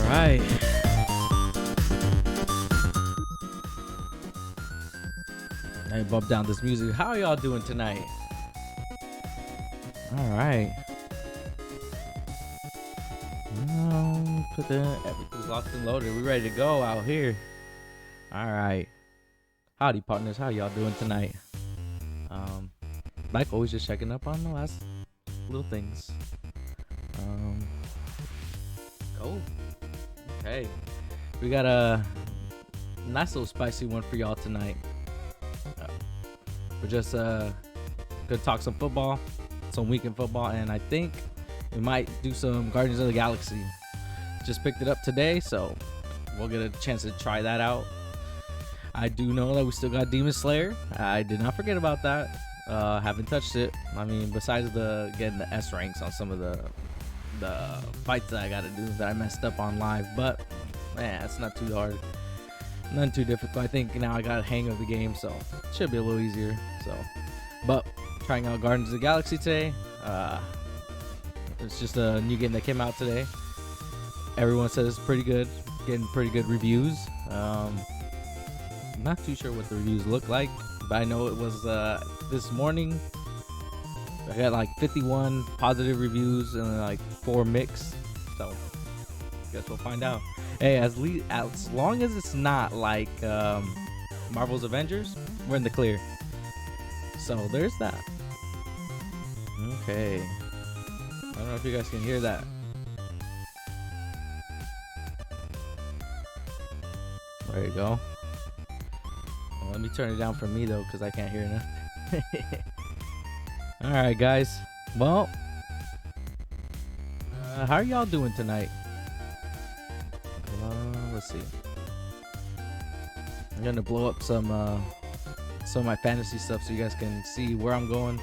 right. Let me bump down this music. How are y'all doing tonight? All right. Everything's locked and loaded. We ready to go out here. All right. Howdy, partners. How y'all doing tonight? Like always, just checking up on the last little things. Oh, okay. We got a nice little spicy one for y'all tonight. We're just gonna talk some football, some weekend football, and I think we might do some Guardians of the Galaxy. Just picked it up today, so we'll get a chance to try that out. I do know that we still got Demon Slayer. I did not forget about that. Haven't touched it. I mean, besides getting the S ranks on some of the fights that I gotta do that I messed up on live, but man, it's not too hard, nothing too difficult. I think now I got a hang of the game, so it should be a little easier. So, but trying out Guardians of the Galaxy today. It's just a new game that came out today. Everyone says it's pretty good, getting pretty good reviews. Not too sure what the reviews look like, but I know it was this morning. I got like 51 positive reviews and like 4 mixed. So guess we'll find out. Hey, as long as it's not like Marvel's Avengers, we're in the clear. So there's that. Okay. I don't know if you guys can hear that. There you go. Well, let me turn it down for me though, because I can't hear nothing. All right, guys. Well, how are y'all doing tonight? Let's see. I'm gonna blow up some of my fantasy stuff so you guys can see where I'm going.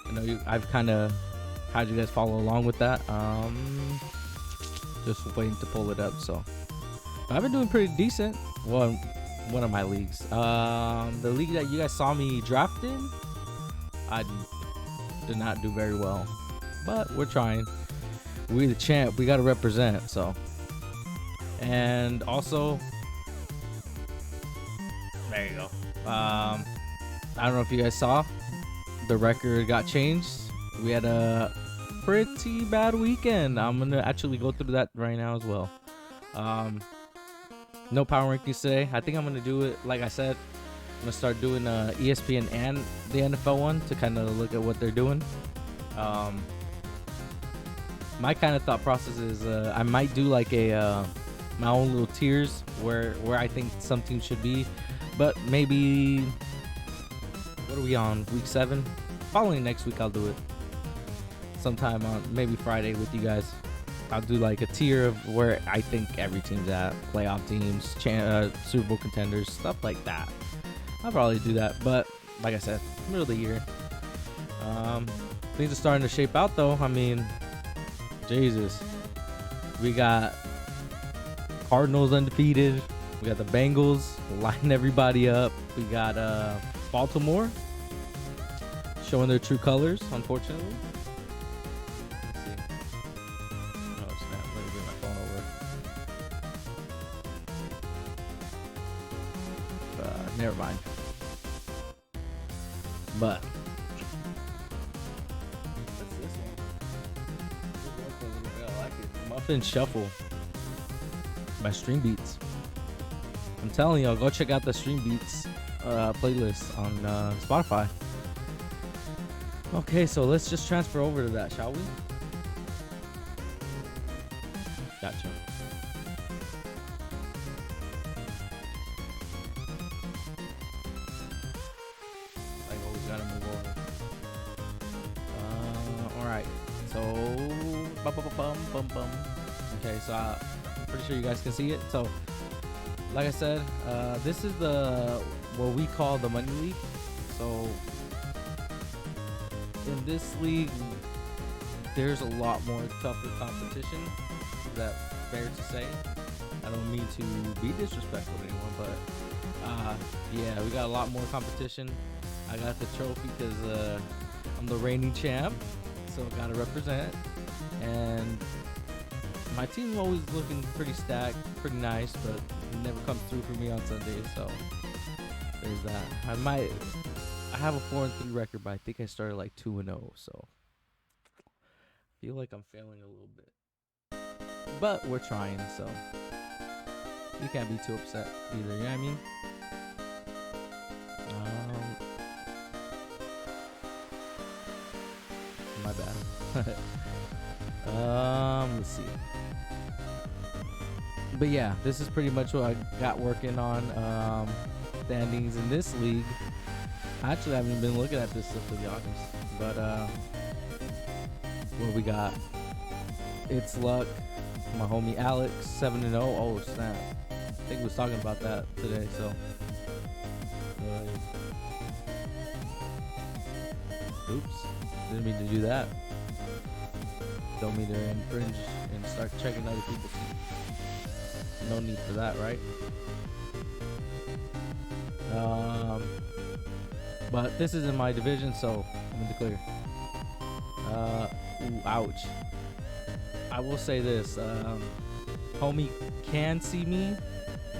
I know I've kind of had you guys follow along with that. Just waiting to pull it up. So I've been doing pretty decent. Well, one of my leagues. The league that you guys saw me draft in, I did not do very well, but we're trying. We the champ. We got to represent. So, and also, there you go. I don't know if you guys saw, the record got changed. We had a pretty bad weekend. I'm gonna actually go through that right now as well. No power rankings today. I think I'm gonna do it like I said. I'm gonna start doing ESPN and the NFL one to kind of look at what they're doing. My kind of thought process is I might do like a my own little tiers where I think some teams should be, but maybe what are we on, week 7? Following next week I'll do it sometime on maybe Friday with you guys. I'll do like a tier of where I think every team's at, playoff teams, Super Bowl contenders, stuff like that. I'll probably do that, but like I said, middle of the year. Things are starting to shape out though. I mean, Jesus. We got Cardinals undefeated. We got the Bengals lining everybody up. We got Baltimore showing their true colors, unfortunately. Let's see. Oh, snap. Let me get my phone over. Never mind. But what's this one? I like it. Muffin Shuffle by Stream Beats. I'm telling y'all, go check out the Stream Beats playlist on Spotify. Okay, so let's just transfer over to that, shall we? Gotcha. I always gotta move over. Alright. So, okay, so I'm pretty sure you guys can see it. So, like I said, this is what we call the Money League. So, in this league, there's a lot more tougher competition. That's fair to say. I don't mean to be disrespectful to anyone, but yeah, we got a lot more competition. I got the trophy because I'm the reigning champ, so gotta represent. And my team's always looking pretty stacked, pretty nice, but it never comes through for me on Sundays. So there's that. I have a 4-3 record, but I think I started like 2-0. So I feel like I'm failing a little bit, but we're trying. So you can't be too upset either. You know what I mean? My bad. Let's see. But yeah, this is pretty much what I got working on. Standings in this league. I actually haven't been looking at this stuff, to be honest. But what we got? It's Luck. My homie Alex, 7-0. Oh snap! I think we was talking about that today. So. Oops, didn't mean to do that. Don't mean to infringe and start checking other people's teams. No need for that, right? But this is in my division, so I'm in the clear. Ooh, ouch. I will say this, homie Can See Me,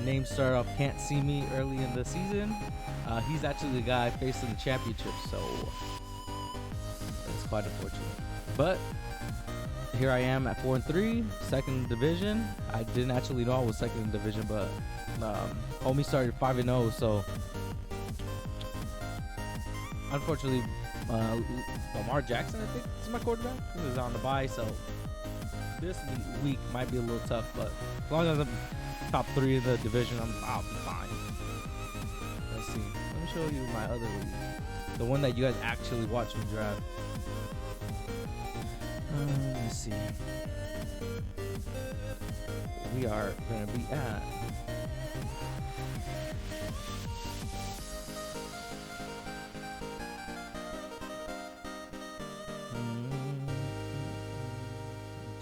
name started off Can't See Me early in the season. He's actually the guy facing the championship, so it's quite unfortunate. But here I am at 4-3, second division. I didn't actually know I was second in division, but homie started 5-0, so unfortunately, Lamar Jackson, I think, is my quarterback. He was on the bye, so this week might be a little tough, but as long as I'm top 3 in the division, I'll be fine. Let's see. Let me show you my other league, the one that you guys actually watch me draft. Let's see. We are gonna be at.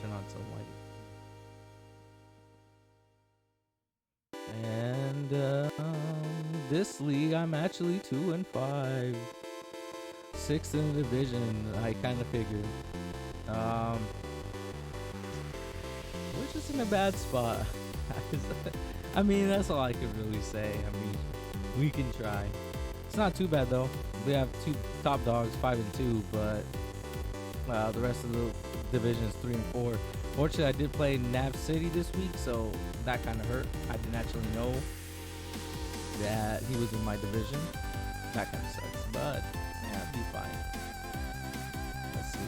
Turn on some light. And this league, I'm actually 2-5, 6th in the division. I kind of figured. We're just in a bad spot. I mean, that's all I can really say. I mean, we can try. It's not too bad though. We have 2 top dogs, 5-2, but the rest of the division is 3-4. Fortunately, I did play Nav City this week, so that kind of hurt. I didn't actually know that he was in my division. That kind of sucks, but yeah, I'll be fine. Let's see.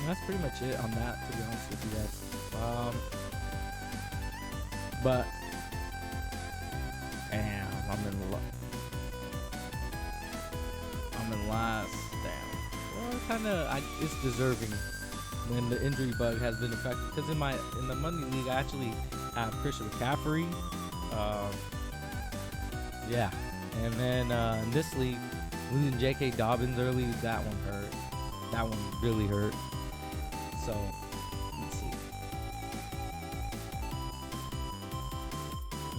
That's pretty much it on that, to be honest with you guys. But damn, I'm in last. Damn. Well, it's deserving when the injury bug has been affected. Because in the Monday league, I actually have Christian McCaffrey. Yeah, and then in this league, losing J.K. Dobbins early, that one hurt. That one really hurt. So, let's see.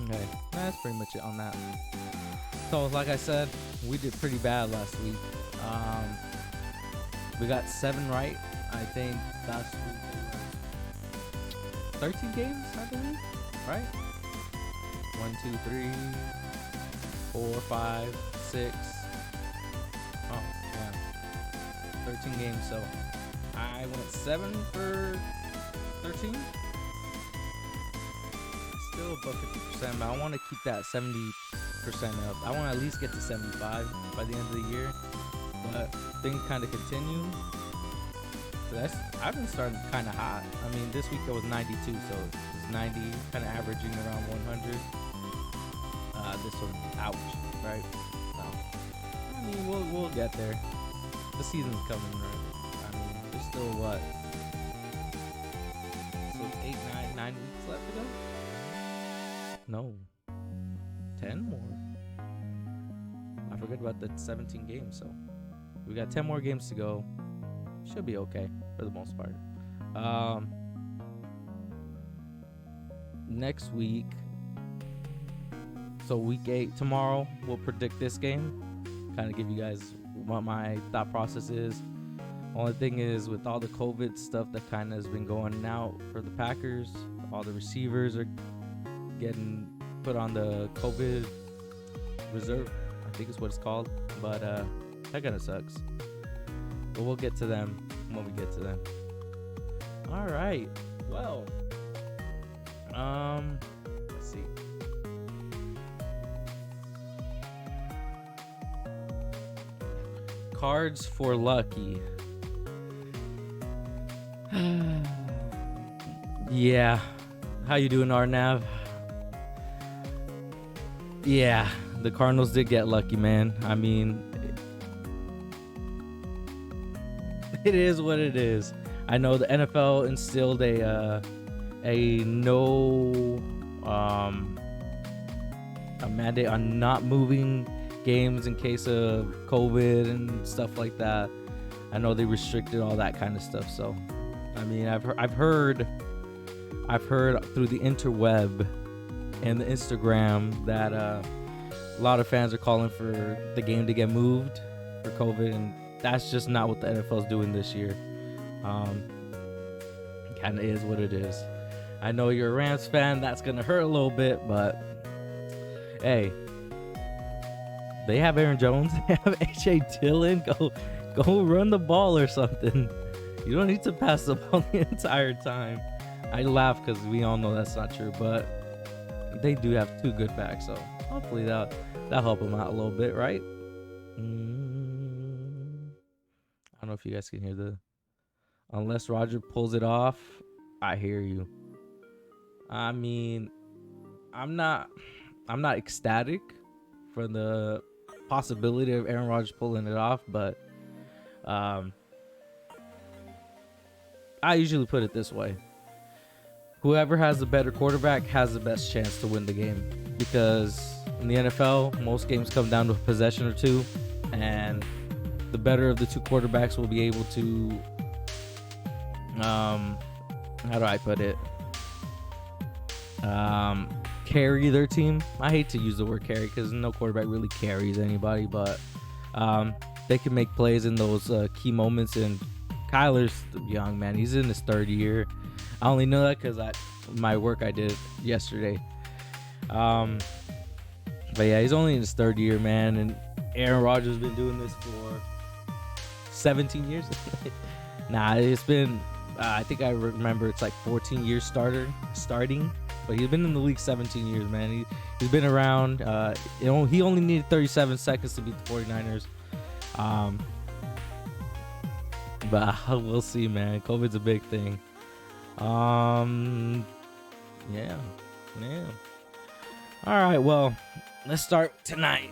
Okay, that's pretty much it on that. So, like I said, we did pretty bad last week. We got 7 right. I think that's 13 games, I believe, right? 1, 2, 3, 4, 5, 6. Oh, yeah. 13 games, so I went 7 for 13. Still above 50%, but I want to keep that 70% up. I want to at least get to 75 by the end of the year. But things kind of continue. So I've been starting kind of hot. I mean, this week it was 92, so it's 90, kind of averaging around 100. This one, ouch, right? No. I mean, we'll get there. The season's coming, right? I mean, there's still what? So 8, 9 weeks left to go? No. 10 more. I forgot about the 17 games, so we got 10 more games to go. Should be okay for the most part. Next week, so week 8 tomorrow, we'll predict this game. Kind of give you guys what my thought process is. Only thing is, with all the COVID stuff that kind of has been going out for the Packers, all the receivers are getting put on the COVID reserve, I think is what it's called. But that kind of sucks. But we'll get to them when we get to them. All right. Well, let's see. Cards for Lucky. Yeah. How you doing, Arnav? Yeah, the Cardinals did get lucky, man. I mean, it is what it is. I know the NFL instilled a mandate on not moving games in case of COVID and stuff like that. I know they restricted all that kind of stuff. So, I mean, I've heard through the interweb and the Instagram that a lot of fans are calling for the game to get moved for COVID, and that's just not what the NFL's doing this year. Kind of is what it is. I know you're a Rams fan, that's gonna hurt a little bit, but hey, they have Aaron Jones, they have AJ Dillon. Go run the ball or something. You don't need to pass the ball the entire time. I laugh because we all know that's not true, but they do have two good backs, so hopefully that'll help them out a little bit, right? I don't know if you guys can hear unless Roger pulls it off. I hear you. I mean, I'm not ecstatic for the possibility of Aaron Rodgers pulling it off, but I usually put it this way. Whoever has the better quarterback has the best chance to win the game, because in the NFL, most games come down to a possession or two, and the better of the two quarterbacks will be able to, how do I put it, carry their team. I hate to use the word carry because no quarterback really carries anybody, but they can make plays in those key moments, and Kyler's young, man. He's in his third year. I only know that because my work I did yesterday. But yeah, he's only in his third year, man. And Aaron Rodgers has been doing this for 17 years. Nah, it's been, I think I remember it's like 14 years starting. But he's been in the league 17 years, man. He's been around. He only needed 37 seconds to beat the 49ers. But we'll see, man. COVID's a big thing. Yeah. All right, well, let's start tonight.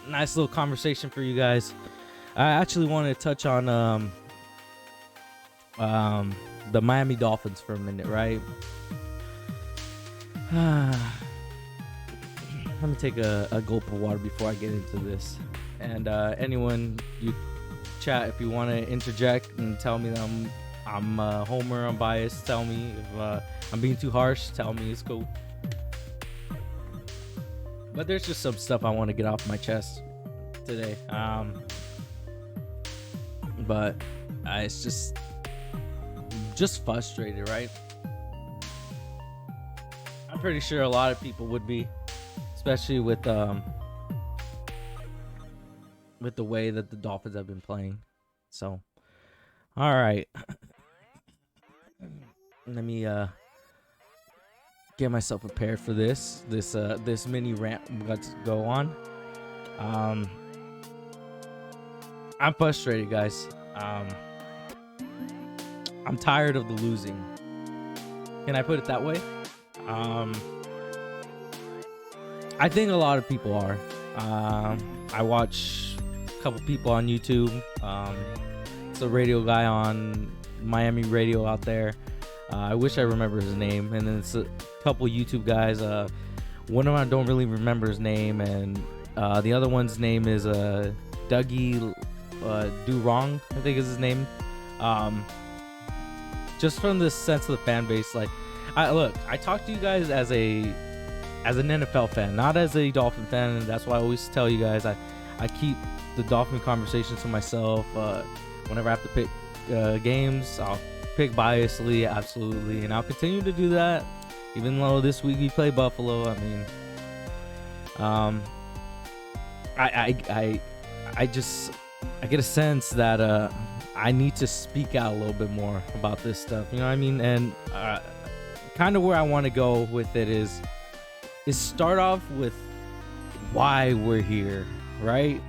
Nice little conversation for you guys. I actually wanted to touch on the Miami Dolphins for a minute, right? Let me take a gulp of water before I get into this. And anyone, you chat, if you want to interject and tell me that I'm a homer, I'm biased, tell me. If I'm being too harsh, tell me. It's cool. But there's just some stuff I want to get off my chest today. But it's just frustrated, right? I'm pretty sure a lot of people would be, especially with the way that the Dolphins have been playing. So, all right. Let me get myself prepared for this mini rant I'm about to go on. I'm frustrated, guys. I'm tired of the losing. Can I put it that way? I think a lot of people are. I watch a couple people on YouTube. It's a radio guy on Miami radio out there. I wish I remember his name. And then it's a couple YouTube guys. One of them I don't really remember his name, and the other one's name is Dougie Do Wrong, I think is his name. Just from the sense of the fan base, like, I talk to you guys as an NFL fan, not as a Dolphin fan, and that's why I always tell you guys I keep the Dolphin conversations to myself. Whenever I have to pick games, I'll pick biasly, absolutely, and I'll continue to do that. Even though this week we play Buffalo, I mean, I get a sense that I need to speak out a little bit more about this stuff. You know what I mean? And kind of where I want to go with it is start off with why we're here, right?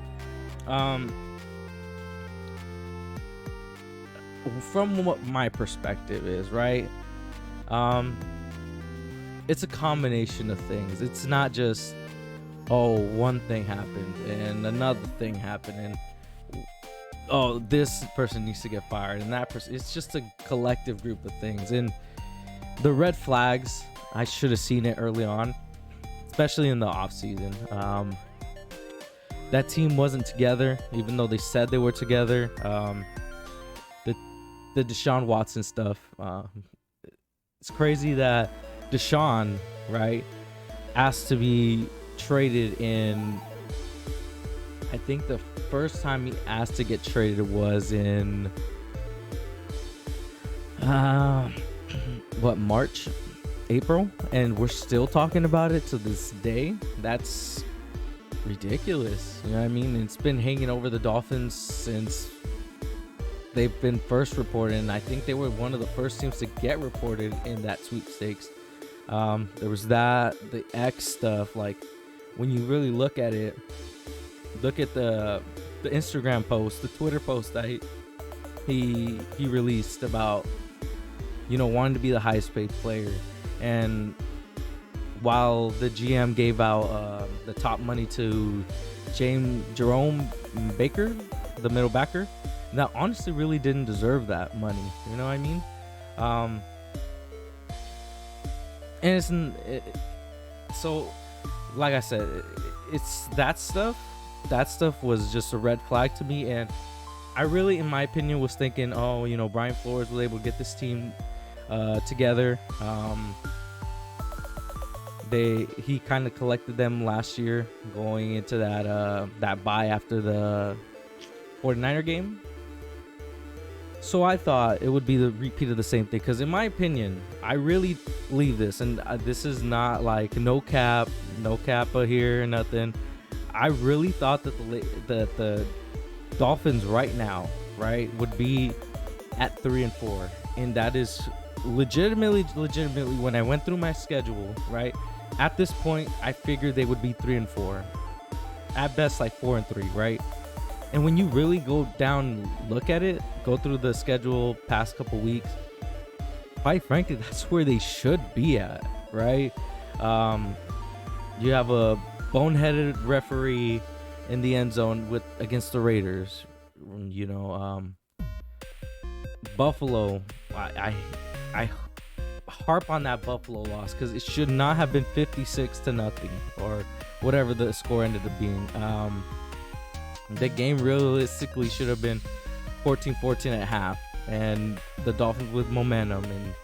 From what my perspective is, right? It's a combination of things. It's not just, oh, one thing happened and another thing happened and oh, this person needs to get fired and that person. It's just a collective group of things. And the red flags, I should have seen it early on, especially in the offseason. That team wasn't together, even though they said they were together. The Deshaun Watson stuff. It's crazy that Deshaun, right, asked to be traded in. I think the first time he asked to get traded was in March, April, and we're still talking about it to this day. That's ridiculous. You know what I mean? It's been hanging over the Dolphins since they've been first reported, and I think they were one of the first teams to get reported in that sweepstakes. There was that, the X stuff. Like, when you really look at it, look at the Instagram post, the Twitter post that he released about, you know, wanting to be the highest paid player. And while the GM gave out the top money to Jerome Baker, the middle backer, that honestly really didn't deserve that money. You know what I mean? And so, like I said, it's that stuff. That stuff was just a red flag to me. And I really, in my opinion, was thinking, oh, you know, Brian Flores was able to get this team together. He kind of collected them last year going into that bye after the 49er game. So I thought it would be the repeat of the same thing, because in my opinion, I really believe this, and this is not like no cappa here or nothing. I really thought that the Dolphins right now, right, would be at 3-4, and that is legitimately when I went through my schedule, right, at this point I figured they would be 3-4, at best like 4-3, right? And when you really go down and look at it, go through the schedule past couple weeks, quite frankly, that's where they should be at, right? You have a boneheaded referee in the end zone against the Raiders. You know, Buffalo, I harp on that Buffalo loss because it should not have been 56-0 or whatever the score ended up being. The game realistically should have been 14-14 at half, and the Dolphins with momentum, and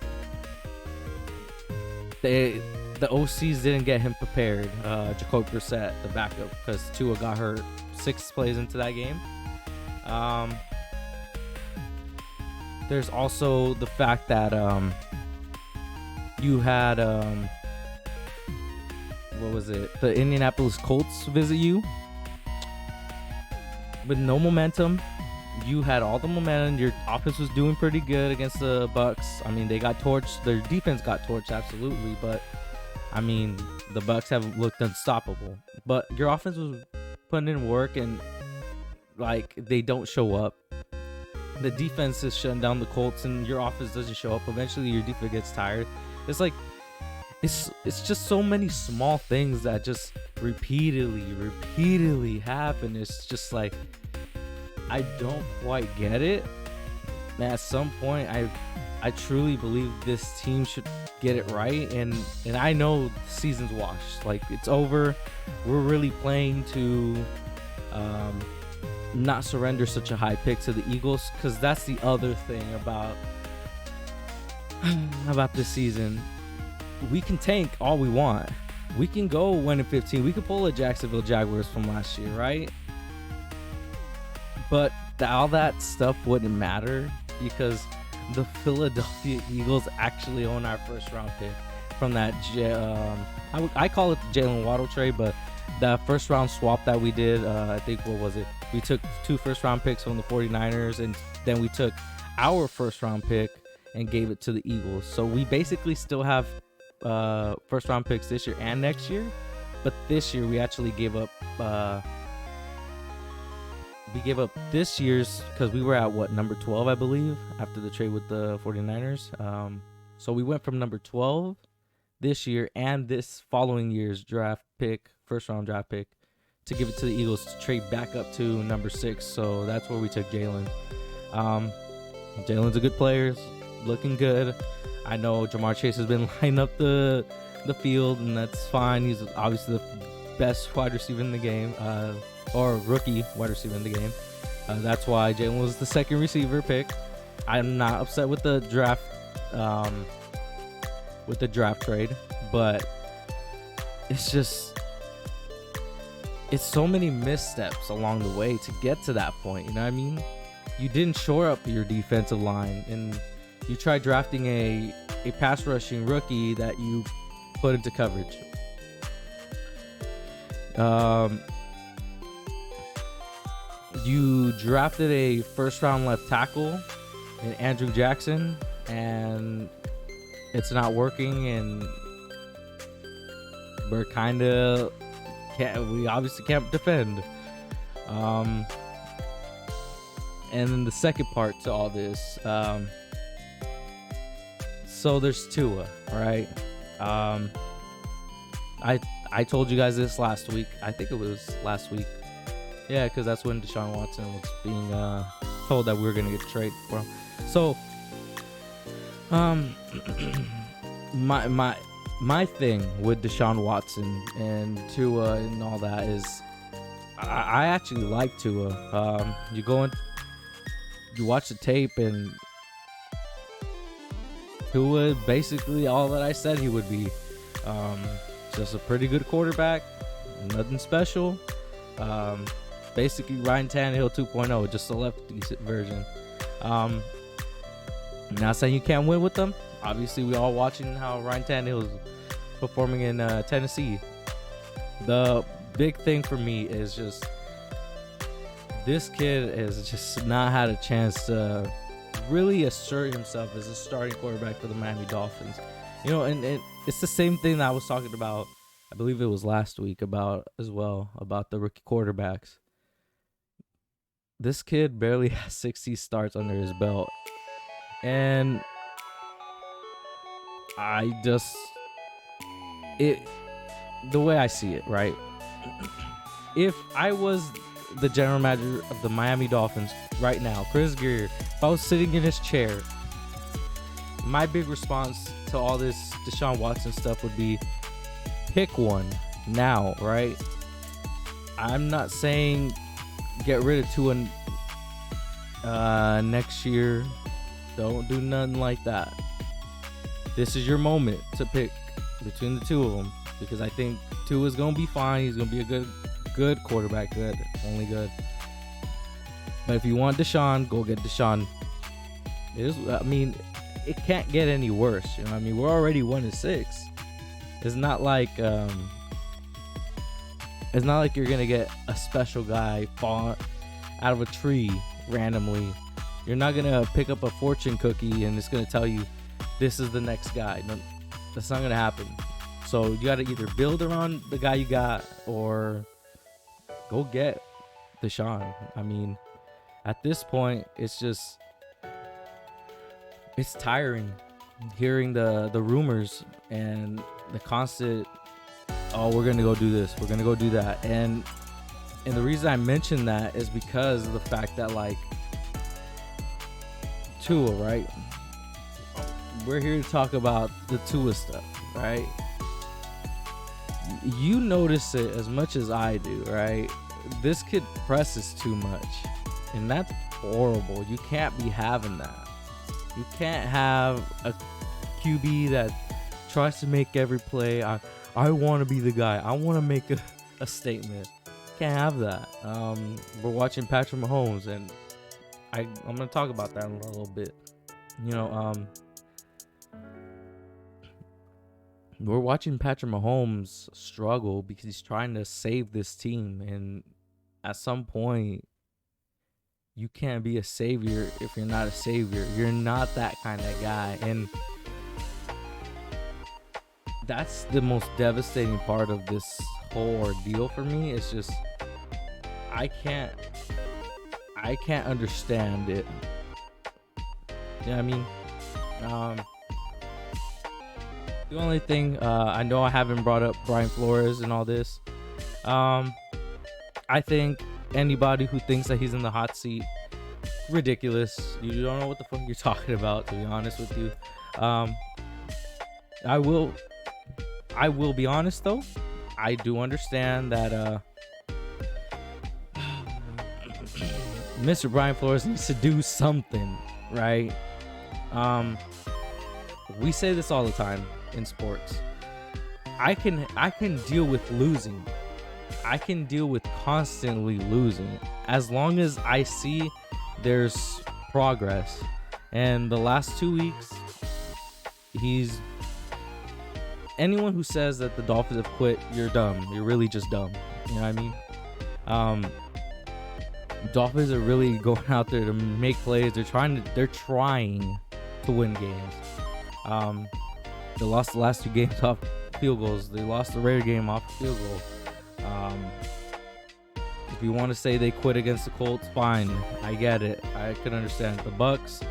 the OCs didn't get him prepared. Jacoby Brissett, the backup, because Tua got hurt 6 plays into that game. There's also the fact that you had what was it? The Indianapolis Colts visit you with no momentum. You had all the momentum. Your offense was doing pretty good against the Bucks. I mean, they got torched. Their defense got torched, absolutely. But I mean, the Bucks have looked unstoppable. But your offense was putting in work, and like, they don't show up. The defense is shutting down the Colts, and your offense doesn't show up. Eventually, your defense gets tired. It's like, it's just so many small things that just repeatedly happen. It's just like, I don't quite get it. And at some point, I truly believe this team should get it right. And I know the season's washed. Like, it's over. We're really playing to not surrender such a high pick to the Eagles, because that's the other thing about this season. We can tank all we want. We can go 1-15. We could pull a Jacksonville Jaguars from last year, right? But all that stuff wouldn't matter because the Philadelphia Eagles actually own our first round pick from that. I call it the Jalen Waddle trade, but that first round swap that we did, I think, what was it? We took 2 first round picks from the 49ers, and then we took our first round pick and gave it to the Eagles. So we basically still have first round picks this year and next year, but this year we actually gave up this year's because we were at number 12, I believe, after the trade with the 49ers. So we went from number 12 this year and this following year's first round draft pick, to give it to the Eagles to trade back up to number 6. So that's where we took Jalen. Jalen's a good player, looking good. I know Jamar Chase has been lining up the field, and that's fine. He's obviously the best wide receiver in the game, or rookie wide receiver in the game. That's why Jalen was the second receiver pick. I'm not upset with the draft trade, but it's so many missteps along the way to get to that point. You know what I mean? You didn't shore up your defensive line, and you tried drafting a pass rushing rookie that you put into coverage. You drafted a first round left tackle in Andrew Jackson, and it's not working, and we obviously can't defend. And then the second part to all this, so there's Tua, right? I told you guys this last week. I think it was last week. Yeah, because that's when Deshaun Watson was being told that we were gonna get traded for him. So, my thing with Deshaun Watson and Tua and all that is, I actually like Tua. You watch the tape, and Tua basically all that I said he would be. Just a pretty good quarterback, nothing special. Basically Ryan Tannehill 2.0, just a lefty version. Not saying you can't win with them. Obviously, we all watching how Ryan Tannehill is performing in Tennessee. The big thing for me is just this kid has just not had a chance to really assert himself as a starting quarterback for the Miami Dolphins. You know, and it's the same thing that I was talking about, I believe it was last week, about the rookie quarterbacks. This kid barely has 60 starts under his belt. And the way I see it, right? If I was the general manager of the Miami Dolphins right now, Chris Grier, if I was sitting in his chair, my big response to all this Deshaun Watson stuff would be, pick one now, right? I'm not saying get rid of Tua next year. Don't do nothing like that. This is your moment to pick between the two of them, because I think Tua is gonna be fine. He's gonna be a good quarterback, only good. But if you want Deshaun, go get Deshaun. It can't get any worse. You know what I mean? We're already 1-6. It's not like you're gonna get a special guy fall out of a tree randomly. You're not gonna pick up a fortune cookie and it's gonna tell you this is the next guy. No, that's not gonna happen. So you gotta either build around the guy you got or go get Deshaun. I mean, at this point, it's tiring hearing the rumors and the constant, oh, we're gonna go do this, we're gonna go do that, and the reason I mention that is because of the fact that, like, Tua, right? We're here to talk about the Tua stuff, right? You notice it as much as I do, right? This kid presses too much, and that's horrible. You can't be having that. You can't have a QB that tries to make every play. I want to be the guy. I want to make a statement. Can't have that. We're watching Patrick Mahomes, and I'm gonna talk about that in a little bit. You know, we're watching Patrick Mahomes struggle because he's trying to save this team, and at some point, you can't be a savior if you're not a savior. You're not that kind of guy, and that's the most devastating part of this whole ordeal for me. It's just I can't understand it. You know what I mean? The only thing I know, I haven't brought up Brian Flores and all this. I think anybody who thinks that he's in the hot seat, ridiculous. You don't know what the fuck you're talking about, to be honest with you. I will be honest though. I do understand that Mr. Brian Flores needs to do something, right? We say this all the time in sports. I can deal with losing. I can deal with constantly losing as long as I see there's progress. And the last 2 weeks, anyone who says that the Dolphins have quit, you're dumb. You're really just dumb. You know what I mean? Dolphins are really going out there to make plays. They're trying to win games. They lost the last 2 games off field goals. They lost the Raider game off field goal. If you want to say they quit against the Colts, fine. I get it. I can understand. The Bucks,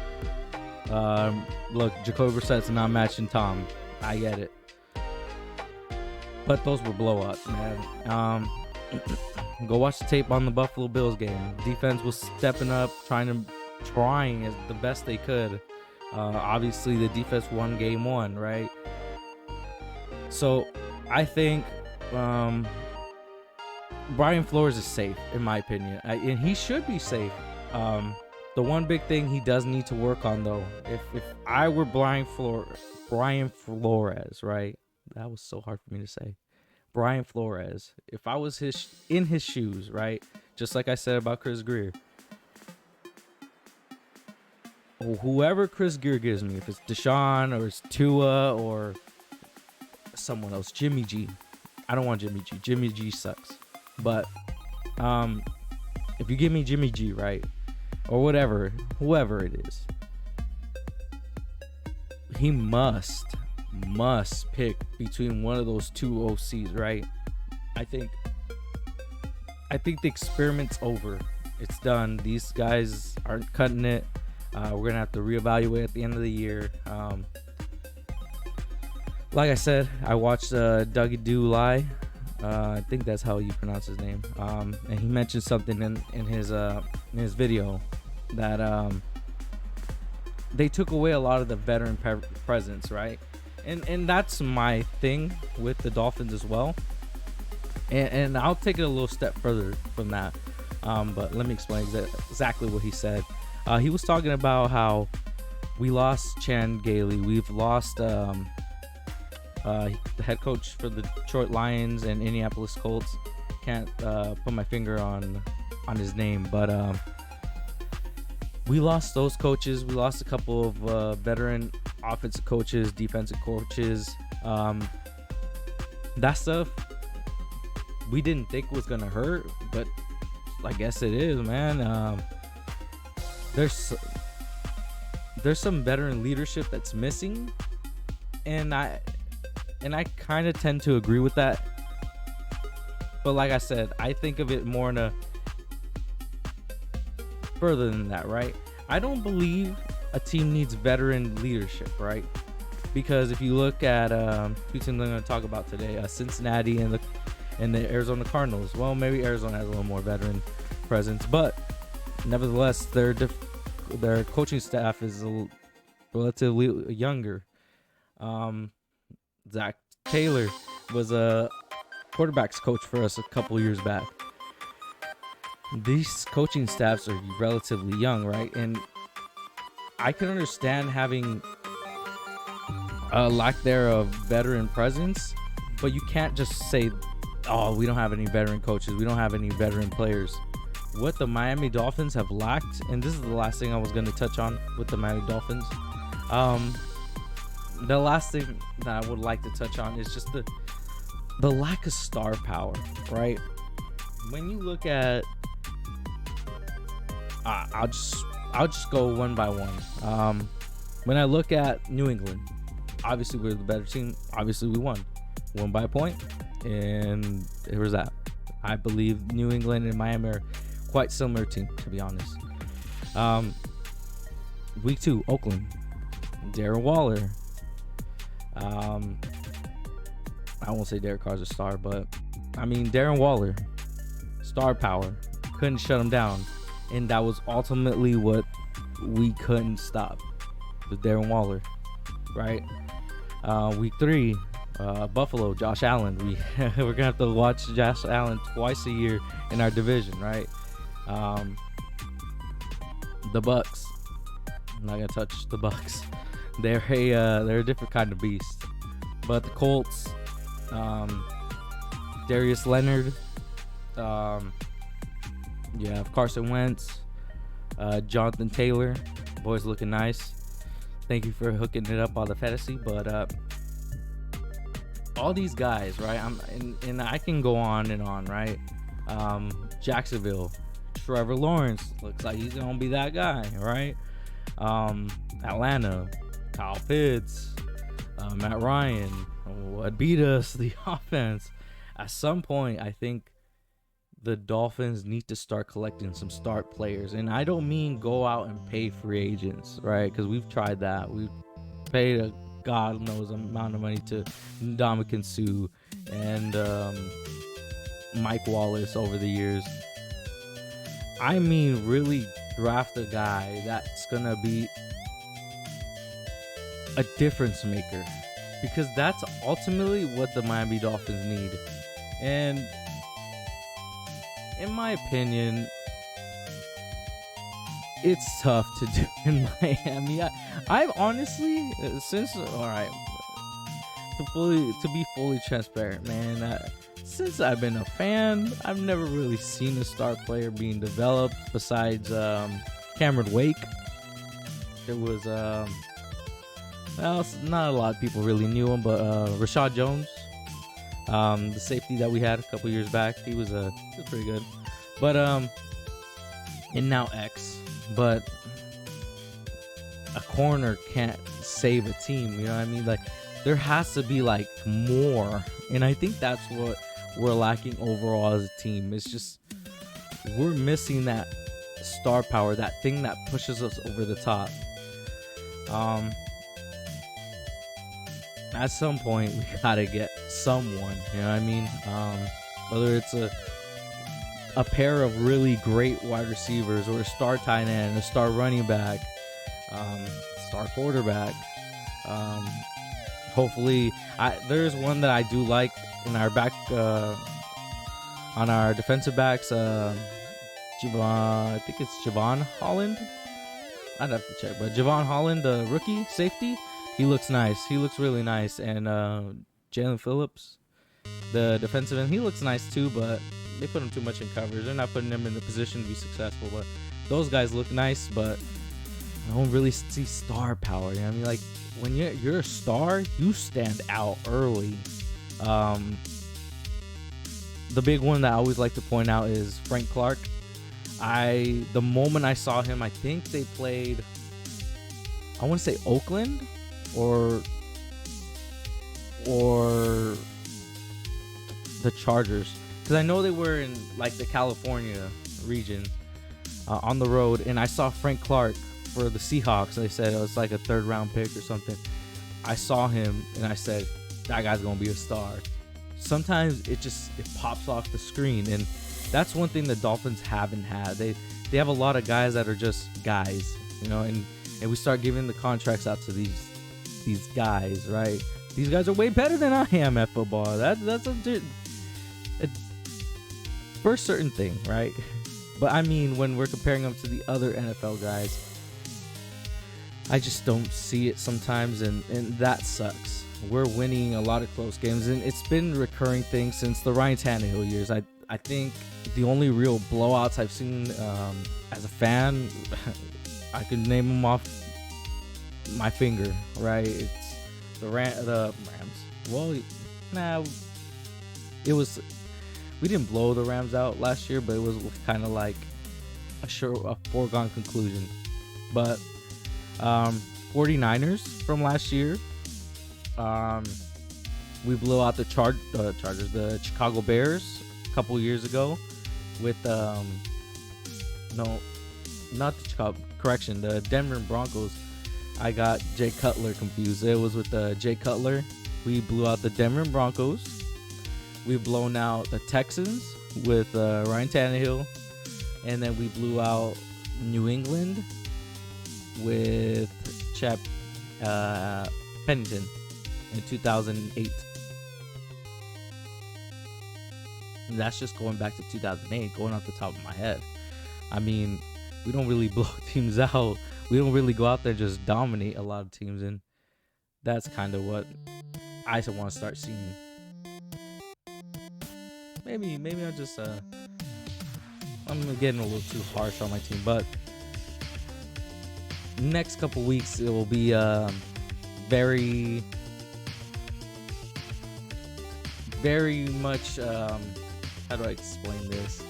look, Jacoby Brissett's not matching Tom. I get it. But those were blowouts, man. Go watch the tape on the Buffalo Bills game. Defense was stepping up, trying as the best they could. Obviously, the defense won game 1, right? So, I think Brian Flores is safe, in my opinion, and he should be safe. The one big thing he does need to work on, though, if I were Brian Flores, right? That was so hard for me to say. Brian Flores, if I was in his shoes, right? Just like I said about Chris Grier. Whoever Chris Grier gives me, if it's Deshaun or it's Tua or someone else, Jimmy G. I don't want Jimmy G. Jimmy G sucks. But if you give me Jimmy G, right? Or whoever it is, he must pick between one of those 2 OCs, right? I think the experiment's over. It's done. These guys aren't cutting it. We're gonna have to reevaluate at the end of the year. Like I said, I watched Dougie Dulai. I think that's how you pronounce his name. And he mentioned something in his video that they took away a lot of the veteran presence, right? And that's my thing with the Dolphins as well. And I'll take it a little step further from that. But let me explain exactly what he said. He was talking about how we lost Chan Gailey. We've lost the head coach for the Detroit Lions and Indianapolis Colts. Can't put my finger on his name, but we lost those coaches. We lost a couple of veteran offensive coaches, defensive coaches. That stuff we didn't think was gonna hurt, but I guess it is, man. There's some veteran leadership that's missing, and I kind of tend to agree with that. But like I said, I think of it more in a further than that, right? I don't believe a team needs veteran leadership, right? Because if you look at two teams I'm going to talk about today, Cincinnati and the Arizona Cardinals. Well, maybe Arizona has a little more veteran presence, but nevertheless, their coaching staff is relatively younger. Zach Taylor was a quarterbacks coach for us a couple years back. These coaching staffs are relatively young, right? And I can understand having a lack there of veteran presence, but you can't just say, oh, we don't have any veteran coaches, we don't have any veteran players. what the Miami Dolphins have lacked, and this is the last thing I was going to touch on with the Miami Dolphins. The last thing that I would like to touch on is just the lack of star power, right? When you look at, I'll just go one by one. When I look at New England, obviously we're the better team. Obviously we won by a point, and it was that. I believe New England and Miami are quite similar team, to be honest. Week 2, Oakland, Darren Waller. I won't say Derek Carr's a star, but I mean Darren Waller, star power, couldn't shut him down, and that was ultimately what we couldn't stop with Darren Waller, right? Week 3, Buffalo, Josh Allen. We're gonna have to watch Josh Allen twice a year in our division, right? The Bucks. I'm not gonna touch the Bucks. They're a different kind of beast. But the Colts, Darius Leonard, you have Carson Wentz, Jonathan Taylor. Boys looking nice. Thank you for hooking it up on the fantasy. But all these guys, right? And I can go on and on, right? Jacksonville, Trevor Lawrence looks like he's gonna be that guy, right? Atlanta, Kyle Pitts, Matt Ryan. What beat us? The offense. At some point, I think the Dolphins need to start collecting some start players, and I don't mean go out and pay free agents, right? Because we've tried that. We've paid a God knows amount of money to Ndamukong Suh and Mike Wallace over the years. I mean, really draft a guy that's gonna be a difference maker, because that's ultimately what the Miami Dolphins need. And in my opinion, it's tough to do in Miami. I've honestly, to be fully transparent, man, since I've been a fan, I've never really seen a star player being developed besides Cameron Wake. There was well, not a lot of people really knew him, but Rashad Jones, the safety that we had a couple years back, he was pretty good. But and now X, but a corner can't save a team. You know what I mean? Like, there has to be like more, and I think that's what we're lacking overall as a team. It's just we're missing that star power, that thing that pushes us over the top. At some point we gotta get someone, you know what I mean? Whether it's a pair of really great wide receivers, or a star tight end, a star running back, star quarterback. Hopefully, there's one that I do like in our back, on our defensive backs. I think it's Javon Holland. I'd have to check, but Javon Holland, the rookie safety, he looks nice. He looks really nice. And Jalen Phillips, the defensive end, he looks nice too, but they put him too much in coverage. They're not putting him in the position to be successful. But those guys look nice, but I don't really see star power. You know what I mean? Like, when you're a star, you stand out early. The big one that I always like to point out is Frank Clark. The moment I saw him, I think they played, I want to say Oakland or the Chargers, because I know they were in like the California region on the road, and I saw Frank Clark for the Seahawks. They said it was like a 3rd round pick or something. I saw him and I said, that guy's gonna be a star. Sometimes it pops off the screen, and that's one thing the Dolphins haven't had. They have a lot of guys that are just guys, you know, and we start giving the contracts out to these guys, right? These guys are way better than I am at football. That's for a certain thing, right? But I mean, when we're comparing them to the other NFL guys, I just don't see it sometimes, and that sucks. We're winning a lot of close games, and it's been a recurring thing since the Ryan Tannehill years. I think the only real blowouts I've seen as a fan, I can name them off my finger, right? It's the Rams. Well, nah, it was, we didn't blow the Rams out last year, but it was kind of like a foregone conclusion. But 49ers from last year, we blew out the Chargers, the Chicago Bears a couple years ago with no, not the Chicago, correction, the Denver Broncos. I got Jay Cutler confused. It was with Jay Cutler. We blew out the Denver Broncos. We've blown out the Texans with Ryan Tannehill. And then we blew out New England with Chap Pennington in 2008. And that's just going back to 2008, going off the top of my head. I mean, we don't really blow teams out. We don't really go out there and just dominate a lot of teams, and that's kind of what I want to start seeing. Maybe I'm just I'm getting a little too harsh on my team, but next couple weeks it will be very much how do I explain this?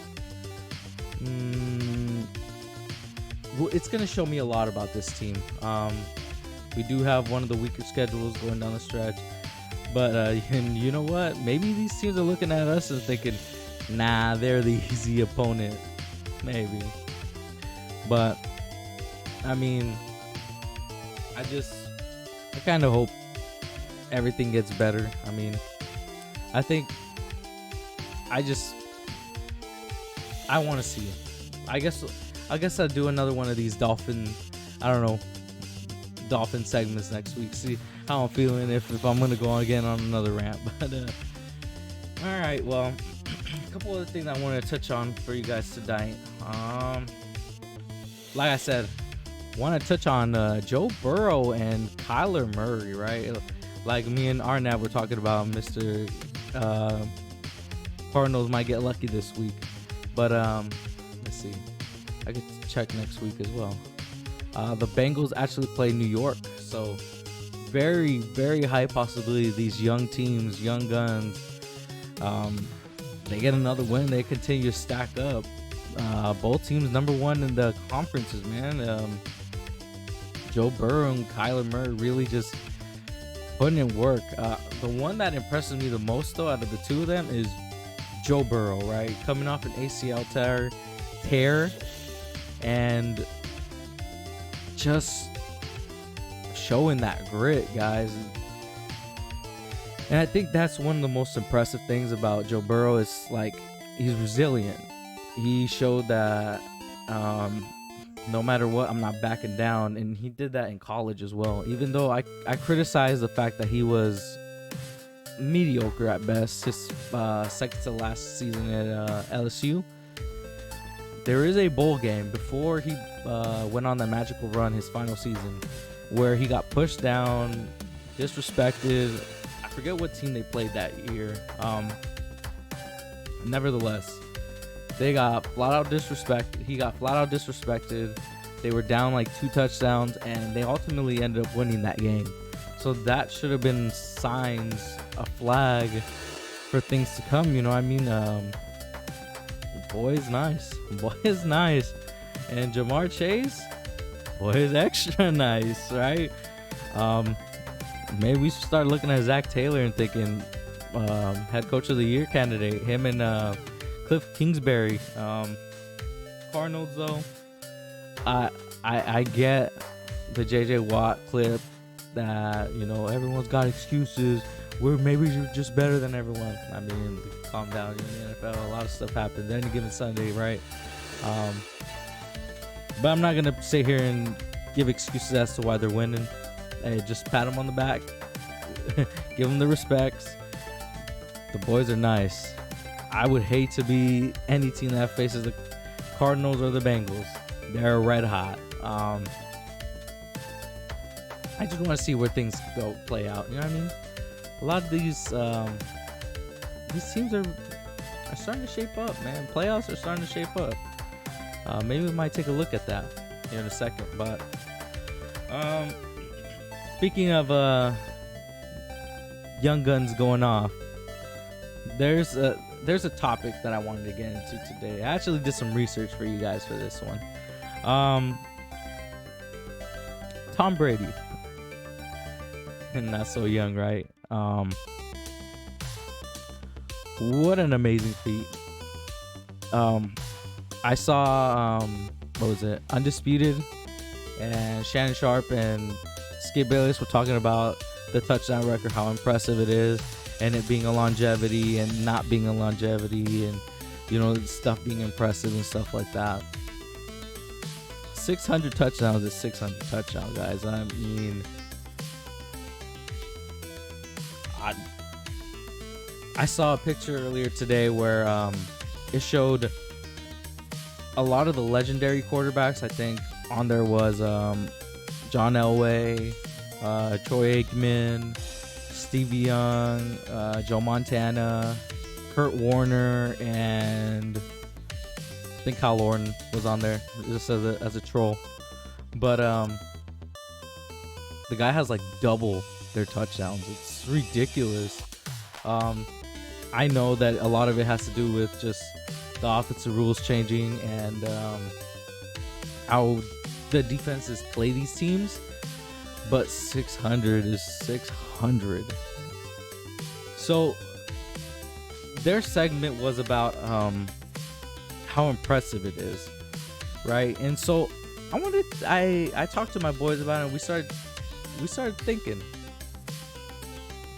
Well, it's gonna show me a lot about this team. We do have one of the weaker schedules going down the stretch, but and you know what? Maybe these teams are looking at us and thinking, nah, they're the easy opponent. Maybe. But I mean, I kind of hope everything gets better. I mean, I think I want to see it. I guess I'll do another one of these dolphin segments next week. See how I'm feeling, if I'm gonna go again on another rant. But all right, well, a couple other things I want to touch on for you guys tonight. Like I said, want to touch on Joe Burrow and Kyler Murray, right? Like me and Arnab were talking about, Mr. Cardinals might get lucky this week, but let's see. I could check next week as well. The Bengals actually play New York, so very, very high possibility these young teams, young guns, they get another win. They continue to stack up. Both teams number one in the conferences, man. Joe Burrow and Kyler Murray really just putting in work. The one that impresses me the most, though, out of the two of them is Joe Burrow, right? Coming off an ACL tear and just showing that grit, guys. And I think that's one of the most impressive things about Joe Burrow is, like, he's resilient. He showed that no matter what, I'm not backing down. And he did that in college as well. Even though I criticized the fact that he was mediocre at best, his second to last season at LSU. There is a bowl game before he went on that magical run, his final season, where he got pushed down, disrespected. I forget what team they played that year. Nevertheless, they got flat out disrespected. He got flat out disrespected. They were down like 2 touchdowns, and they ultimately ended up winning that game. So that should have been signs, a flag for things to come. You know what I mean? Boy is nice. Boy is nice. And Jamar Chase, boy is extra nice, right? Maybe we should start looking at Zach Taylor and thinking head coach of the year candidate. Him and Cliff Kingsbury. Cardinals, though, I get the JJ Watt clip that, you know, everyone's got excuses. Maybe you're just better than everyone. I mean, calm down. In the NFL, a lot of stuff happens any given Sunday, right? But I'm not gonna sit here and give excuses as to why they're winning. Hey, just pat them on the back, give them the respects. The boys are nice. I would hate to be any team that faces the Cardinals or the Bengals. They're red hot. I just want to see where things play out. You know what I mean? A lot of these teams are are starting to shape up, man. Playoffs are starting to shape up. Maybe we might take a look at that here in a second. But speaking of young guns going off, there's a topic that I wanted to get into today. I actually did some research for you guys for this one. Tom Brady, and not so young, right? What an amazing feat. I saw what was it? Undisputed, and Shannon Sharp and Skip Bayless were talking about the touchdown record, how impressive it is, and it being a longevity and not being a longevity, and stuff being impressive and stuff like that. 600 touchdowns is 600 touchdowns, guys. I mean, I saw a picture earlier today where it showed a lot of the legendary quarterbacks. I think on there was John Elway, Troy Aikman, Stevie Young, Joe Montana, Kurt Warner, and I think Kyle Orton was on there just as a troll. But the guy has like double their touchdowns. It's ridiculous. I know that a lot of it has to do with just the offensive rules changing and how the defenses play these teams. But 600 is 600. So their segment was about how impressive it is, right? And so I talked to my boys about it, and we started thinking.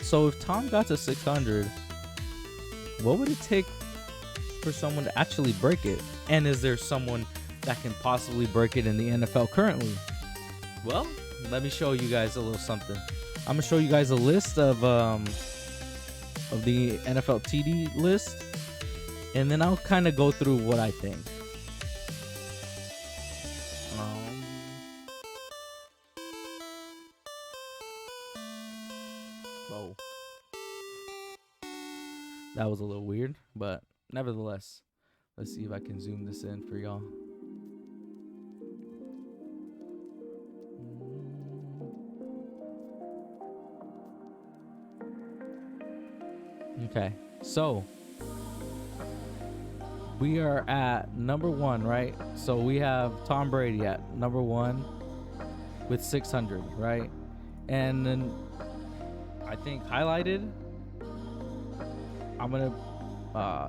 So if Tom got to 600, what would it take for someone to actually break it? And is there someone that can possibly break it in the NFL currently? Well, let me show you guys a little something. I'm gonna show you guys a list of the NFL TD list, and then I'll kind of go through what I think. Whoa, that was a little weird, but nevertheless, let's see if I can zoom this in for y'all. Okay, so we are at number 1, right? So we have Tom Brady at number 1 with 600, right? And then I think highlighted, I'm gonna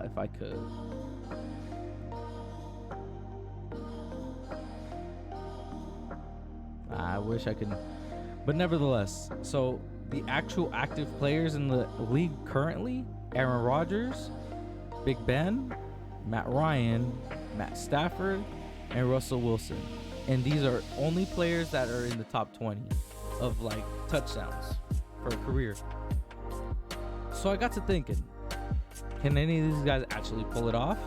if I could, I wish I could, but nevertheless, so the actual active players in the league currently: Aaron Rodgers, Big Ben, Matt Ryan, Matt Stafford, and Russell Wilson. And these are only players that are in the top 20 of like touchdowns for a career. So I got to thinking, can any of these guys actually pull it off?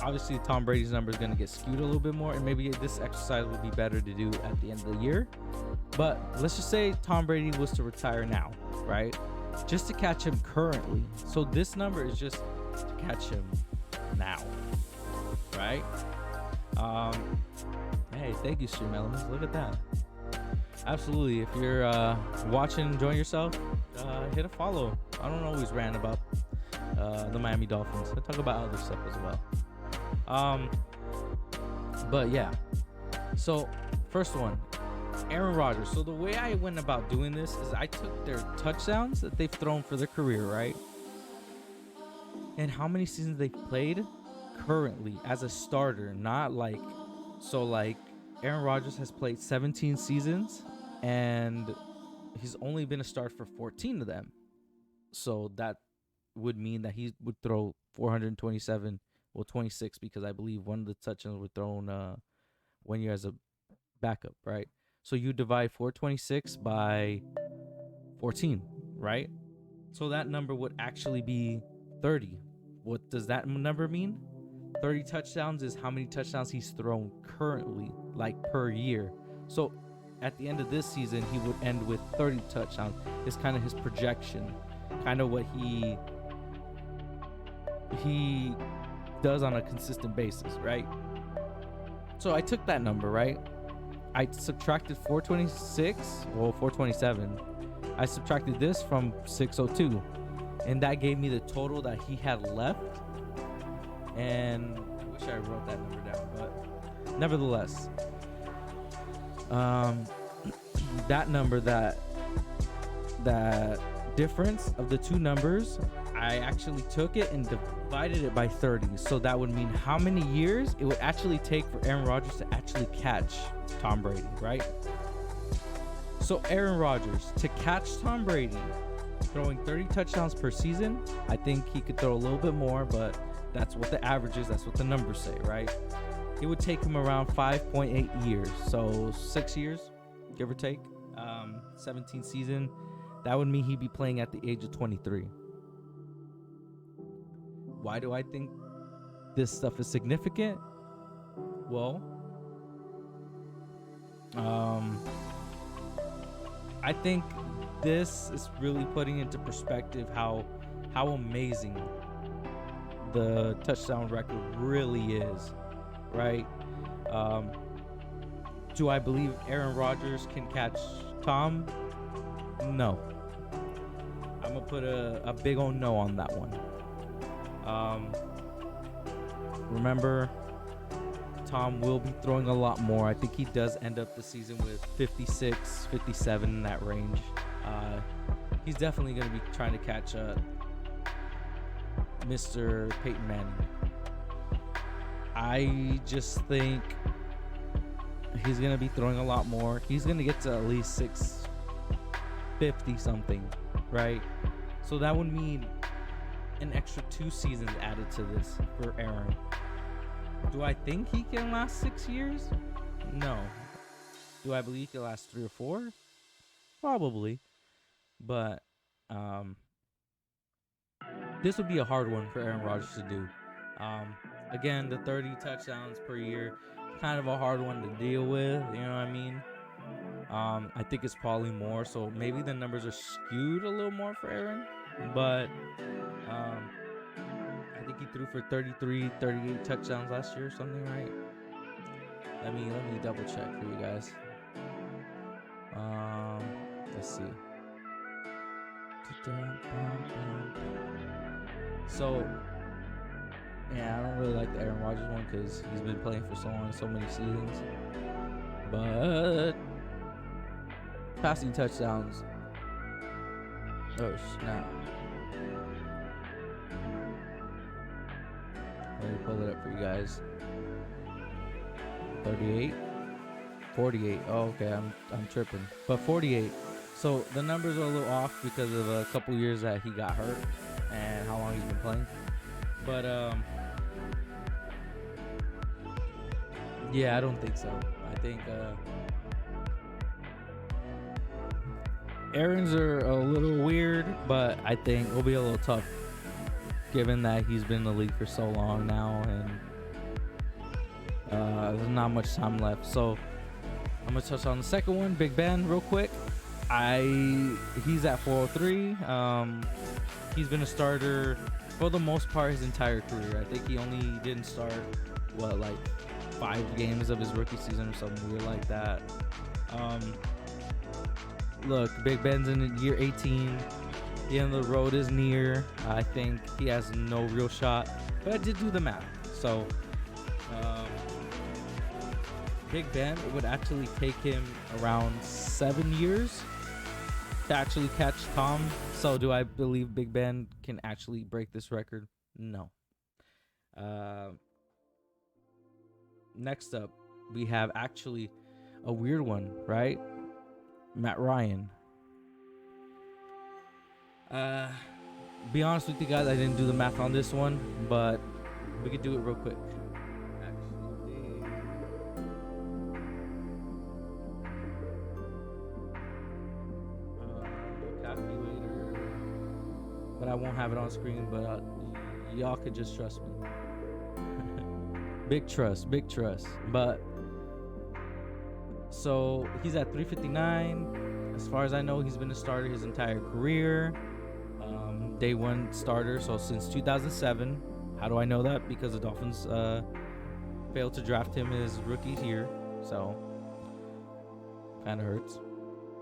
Obviously Tom Brady's number is going to get skewed a little bit more, and maybe this exercise would be better to do at the end of the year. But let's just say Tom Brady was to retire now, right? Just to catch him currently. So this number is just to catch him now, right? Hey, thank you, Stream Elements. Look at that. Absolutely. If you're watching, enjoying yourself, hit a follow. I don't always rant about the Miami Dolphins. I talk about other stuff as well. But yeah. So first one, Aaron Rodgers. So the way I went about doing this is I took their touchdowns that they've thrown for their career, right? And how many seasons they've played currently as a starter, not like, so like Aaron Rodgers has played 17 seasons and he's only been a starter for 14 of them. So that would mean that he would throw 427, well 26, because I believe one of the touchdowns were thrown 1 year as a backup, right? So you divide 426 by 14, right? So that number would actually be 30. What does that number mean? 30 touchdowns is how many touchdowns he's thrown currently, like per year. So at the end of this season, he would end with 30 touchdowns. It's kind of his projection, kind of what he he does on a consistent basis, right? So I took that number, right? I subtracted 427. I subtracted this from 602, and that gave me the total that he had left. And I wish I wrote that number down, but nevertheless, that number, that difference of the two numbers, I actually took it and divided it by 30. So that would mean how many years it would actually take for Aaron Rodgers to actually catch Tom Brady, right? So Aaron Rodgers to catch Tom Brady throwing 30 touchdowns per season, I think he could throw a little bit more, but that's what the average is. That's what the numbers say, right? It would take him around 5.8 years. So 6 years, give or take. 17 season. That would mean he'd be playing at the age of 23. Why do I think this stuff is significant? Well, I think this is really putting into perspective how amazing the touchdown record really is, right? Do I believe Aaron Rodgers can catch Tom? No. I'm gonna put a big old no on that one. Remember, Tom will be throwing a lot more. I think he does end up the season with 56, 57 in that range. He's definitely going to be trying to catch Mr. Peyton Manning. I just think he's going to be throwing a lot more. He's going to get to at least 650 something, right? So that would mean an extra 2 seasons added to this for Aaron. Do I think he can last 6 years? No. Do I believe he can last 3 or 4? Probably. But this would be a hard one for Aaron Rodgers to do. Again, the 30 touchdowns per year, kind of a hard one to deal with. You know what I mean? I think it's probably more. So maybe the numbers are skewed a little more for Aaron. But I think he threw for 33, 38 touchdowns last year or something, right? Let me double check for you guys. Let's see. So, yeah, I don't really like the Aaron Rodgers one because he's been playing for so long, so many seasons. But passing touchdowns. Oh snap! Let me pull it up for you guys. 38, 48. Oh, okay, I'm tripping. But 48. So the numbers are a little off because of a couple years that he got hurt and how long he's been playing. But yeah, I don't think so. I think Aaron's are a little weird, but I think it'll be a little tough given that he's been in the league for so long now and there's not much time left. So I'm gonna touch on the second one, Big Ben, real quick. He's at 403. He's been a starter for the most part his entire career. I think he only didn't start like 5 games of his rookie season or something weird like that. Look, Big Ben's in year 18. The end of the road is near. I think he has no real shot, but I did do the math. So Big Ben, it would actually take him around 7 years to actually catch Tom. So do I believe Big Ben can actually break this record? No. Next up, we have actually a weird one, right? Matt Ryan. Be honest with you guys, I didn't do the math on this one, but we could do it real quick. Calculator, but I won't have it on screen. But y'all could just trust me. big trust. But so he's at 359. As far as I know, he's been a starter his entire career. Day one starter, so since 2007. How do I know that? Because the Dolphins failed to draft him his rookie year, so kind of hurts.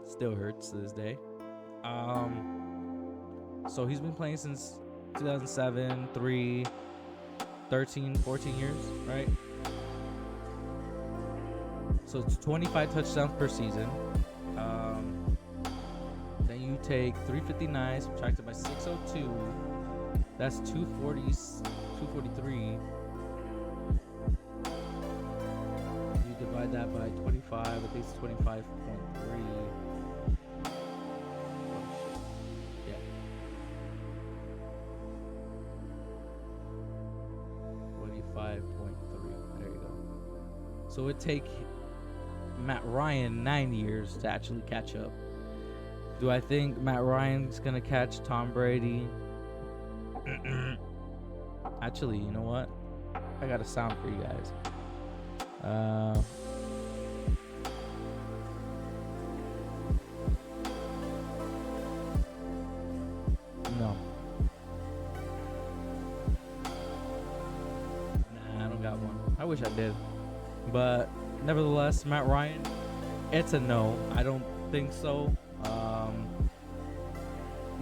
Still hurts to this day. So he's been playing since 2007, 3, 13, 14 years, right? So it's 25 touchdowns per season. Then you take 359 subtracted by 602. That's 240, 243. You divide that by 25. I think it's 25.3. Yeah. 25.3. There you go. So it take Matt Ryan 9 years to actually catch up. Do I think Matt Ryan's gonna catch Tom Brady? Actually, you know what? I got a sound for you guys. No. Nah, I don't got one. I wish I did. But nevertheless, Matt Ryan, it's a no. I don't think so.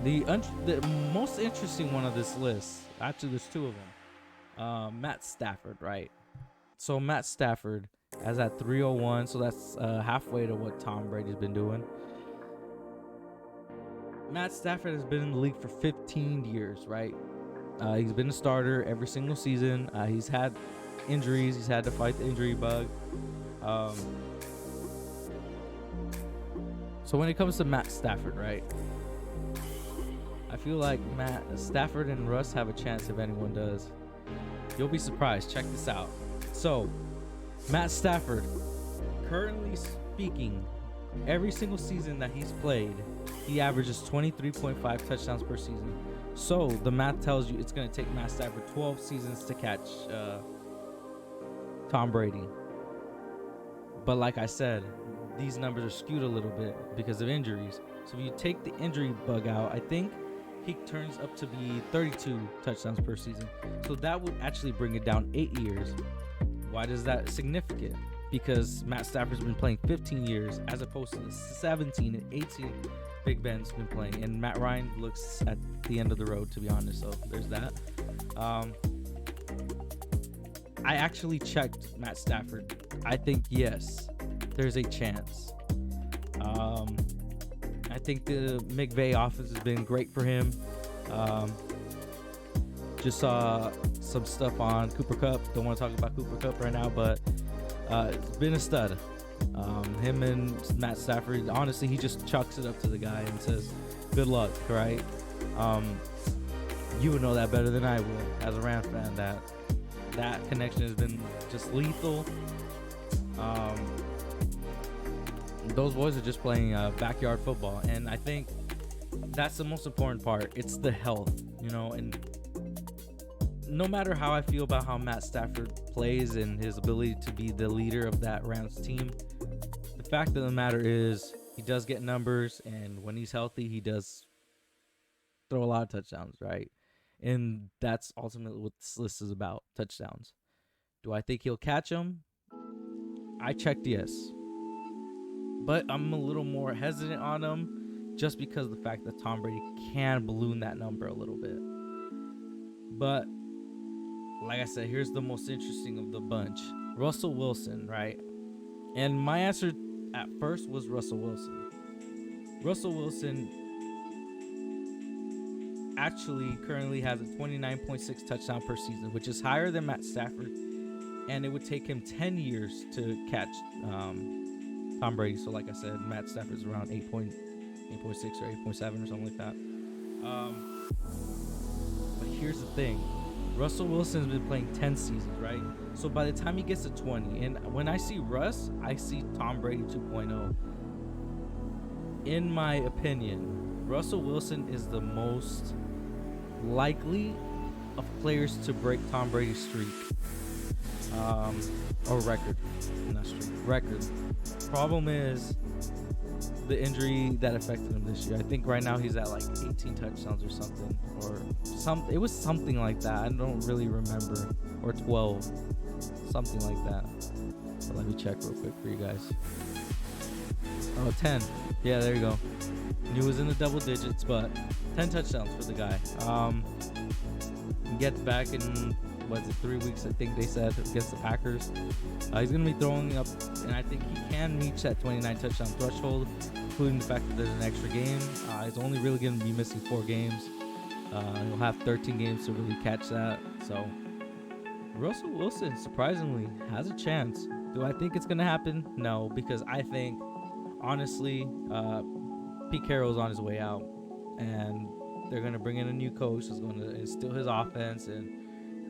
The most interesting one of this list, actually there's two of them. Matt Stafford, right? So Matt Stafford has at 301, so that's halfway to what Tom Brady's been doing. Matt Stafford has been in the league for 15 years, right? He's been a starter every single season. He's had injuries. He's had to fight the injury bug. So when it comes to Matt Stafford, right? I feel like Matt Stafford and Russ have a chance if anyone does. You'll be surprised. Check this out. So, Matt Stafford, currently speaking, every single season that he's played, he averages 23.5 touchdowns per season. So, the math tells you it's going to take Matt Stafford 12 seasons to catch Tom Brady. But like I said, these numbers are skewed a little bit because of injuries. So if you take the injury bug out, I think he turns up to be 32 touchdowns per season. So that would actually bring it down 8 years. Why is that significant? Because Matt Stafford's been playing 15 years as opposed to the 17 and 18 Big Ben's been playing. And Matt Ryan looks at the end of the road, to be honest. So there's that. I actually checked Matt Stafford. I think, yes, there's a chance. I think the McVay offense has been great for him. Just saw some stuff on Cooper Kupp. Don't want to talk about Cooper Kupp right now, but it's been a stud. Him and Matt Stafford, honestly, he just chucks it up to the guy and says, good luck, right? You would know that better than I would as a Rams fan, that connection has been just lethal. Those boys are just playing backyard football, and I think that's the most important part. It's the health, you know, and no matter how I feel about how Matt Stafford plays and his ability to be the leader of that Rams team, the fact of the matter is he does get numbers, and when he's healthy, he does throw a lot of touchdowns, right? And that's ultimately what this list is about, touchdowns. Do I think he'll catch them? I checked yes. But I'm a little more hesitant on him just because of the fact that Tom Brady can balloon that number a little bit. But like I said, here's the most interesting of the bunch. Russell Wilson, right? And my answer at first was Russell Wilson. Russell Wilson actually currently has a 29.6 touchdown per season, which is higher than Matt Stafford. And it would take him 10 years to catch Tom Brady. So like I said, Matt Stafford's around 8.6 or 8.7 or something like that. But here's the thing. Russell Wilson's been playing 10 seasons, right? So by the time he gets to 20, and when I see Russ, I see Tom Brady 2.0. In my opinion, Russell Wilson is the most likely of players to break Tom Brady's streak. Or record. Not streak. Record. Problem is, the injury that affected him this year. I think right now he's at like 18 touchdowns or something, it was something like that. I don't really remember, or 12, something like that. But let me check real quick for you guys. Oh, 10. Yeah, there you go. He was in the double digits, but 10 touchdowns for the guy. He gets back in 3 weeks, I think they said, against the Packers. He's going to be throwing up, and I think he can reach that 29 touchdown threshold, including the fact that there's an extra game. He's only really going to be missing 4 games. He'll have 13 games to really catch that. So Russell Wilson, surprisingly, has a chance. Do I think it's going to happen? No, because I think, honestly, Pete Carroll's on his way out, and they're going to bring in a new coach who's going to instill his offense, and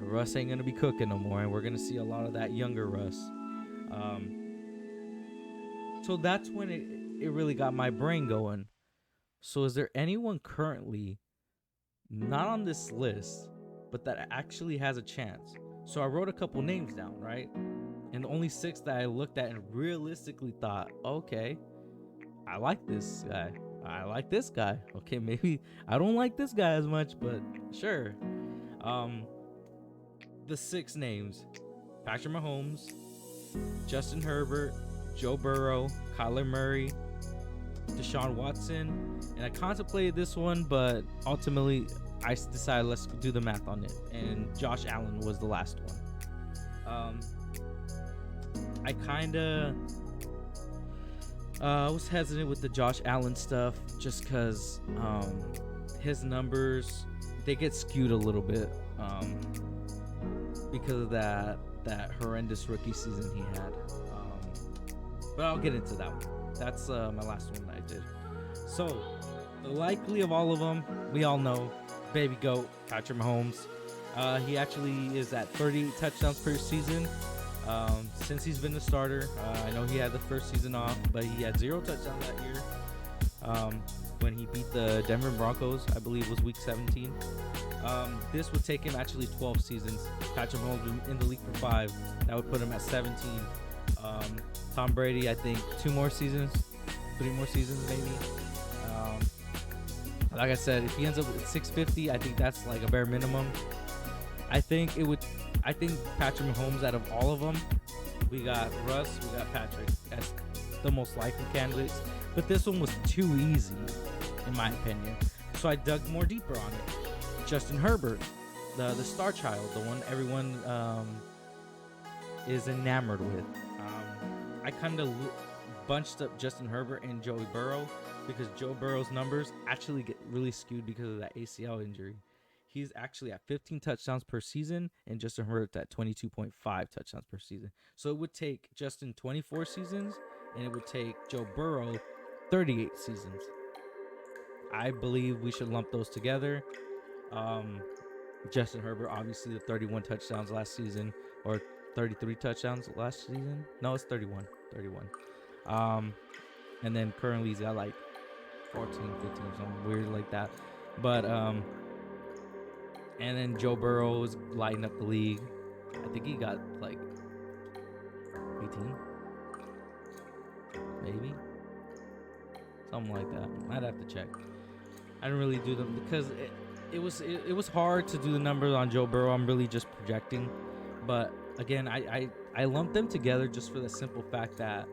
Russ ain't going to be cooking no more, and we're going to see a lot of that younger Russ. So that's when it really got my brain going. So is there anyone currently not on this list, but that actually has a chance? So I wrote a couple names down, right? And the only 6 that I looked at and realistically thought, okay, I like this guy. I like this guy. Okay, maybe I don't like this guy as much, but sure. The 6 names: Patrick Mahomes, Justin Herbert, Joe Burrow, Kyler Murray, Deshaun Watson. And I contemplated this one, but ultimately I decided let's do the math on it. And Josh Allen was the last one. I kind of was hesitant with the Josh Allen stuff just because his numbers, they get skewed a little bit because of that horrendous rookie season he had. But I'll get into that one. That's my last one that I did. So, the likely of all of them, we all know, baby GOAT, Patrick Mahomes. He actually is at 38 touchdowns per season since he's been the starter. I know he had the first season off, but he had 0 touchdowns that year when he beat the Denver Broncos, I believe was week 17. This would take him actually 12 seasons. Patrick Mahomes been in the league for 5. That would put him at 17. Tom Brady, I think 2 more seasons, 3 more seasons maybe. Like I said, if he ends up with 650, I think that's like a bare minimum. I think Patrick Mahomes, out of all of them, we got Russ, we got Patrick as the most likely candidates. But this one was too easy, in my opinion. So I dug more deeper on it. Justin Herbert, the star child, the one everyone is enamored with. I kind of bunched up Justin Herbert and Joey Burrow because Joe Burrow's numbers actually get really skewed because of that ACL injury. He's actually at 15 touchdowns per season, and Justin Herbert's at 22.5 touchdowns per season. So it would take Justin 24 seasons, and it would take Joe Burrow 38 seasons. I believe we should lump those together. Justin Herbert, obviously, the 31 touchdowns last season, or 33 touchdowns last season. No, it's 31. And then currently he's got like 14, 15 or something weird like that. But and then Joe Burrow is lighting up the league. I think he got like 18, maybe something like that. I'd have to check. I didn't really do them because it was hard to do the numbers on Joe Burrow. I'm really just projecting, but again, I lumped them together just for the simple fact that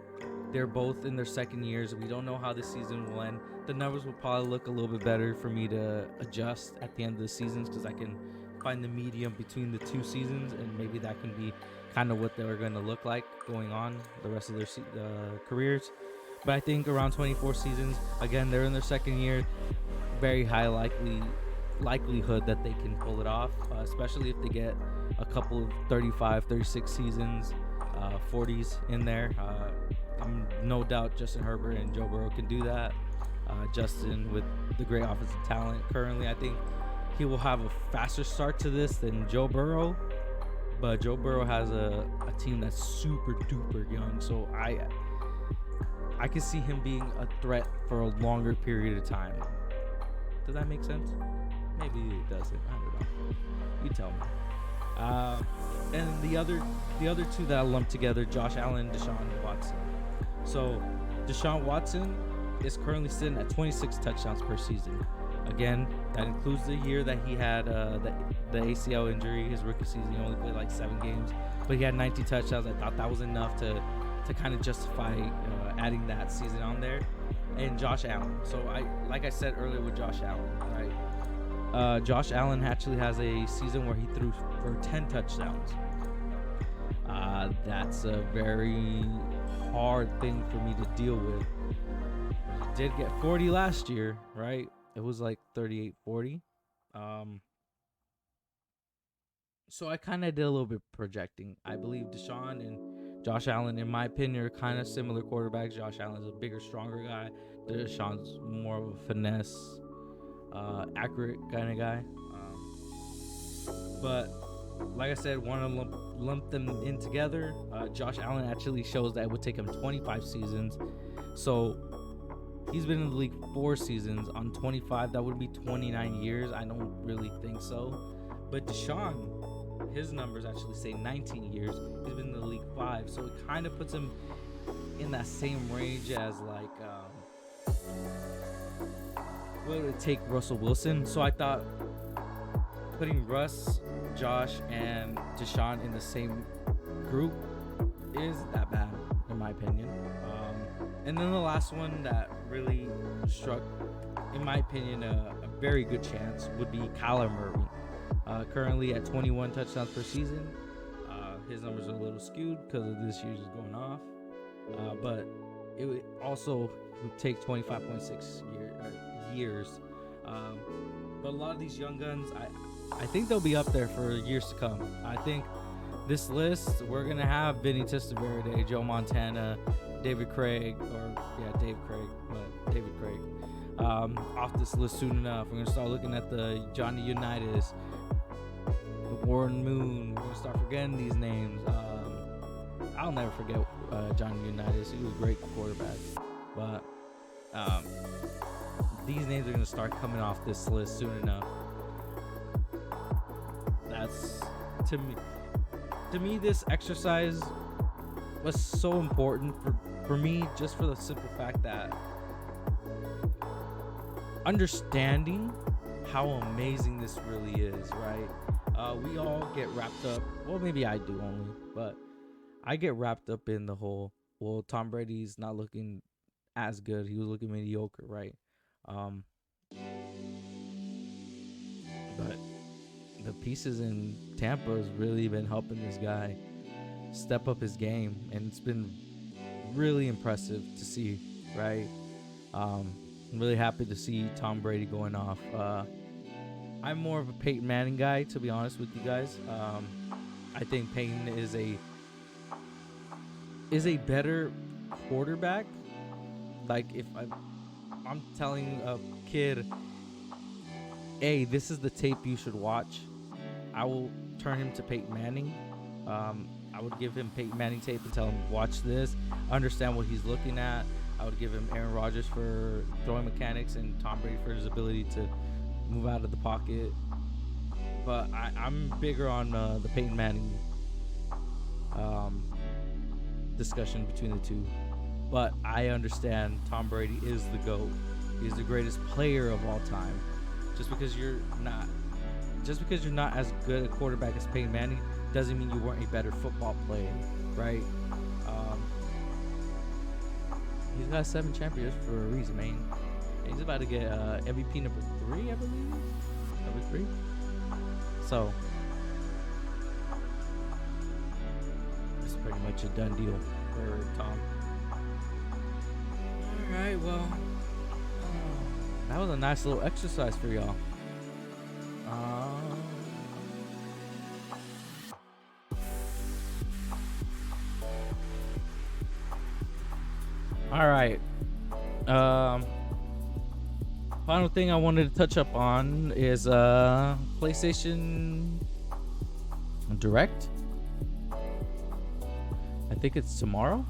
they're both in their second years. We don't know how the season will end. The numbers will probably look a little bit better for me to adjust at the end of the seasons because I can find the medium between the 2 seasons, and maybe that can be kind of what they're going to look like going on the rest of their careers. But I think around 24 seasons, again, they're in their second year. Very high likelihood that they can pull it off, especially if they get a couple of 35, 36 seasons, 40s in there. I'm no doubt Justin Herbert and Joe Burrow can do that. Justin, with the great offensive talent currently, I think he will have a faster start to this than Joe Burrow. But Joe Burrow has a team that's super duper young, so I can see him being a threat for a longer period of time. Does that make sense? Maybe it doesn't. I don't know. You tell me. And the other 2 that I lumped together, Josh Allen and Deshaun Watson. So Deshaun Watson, is currently sitting at 26 touchdowns per season. Again, that includes the year that he had the ACL injury, his rookie season. He only played like 7 games, but he had 19 touchdowns. I thought that was enough to kind of justify adding that season on there. And Josh Allen. So like I said earlier with Josh Allen, right? Josh Allen actually has a season where he threw for 10 touchdowns. That's a very hard thing for me to deal with. Did get 40 last year, right? It was like 38-40. So I kind of did a little bit projecting. I believe Deshaun and Josh Allen, in my opinion, are kind of similar quarterbacks. Josh Allen's a bigger, stronger guy. Deshaun's more of a finesse, accurate kind of guy. But like I said, want to lump them in together. Josh Allen actually shows that it would take him 25 seasons. So he's been in the league 4 seasons. On 25, that would be 29 years. I don't really think so. But Deshaun, his numbers actually say 19 years. He's been in the league 5. So it kind of puts him in that same range as like, what would it take Russell Wilson? So I thought putting Russ, Josh, and Deshaun in the same group is that bad, in my opinion. And then the last one that really struck, in my opinion, a very good chance would be Kyler Murray. Currently at 21 touchdowns per season. His numbers are a little skewed because of this year's going off. But it would also take 25.6 years. But a lot of these young guns, I think they'll be up there for years to come. I think this list, we're going to have Vinny Testaverde, Joe Montana, David Craig, David Craig. Off this list soon enough. We're going to start looking at the Johnny Unitas, the Warren Moon. We're going to start forgetting these names. I'll never forget Johnny Unitas. He was a great quarterback. But these names are going to start coming off this list soon enough. That's, to me, this exercise was so important for me, just for the simple fact that understanding how amazing this really is, right? We all get wrapped up, well, maybe I do only, but I get wrapped up in the whole, well, Tom Brady's not looking as good. He was looking mediocre, right? But the pieces in Tampa has really been helping this guy step up his game, and it's been really impressive to see, right? I'm really happy to see Tom Brady going off. I'm more of a Peyton Manning guy, to be honest with you guys. I think Peyton is a better quarterback. Like, if I'm telling a kid, hey, this is the tape you should watch, I will turn him to Peyton Manning. I would give him Peyton Manning tape and tell him, watch this, understand what he's looking at. I would give him Aaron Rodgers for throwing mechanics and Tom Brady for his ability to move out of the pocket. But I'm bigger on the Peyton Manning discussion between the two. But I understand Tom Brady is the GOAT. He's the greatest player of all time. Just because you're not as good a quarterback as Peyton Manning doesn't mean you weren't a better football player, right? He's got 7 championships for a reason, man. He's about to get MVP number 3, I believe. Number 3. So it's pretty much a done deal for Tom. All right, well, that was a nice little exercise for y'all. All right. Final thing I wanted to touch up on is PlayStation Direct. I think it's tomorrow.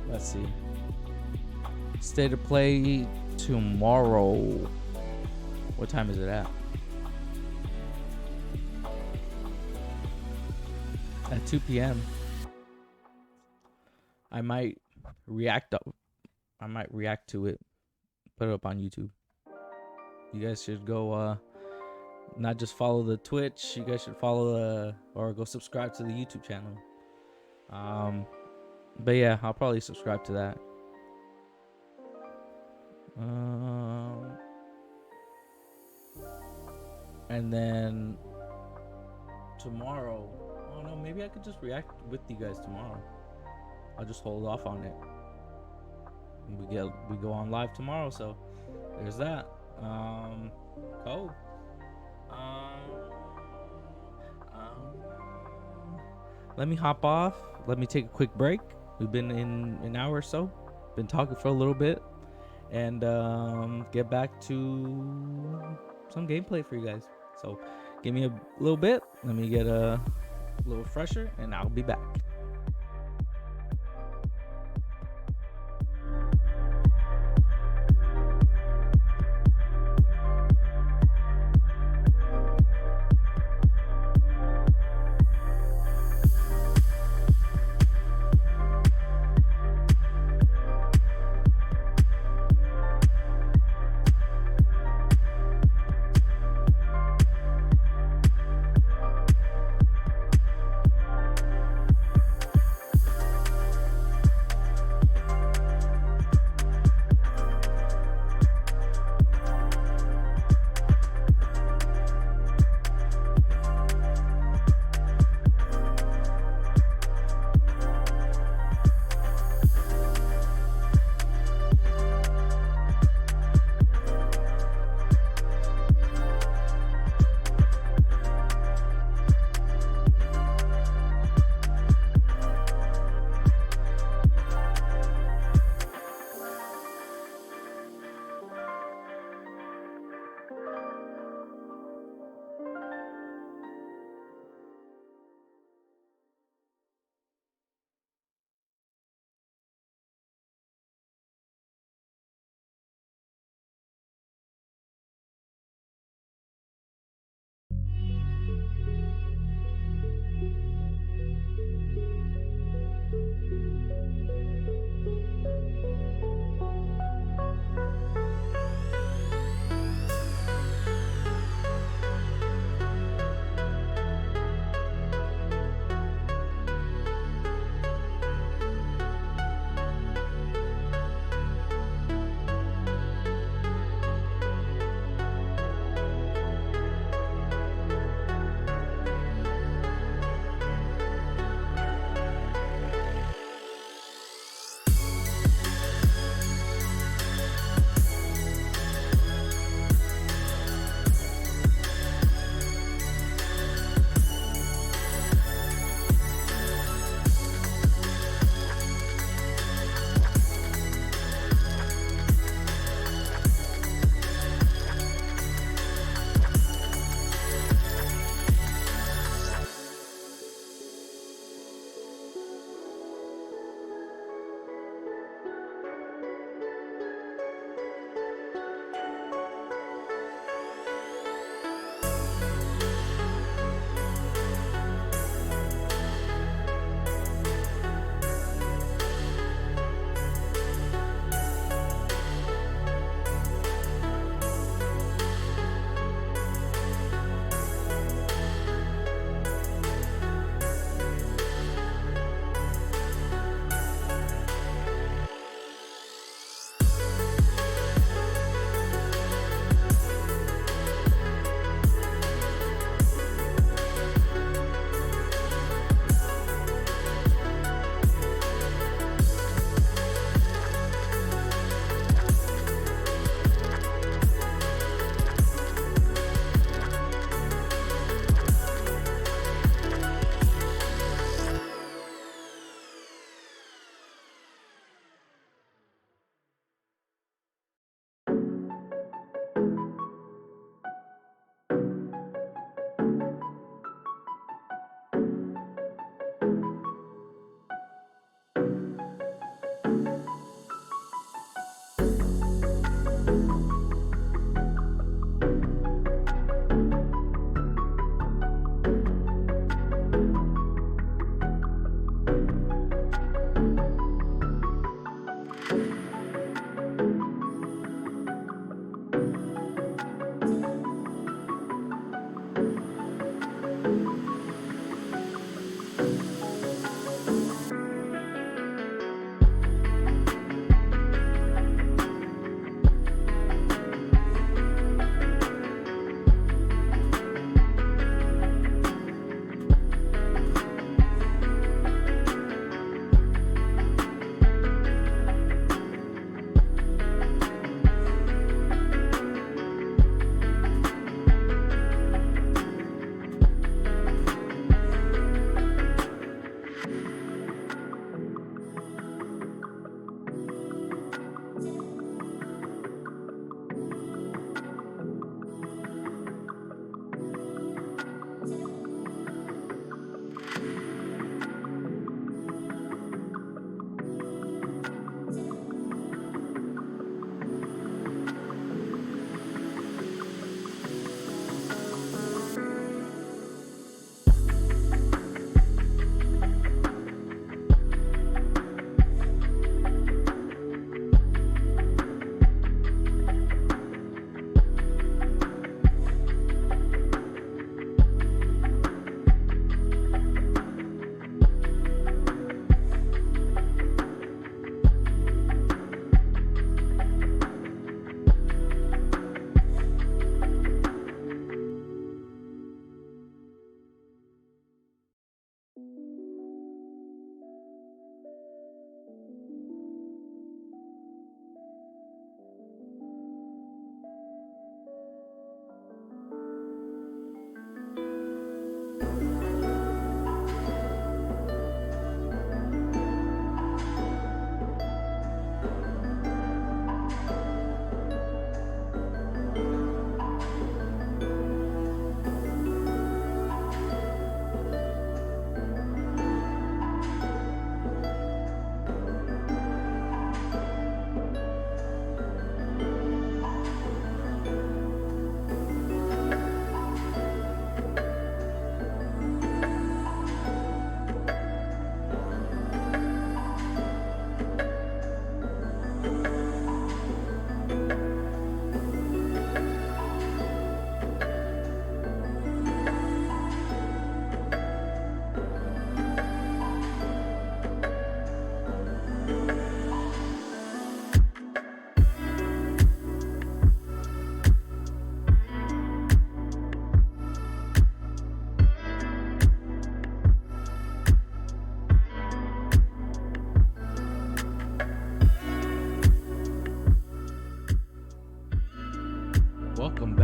Let's see. State of play tomorrow. What time is it at? 2 p.m. I might react to it, put it up on YouTube. You guys should go not just follow the Twitch, you guys should follow or go subscribe to the YouTube channel. But yeah, I'll probably subscribe to that. And then tomorrow, oh no, maybe I could just react with you guys tomorrow. I'll just hold off on it. We go on live tomorrow, so there's that. Cool. Let me hop off. Let me take a quick break. We've been in an hour or so. Been talking for a little bit, and get back to some gameplay for you guys. So give me a little bit. Let me get a little fresher, and I'll be back.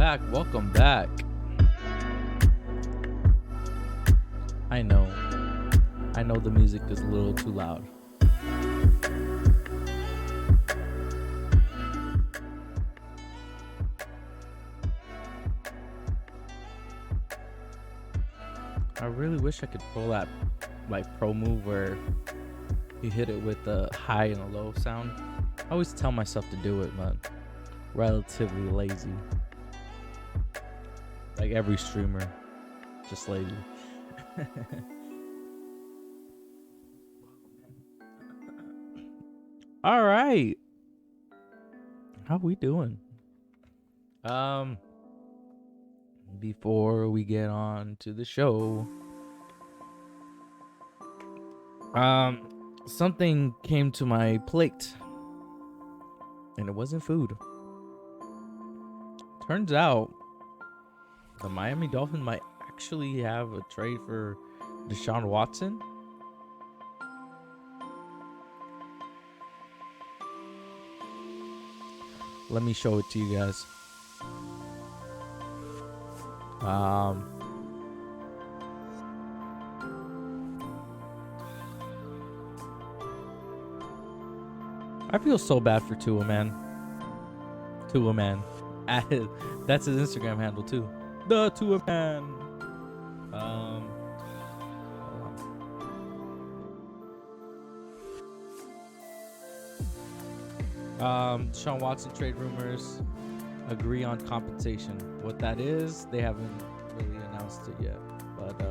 back. Welcome back. I know the music is a little too loud. I really wish I could pull that like pro move where you hit it with a high and a low sound. I always tell myself to do it, but relatively lazy. Like every streamer, just lazy. All right, how we doing? Before we get on to the show, something came to my plate, and it wasn't food. Turns out the Miami Dolphins might actually have a trade for Deshaun Watson. Let me show it to you guys. I feel so bad for Tua, man. That's his Instagram handle too. The Tua Man. Deshaun Watson trade rumors agree on compensation. What that is, they haven't really announced it yet. But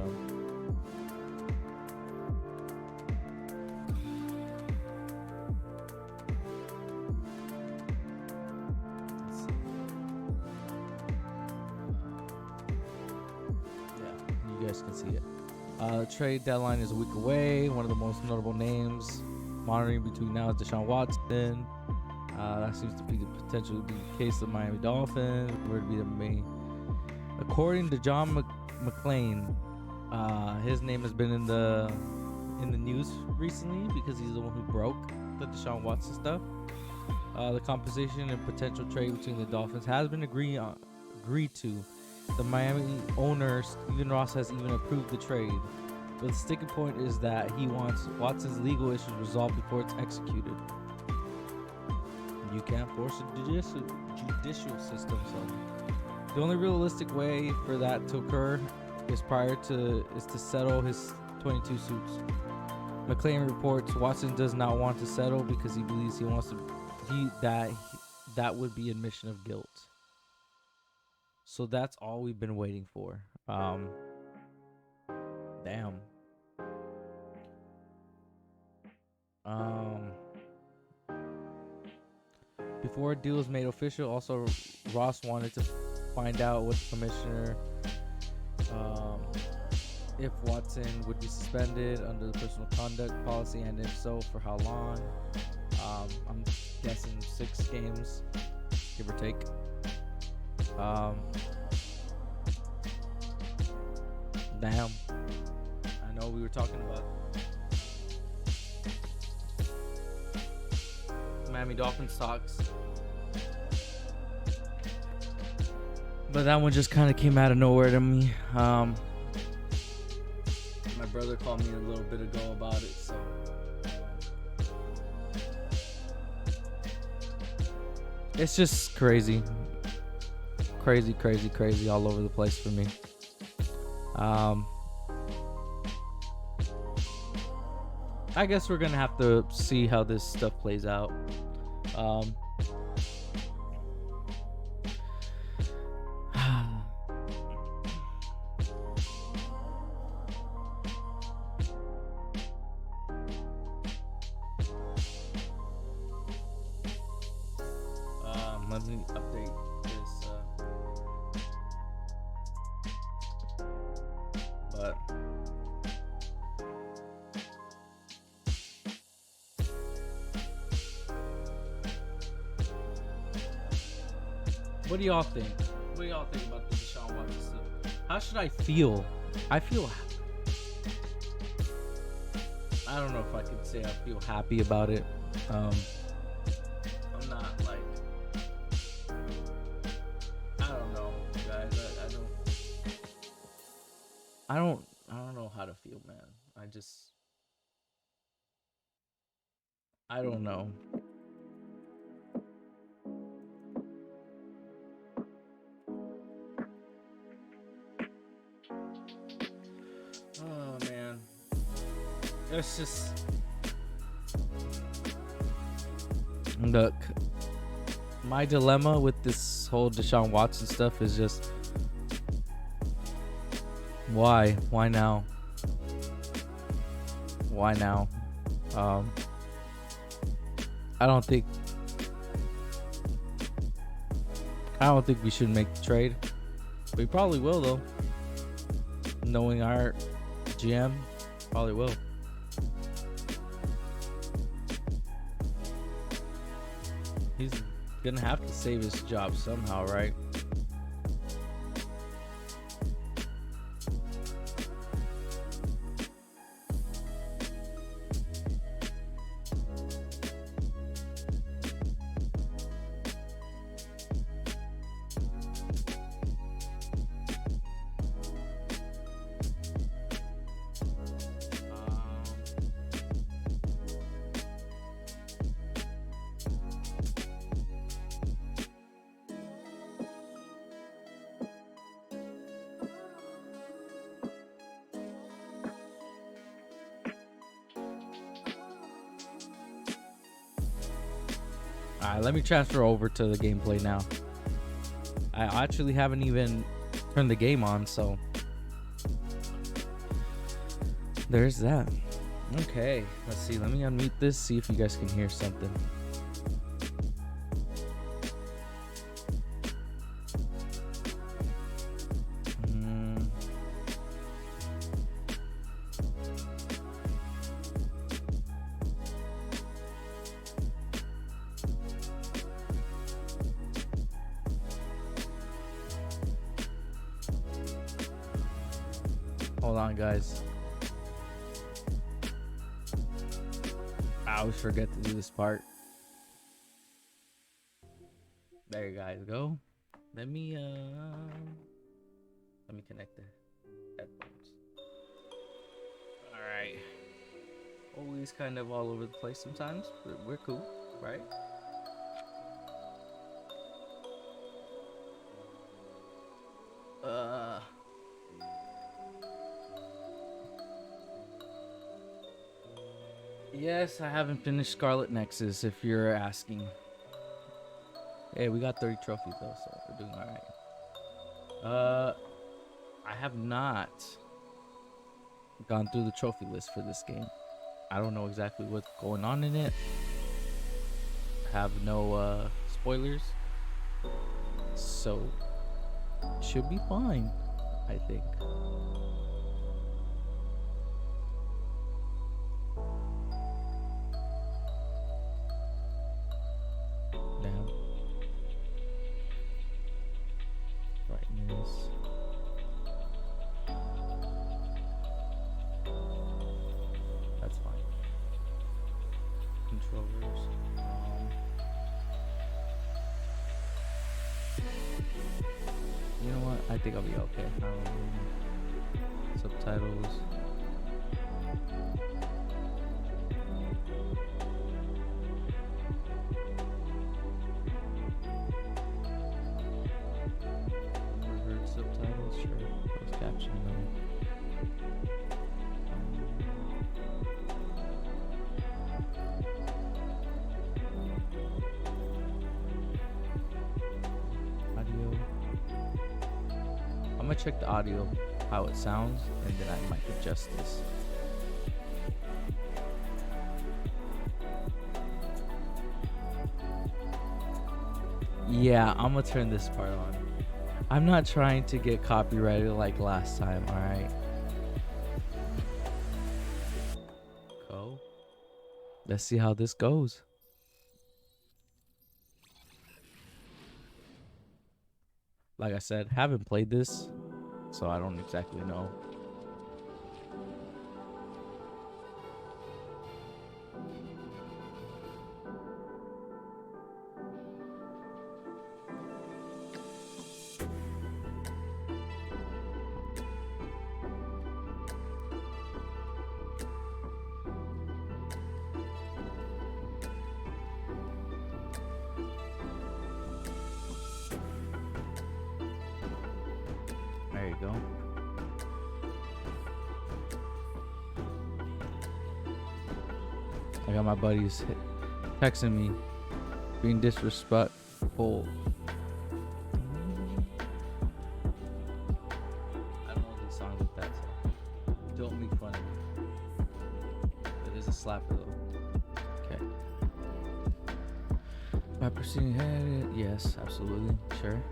let's see. Yeah, you guys can see it. Trade deadline is a week away. One of the most notable names monitoring between now is Deshaun Watson. That seems to be the potential to be the case of Miami Dolphins. Where to be the main. According to John McClain, his name has been in the news recently because he's the one who broke the Deshaun Watson stuff. The compensation and potential trade between the Dolphins has been agreed to. The Miami owner Stephen Ross has even approved the trade. But the sticking point is that he wants Watson's legal issues resolved before it's executed. You can't force a judicial system, so the only realistic way for that to occur is to settle his 22 suits. McClain reports Watson does not want to settle because he believes that would be admission of guilt. So that's all we've been waiting for. Damn. Before a deal is made official, also Ross wanted to find out what the commissioner, if Watson would be suspended under the personal conduct policy, and if so, for how long. I'm guessing 6 games, give or take. Damn. I know we were talking about Miami Dolphins talks, but that one just kind of came out of nowhere to me. My brother called me a little bit ago about it, so it's just crazy all over the place for me. I guess we're gonna have to see how this stuff plays out. Let me update this. But what do y'all think? What do y'all think about the Deshaun Watson stuff? How should I feel? I don't know if I could say I feel happy about it. I'm not like, I don't know. I don't know how to feel, man. I don't know. Oh man. It's just look. My dilemma with this whole Deshaun Watson stuff is just why? Why now? Why now? Um I don't think we should make the trade. We probably will though. Knowing our GM, probably will. He's gonna have to save his job somehow, right? Alright, let me transfer over to the gameplay now. I actually haven't even turned the game on, so there's that. Okay, let's see. Let me unmute this, see if you guys can hear something. Hold on, guys. I always forget to do this part. There you guys go. Let me connect the headphones. All right. Always kind of all over the place sometimes, but we're cool, right? Yes, I haven't finished Scarlet Nexus, if you're asking. Hey, we got 30 trophies though, so we're doing all right. I have not gone through the trophy list for this game. I don't know exactly what's going on in it. I have no spoilers, so should be fine, I think. You know what? I think I'll be okay. Subtitles. Revert subtitles, sure. Closed caption, no. I'm gonna check the audio, how it sounds, and then I might adjust this. Yeah, I'm gonna turn this part on. I'm not trying to get copyrighted like last time, alright? Go. Let's see how this goes. Like I said, haven't played this, so I don't exactly know. go. I got my buddies texting me, being disrespectful. I don't know these songs like that, so don't make fun of me. It is a slapper though. Okay. By proceeding ahead, yes, absolutely, sure.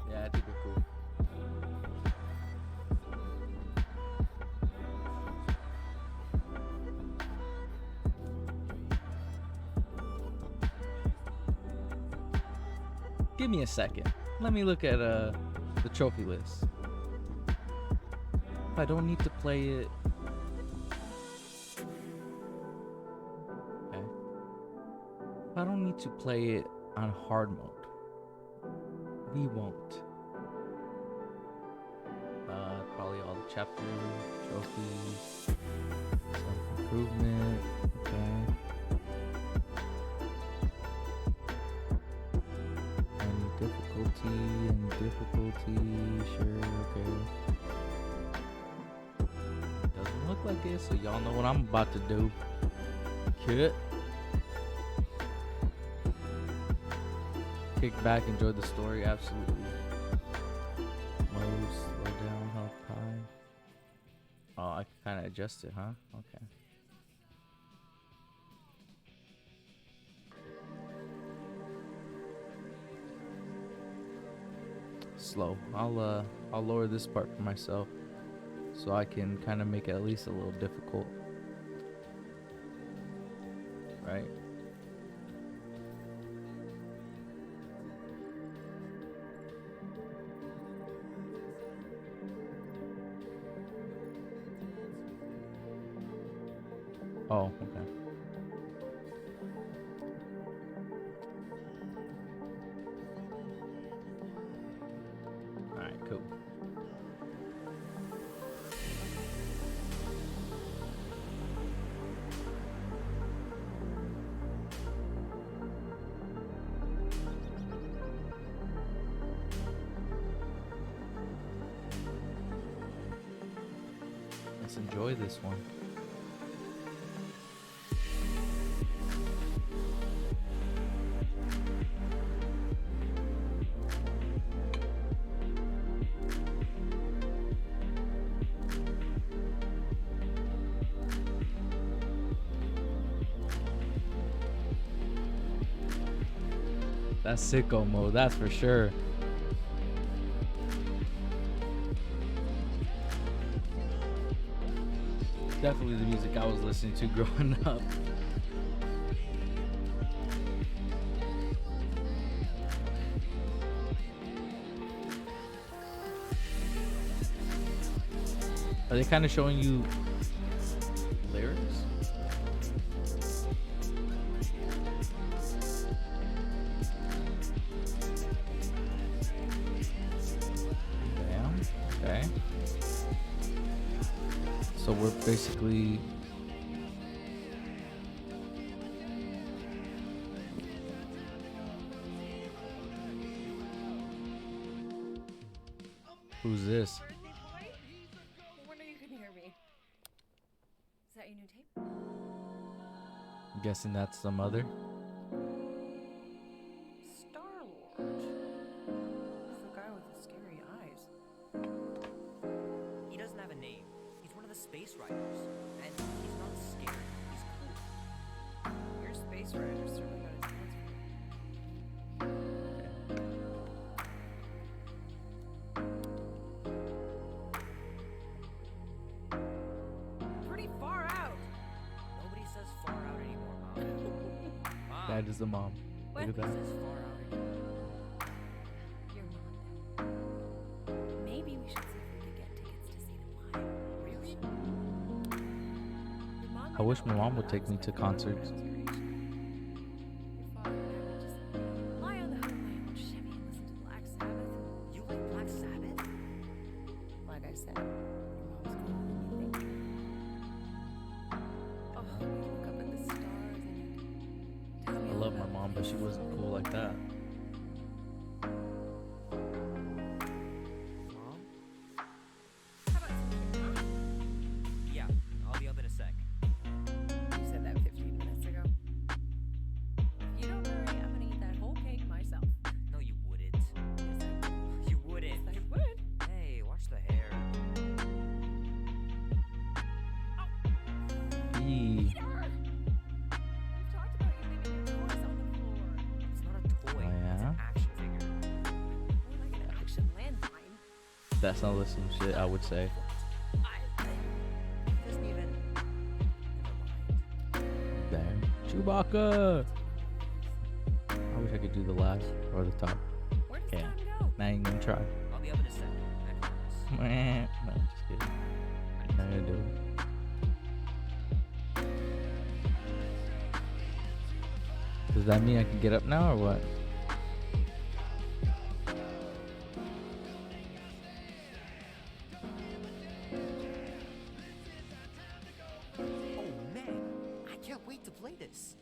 Yeah, I think we're cool. Give me a second. Let me look at the trophy list. If I don't need to play it. Okay. If I don't need to play it on hard mode, we won't. Probably all the chapter trophies, self-improvement. Okay. And difficulty, sure, okay. Doesn't look like it, so y'all know what I'm about to do. Kit. Kick back, enjoy the story, absolutely. Mode, slow down, health high. Oh, I can kind of adjust it, huh? Okay. Slow. I'll lower this part for myself so I can kind of make it at least a little difficult. Right? Oh, okay. Alright, cool. Let's enjoy this one. That's sicko mode, that's for sure. Definitely the music I was listening to growing up. Are they kind of showing you lyrics? Damn. Okay. So we're basically who's this? No wonder you couldn't hear me. Is that your new tape? I'm guessing that's the mother. Star-Lord. He's the guy with the scary eyes. He doesn't have a name. He's one of the space riders. And he's not scary. He's cool. Your space riders certainly got his hands full. Pretty far out. Nobody says far out anymore, Mom. Mom. That is the mom. What? Look at Nobody that. says far out anymore. Your mom then. Maybe we should see if we could get tickets to see them live. Really? Your mom I might wish not my like mom it, would but take I me was to like, "Oh, concerts." your father and I would just lie on the hood of my old Chevy and listen to Black Sabbath. You like Black Sabbath? but she wasn't cool like that. Mom? How about some dinner? Yeah, I'll be up in a sec. You said that 15 minutes ago. If you don't hurry, I'm gonna eat that whole cake myself. No, you wouldn't. Yes, I would. You wouldn't. Yes, I would. Hey, watch the hair. Eee. Peter! We've talked about you leaving your toys on the floor. It's not a toy. Oh, It's yeah? an action figure. More like an action landmine. That's not some shit I would say. I It doesn't even. Never mind. Damn. Chewbacca! I wish I could do the last or the top. Where does Yeah. time go? Now you gonna try. I'll be up in a sec. I promise. No, I'm just kidding. I'm not gonna do it. Does that mean I can get up now or what? Oh man, I can't wait to play this.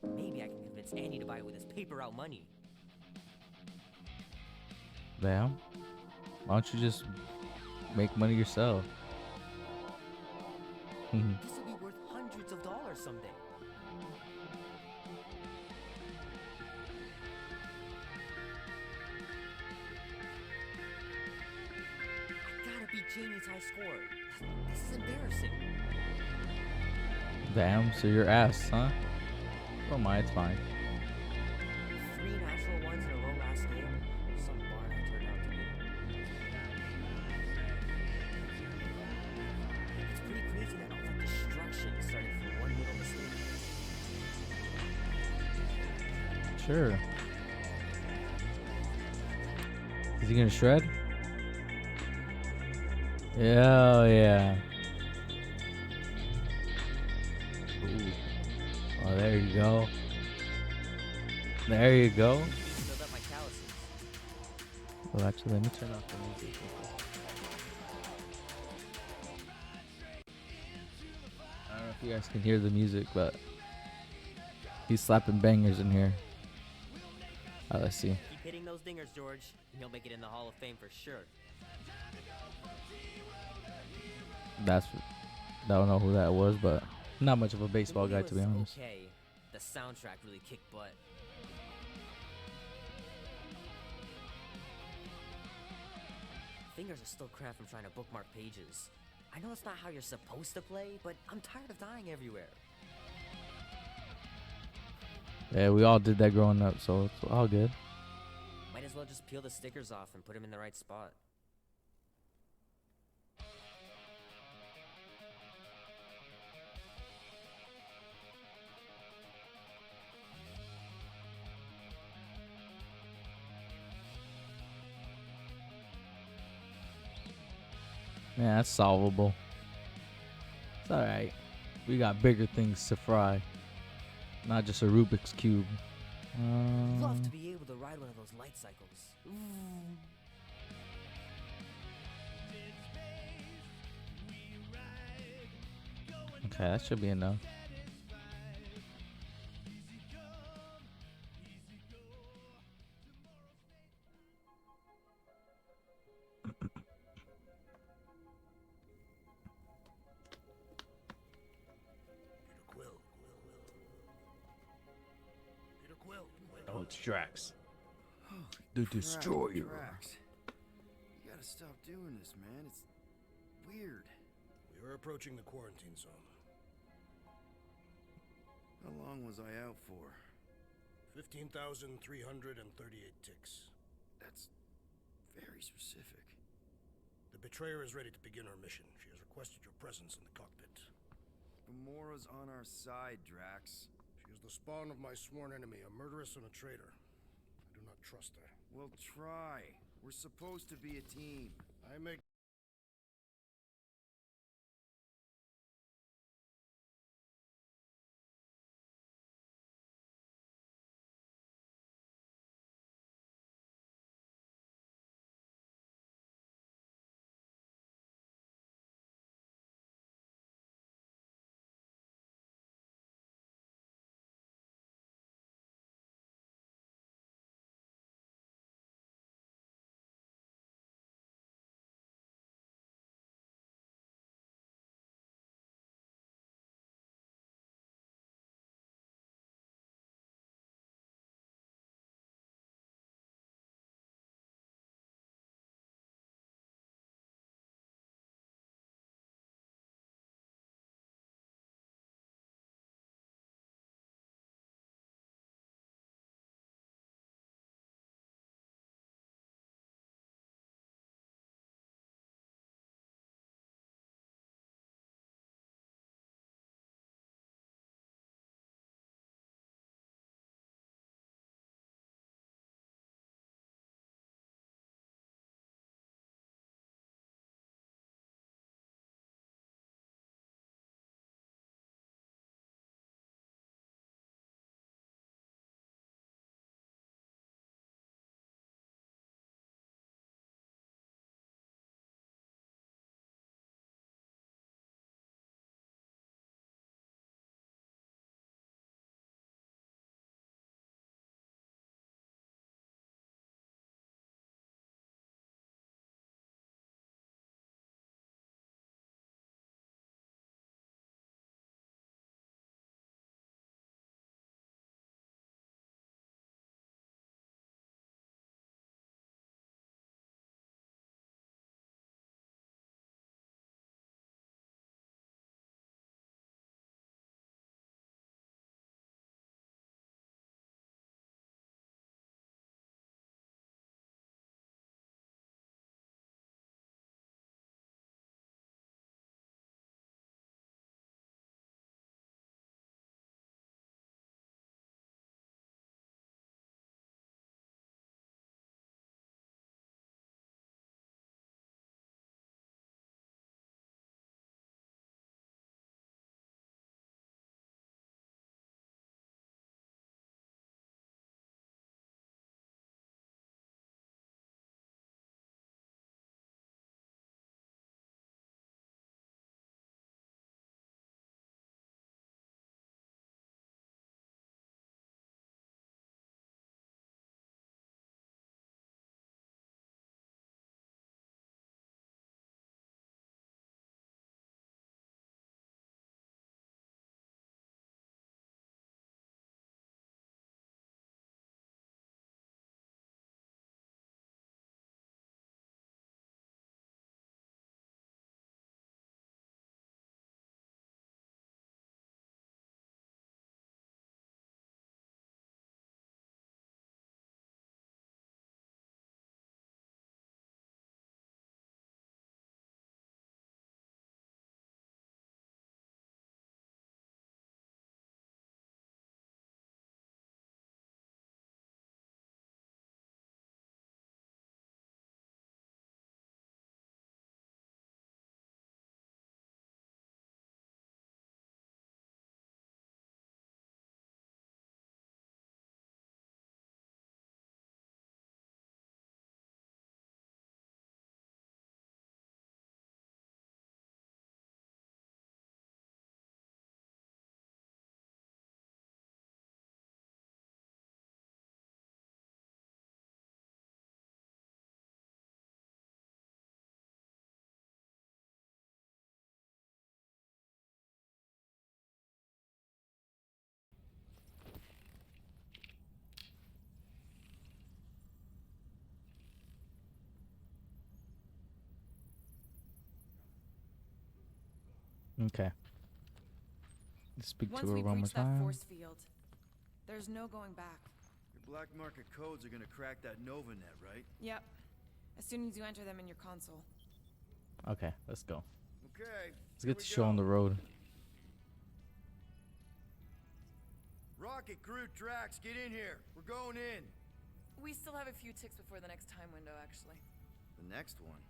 Maybe I can convince Annie to buy it with his paper out money. Damn. Why don't you just make money yourself? This will be worth hundreds of dollars someday. I gotta beat Janie's high score. This is embarrassing. Damn, so you're ass, huh? Oh my, it's fine. 3 natural ones in a row last game. Some barn I turned out to be. It's pretty crazy that all that destruction started from one little mistake. Sure. Is he gonna shred? Hell yeah. Ooh. Oh, there you go. There you go. Filled up my calluses. Well, actually, let me turn off the music. I don't know if you guys can hear the music, but he's slapping bangers in here. Let's see. Keep hitting those dingers, George, and you'll make it in the Hall of Fame for sure. I don't know who that was, but not much of a baseball The guy, movie to be was honest. Okay, the soundtrack really kicked butt. Fingers are still cramped from trying to bookmark pages. I know it's not how you're supposed to play, but I'm tired of dying everywhere. Yeah, we all did that growing up, so it's all good. Might as well just peel the stickers off and put them in the right spot. Yeah, that's solvable. It's alright. We got bigger things to fry. Not just a Rubik's Cube. Love to be able to ride one of those light cycles. Ooh. Okay, that should be enough. Oh, it's Drax. The Destroyer. Drax. You gotta stop doing this, man. It's weird. We are approaching the quarantine zone. How long was I out for? 15,338 ticks. That's very specific. The betrayer is ready to begin her mission. She has requested your presence in the cockpit. Gamora's on our side, Drax. She is the spawn of my sworn enemy, a murderess and a traitor. I do not trust her. Well, try. We're supposed to be a team. I make Okay. Let's speak Once to her we one more breach that time. force field, there's no going back. Your black market codes are gonna crack that NovaNet, right? Yep. As soon as you enter them in your console. Okay, let's go. Okay. Let's get the show on the road. Rocket, Groot, Drax, get in here. We're going in. We still have a few ticks before the next time window, actually. The next one.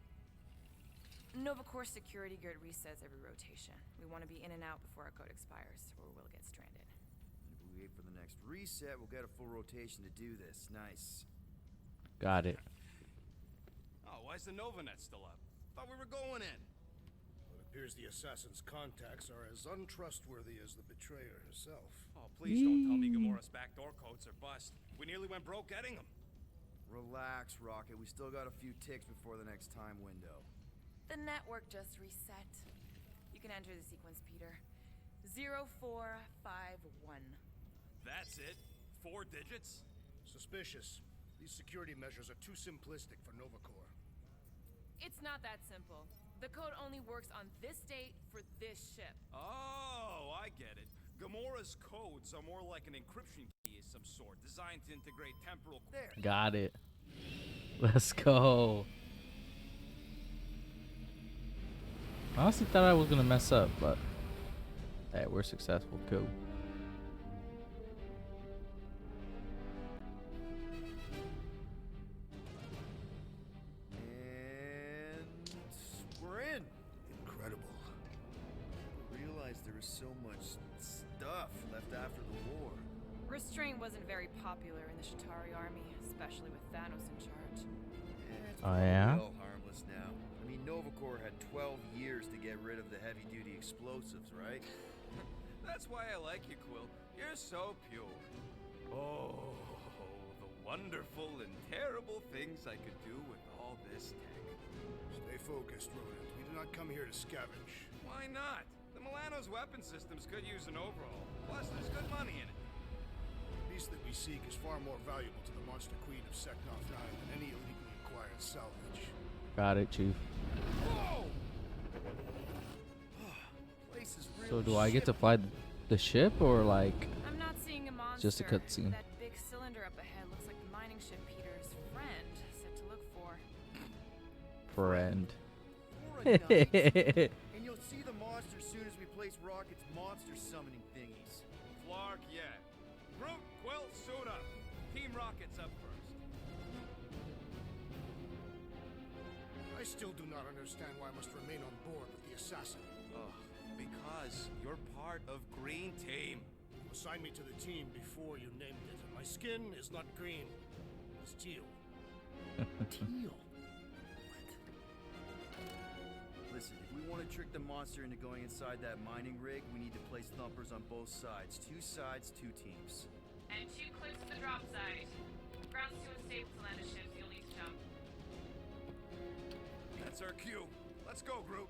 Nova Corps security grid resets every rotation. We want to be in and out before our code expires, or we'll get stranded. If we wait for the next reset, we'll get a full rotation to do this. Nice. Got it. Oh, why's the NovaNet still up? Thought we were going in. It appears the assassin's contacts are as untrustworthy as the betrayer herself. Oh, please don't tell me Gamora's backdoor codes are bust. We nearly went broke getting them. Relax, Rocket. We still got a few ticks before the next time window. The network just reset. You can enter the sequence, Peter. 0451. That's it? 4 digits? Suspicious. These security measures are too simplistic for Nova Corps. It's not that simple. The code only works on this date for this ship. Oh, I get it. Gamora's codes are more like an encryption key of some sort, designed to integrate temporal... There. Got it. Let's go. I honestly thought I was gonna mess up, but hey, we're successful. Cool. And we're in. Incredible. I realized there was so much stuff left after the war. Restraint wasn't very popular in the Shatari army, especially with Thanos in charge. It's Oh, yeah? all harmless now. I mean, Nova Corps had 12 years to get rid of the heavy-duty explosives, right? That's why I like you, Quill. You're so pure. Oh, the wonderful and terrible things I could do with all this tech. Stay focused, Rodent. We do not come here to scavenge. Why not? The Milano's weapon systems could use an overhaul. Plus, there's good money in it. The piece that we seek is far more valuable to the Monster Queen of Seknov 9 than any illegally acquired salvage. Got it, Chief. Whoa! Place is real So do I get to fly the ship or like? I'm not seeing a monster. Just a cutscene. That big cylinder up ahead looks like the mining ship Peter's friend said to look for. Friend. For a night. And you'll see the monster as soon as we place Rocket's monster summoning thingies. Flark, yeah. Groot, Quill, suit up. Team Rocket's up first. I still do not understand why I must remain on board with the assassin. Ugh, because you're part of Green Team. You assigned me to the team before you named it, and my skin is not green. It's teal. Teal. Listen, if we want to trick the monster into going inside that mining rig, we need to place thumpers on both sides. 2 sides, 2 teams. And 2 clicks to the drop site. Ground's too unstable to land a ship, so you'll need to jump. That's our cue. Let's go, Groot.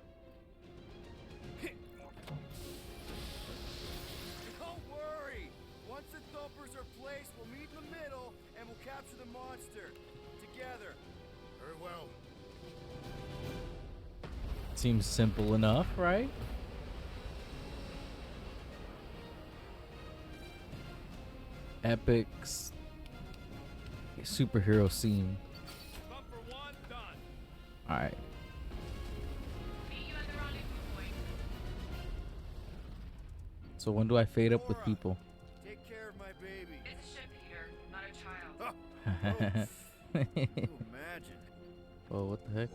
Don't worry! Once the thumpers are placed, we'll meet in the middle, and we'll capture the monster. Together. Very well. Seems simple enough, right? Epic superhero scene. Bumper 1 done. All right. Meet you at the rendezvous point. So when do I fade up with Nora, people? Take care of my baby. It's a ship, Peter, not a child. Can you imagine? Oh, what the heck?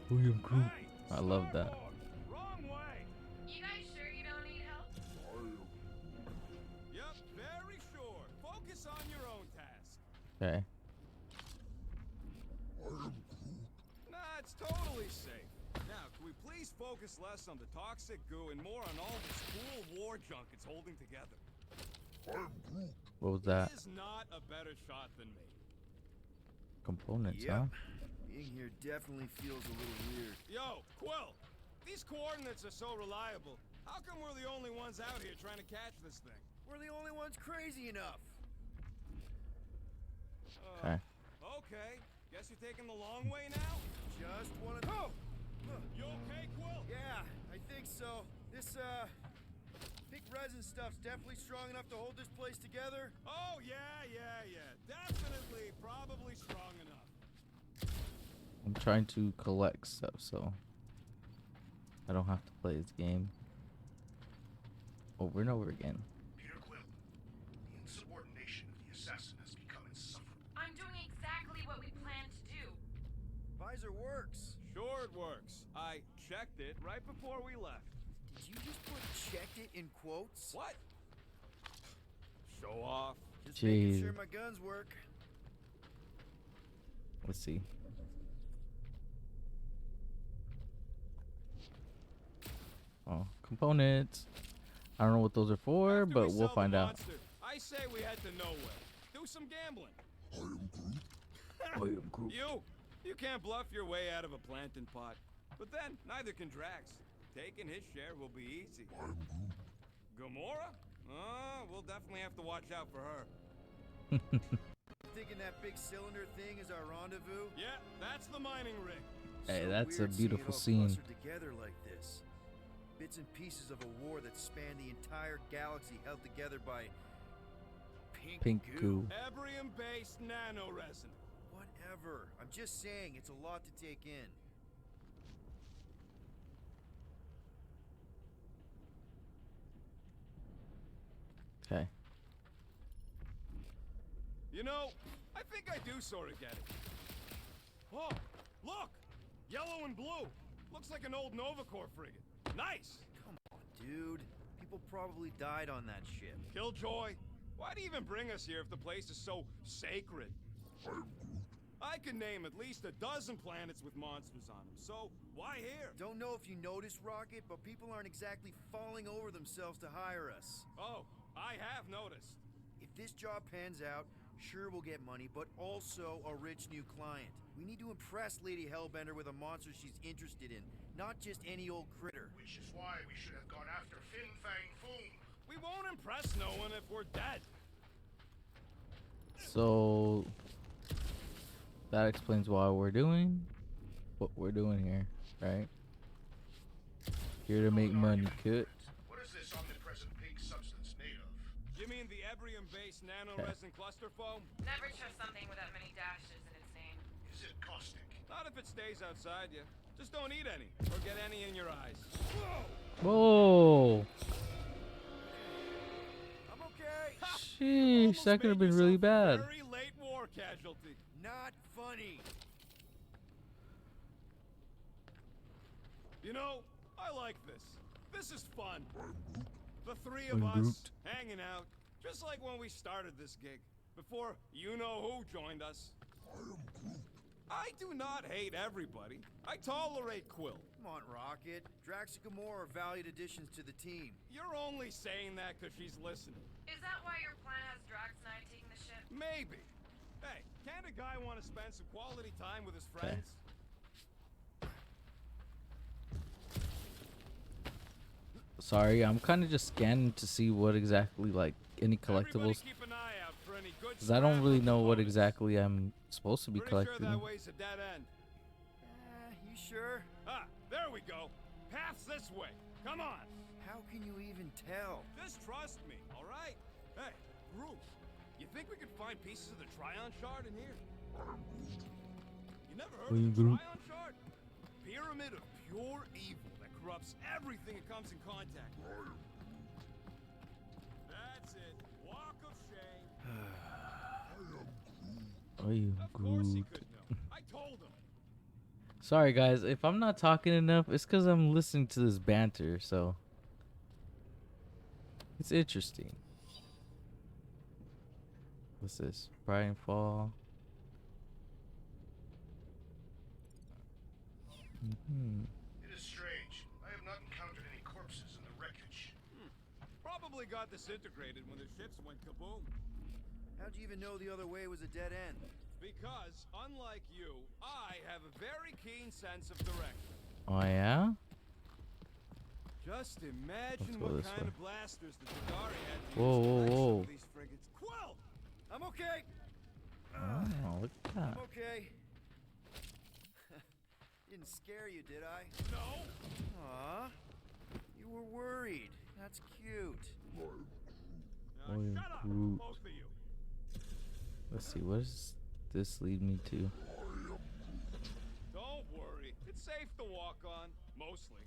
William Groot. Hey, I love that. starboard. Wrong way. You guys sure you don't need help? Yep, very sure. Focus on your own task. Okay. Nah, it's totally safe. Now, can we please focus less on the toxic goo and more on all this cool war junk it's holding together? What was that? He is not a better shot than me. Components, Yep. huh? Being here definitely feels a little weird. Yo, Quill! These coordinates are so reliable. How come we're the only ones out here trying to catch this thing? We're the only ones crazy enough. Okay. Okay. Guess you're taking the long way now? Just wanna... Oh! You okay, Quill? Yeah, I think so. This, thick resin stuff's definitely strong enough to hold this place together. Oh, yeah. Definitely, probably strong enough. I'm trying to collect stuff, so I don't have to play this game over and over again. Peter Quill, the insubordination of the assassin has become insufferable. I'm doing exactly what we planned to do. Visor works. Sure it works. I checked it right before we left. Did you just put checked it in quotes? What? Show off. Just making Jeez. sure my guns work. Let's see. Oh, components. I don't know what those are for, After but we we'll sell find the out. monster, I say we head to nowhere. Do some gambling. I am Groot. You can't bluff your way out of a plantain pot. But then, neither can Drax. Taking his share will be easy. Gamora? We'll definitely have to watch out for her. Thinking that big cylinder thing is our rendezvous? Yeah, that's the mining rig. Hey, So that's a weird seeing it beautiful all scene. clustered together like this. Bits and pieces of a war that spanned the entire galaxy held together by Pink goo. Ebrium-based nanoresin. Whatever. I'm just saying, it's a lot to take in. Okay. You know, I think I do sort of get it. Oh, look! Yellow and blue. Looks like an old Nova Corps frigate. Nice! Come on, dude. People probably died on that ship. Killjoy, why do you even bring us here if the place is so sacred? I can name at least a dozen planets with monsters on them, so why here? Don't know if you noticed, Rocket, but people aren't exactly falling over themselves to hire us. Oh, I have noticed. If this job pans out, sure we'll get money, but also a rich new client. We need to impress Lady Hellbender with a monster she's interested in, not just any old critter. Which is why we should have gone after Fin Fang Foom. We won't impress no one if we're dead. So that explains why we're doing what we're doing here, right? Here to make money, cut. What is this omnipresent pink substance made of? You mean the Ebrium-based nanoresin cluster foam? Never trust something with that many dashes in its name. Is it caustic? Not if it stays outside you. Just don't eat any, or get any in your eyes. Whoa! I'm okay. Sheesh, Almost that could have made been really yourself a bad. Very late war casualty. Not funny. You know, I like this. This is fun. The three of I'm us Groot. hanging out, just like when we started this gig. Before you-know-who joined us. I do not hate everybody. I tolerate Quill. Come on, Rocket. Drax and Gamora are valued additions to the team. You're only saying that because she's listening. Is that why your plan has Drax and I taking the ship? Maybe. Hey, can't a guy want to spend some quality time with his friends? Sorry, I'm kind of just scanning to see what exactly, like, any Everybody collectibles. keep an eye out for any good Because I don't scrap really or know what components. exactly I'm supposed to be Pretty collecting. sure that way's a dead end. You sure? Ah, there we go. Path's this way. Come on. How can you even tell? Just trust me, all right? Hey, Groot, you think we could find pieces of the Tryon Shard in here? You never heard of the Groot. Tryon Shard? Pyramid of pure evil that corrupts everything it comes in contact with. That's it. Walk of shame. Oh, you Of course he Groot. could know. I told him. Sorry, guys. If I'm not talking enough, it's because I'm listening to this banter, so. It's interesting. What's this? Brian Fall. It is strange. I have not encountered any corpses in the wreckage. Probably got disintegrated when the ships went kaboom. How'd you even know the other way was a dead end? Because, unlike you, I have a very keen sense of direction. Oh, yeah? Just imagine Let's go what this kind way. of blasters the Jadari had to Whoa, use to whoa, wreck some whoa. of these frigates. Quill! I'm okay. Oh, look at that. I'm okay. Didn't scare you, did I? No. Aw. You were worried. That's cute. William Shut up, Groot. both of you. Let's see, what does this lead me to? Don't worry. It's safe to walk on, mostly.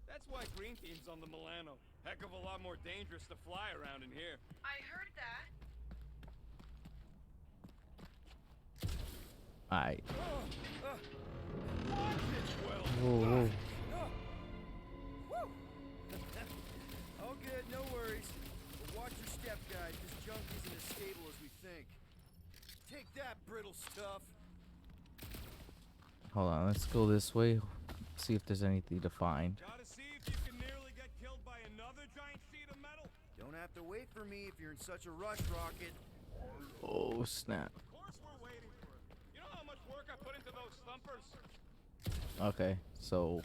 That's why Green Team's on the Milano. Heck of a lot more dangerous to fly around in here. I heard that. Alright. Well, Whoa, whoa. All good, no worries. But watch your step, guys. This junk isn't as stable as we think. Take that, brittle stuff. Hold on, let's go this way. See if there's anything to find. gotta see if you can nearly get killed by another giant sheet of metal. Don't have to wait for me if you're in such a rush, Rocket. Oh, snap. Of course we're waiting for it. You know how much work I put into those thumpers? Okay, so